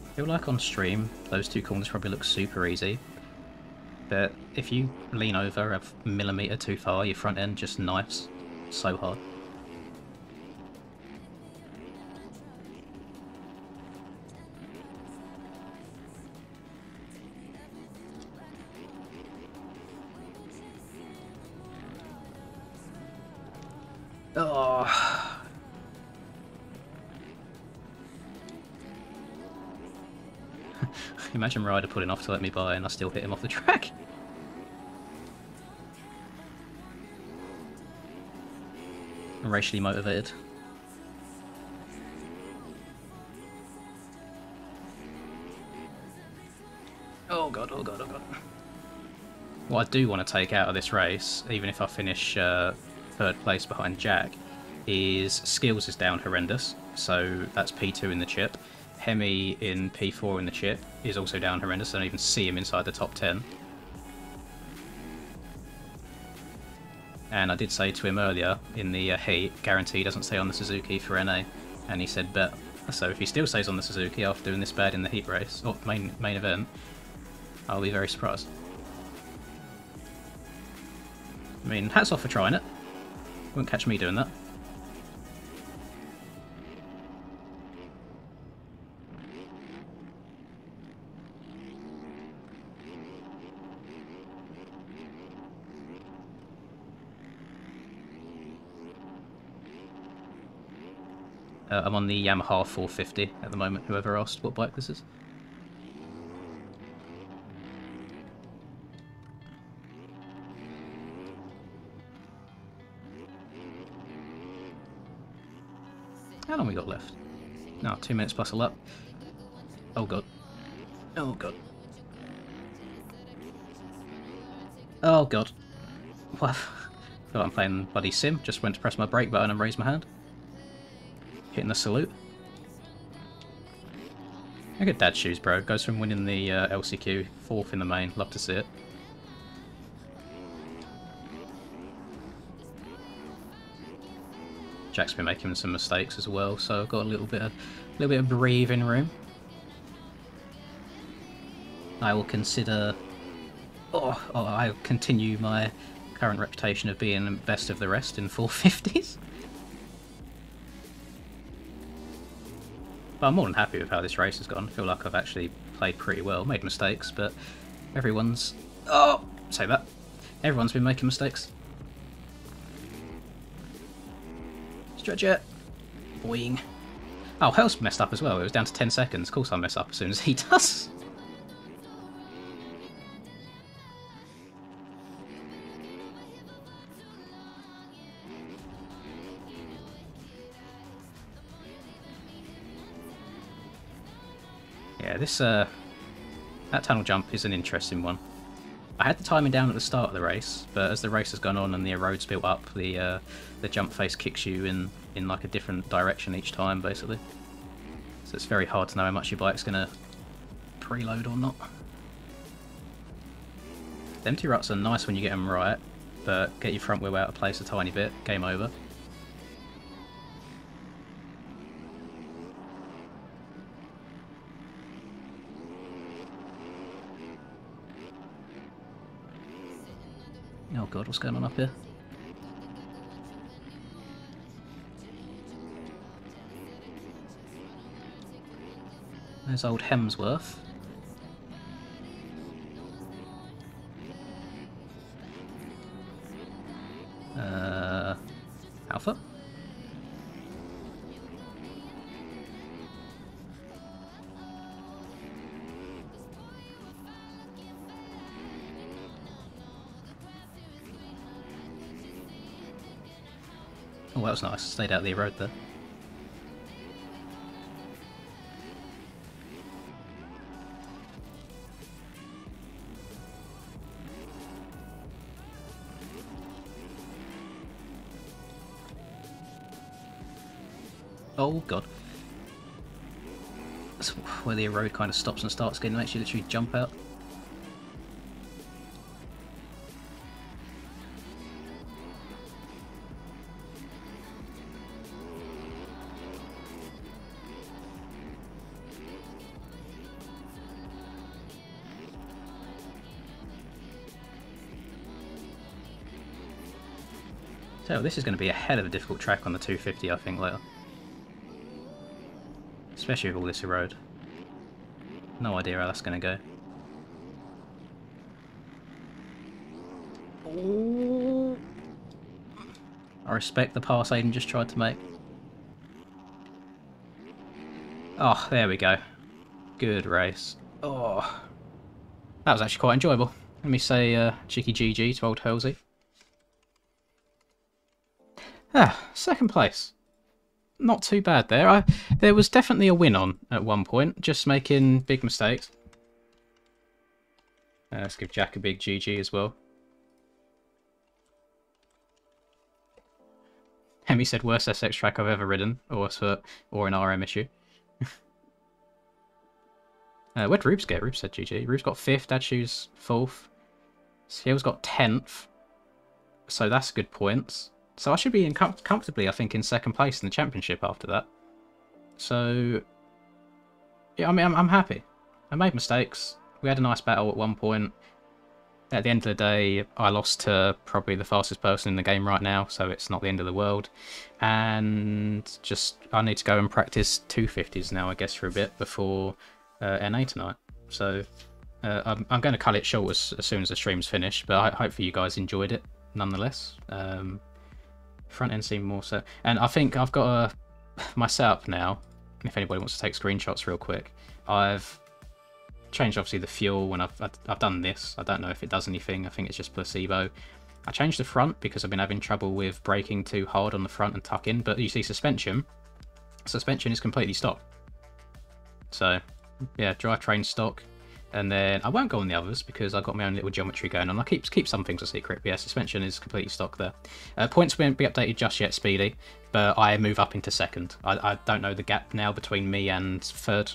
I feel like on stream, those two corners probably look super easy. But if you lean over a millimetre too far, your front end just knifes so hard. Oh. Imagine Ryder pulling off to let me by and I still hit him off the track. I'm racially motivated. Oh god, oh god, oh god. What I do want to take out of this race, even if I finish third place behind Jack, is skills is down horrendous. So that's P2 in the chip. Hemi in P4 in the chip is also down horrendous. I don't even see him inside the top 10. And I did say to him earlier in the heat, guarantee he doesn't stay on the Suzuki for NA. And he said bet. So if he still stays on the Suzuki after doing this bad in the heat race, or main event, I'll be very surprised. I mean, hats off for trying it. Wouldn't catch me doing that. I'm on the Yamaha 450 at the moment, whoever asked what bike this is. How long we got left? No, 2 minutes plus a lap. Oh god. Oh god. Oh god. What? Thought I'm playing bloody sim, just went to press my brake button and raise my hand. Hitting the salute. Look at Dad's shoes, bro. Goes from winning the LCQ, 4th in the main. Love to see it. Jack's been making some mistakes as well, so I've got a little bit of breathing room. I will consider. I'll continue my current reputation of being best of the rest in 450s. But I'm more than happy with how this race has gone. I feel like I've actually played pretty well. Made mistakes, but everyone's... Oh! Say that. Everyone's been making mistakes. Stretch it. Boing. Oh, Hell's messed up as well. It was down to 10 seconds. Of course I'll mess up as soon as he does. Yeah, this that tunnel jump is an interesting one. I had the timing down at the start of the race, but as the race has gone on and the road's built up, the jump face kicks you in like a different direction each time, basically. So it's very hard to know how much your bike's gonna preload or not. The empty ruts are nice when you get them right, but get your front wheel out of place a tiny bit, game over. Oh god, what's going on up here? There's old Hemsworth. Alpha? Oh, that was nice. Stayed out of the road there. Oh god. That's where the road kind of stops and starts again, makes you literally jump out. So this is going to be a hell of a difficult track on the 250, I think, later. Especially with all this road. No idea how that's going to go. Oh. I respect the pass Aiden just tried to make. Oh, there we go. Good race. Oh, that was actually quite enjoyable. Let me say cheeky GG to old Halsey. Second place. Not too bad there. There was definitely a win on at one point, just making big mistakes. Let's give Jack a big GG as well. Hemi said worst SX track I've ever ridden, or an RM issue. Where'd Rubes get? Rubes said GG. Rubes got 5th, Dadshoe's 4th. Ciel's got 10th. So that's good points. So I should be in comfortably, I think, in second place in the championship after that. So, yeah, I mean, I'm happy. I made mistakes. We had a nice battle at one point. At the end of the day, I lost to probably the fastest person in the game right now, so it's not the end of the world. And just, I need to go and practice 250s now, I guess, for a bit before NA tonight. So, I'm going to cut it short as soon as the stream's finished, but I hope you guys enjoyed it nonetheless. Front end seemed more so, and I think I've got my setup now. If anybody wants to take screenshots real quick, I've changed obviously the fuel, and I've done this. I don't know if it does anything. I think it's just placebo. I changed the front because I've been having trouble with braking too hard on the front and tuck in. But you see suspension is completely stock. So yeah, drivetrain stock. And then I won't go on the others because I've got my own little geometry going on. I keep some things a secret. But yeah, suspension is completely stock there. Points won't be updated just yet, Speedy, but I move up into second. I don't know the gap now between me and third,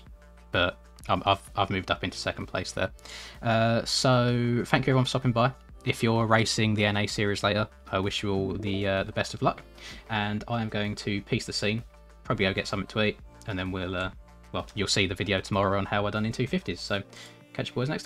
but I've moved up into second place there. So thank you everyone for stopping by. if you're racing the NA series later, I wish you all the best of luck. And I am going to piece the scene, probably go get something to eat, and then we'll, well, you'll see the video tomorrow on how I done in 250s. So catch you boys next time.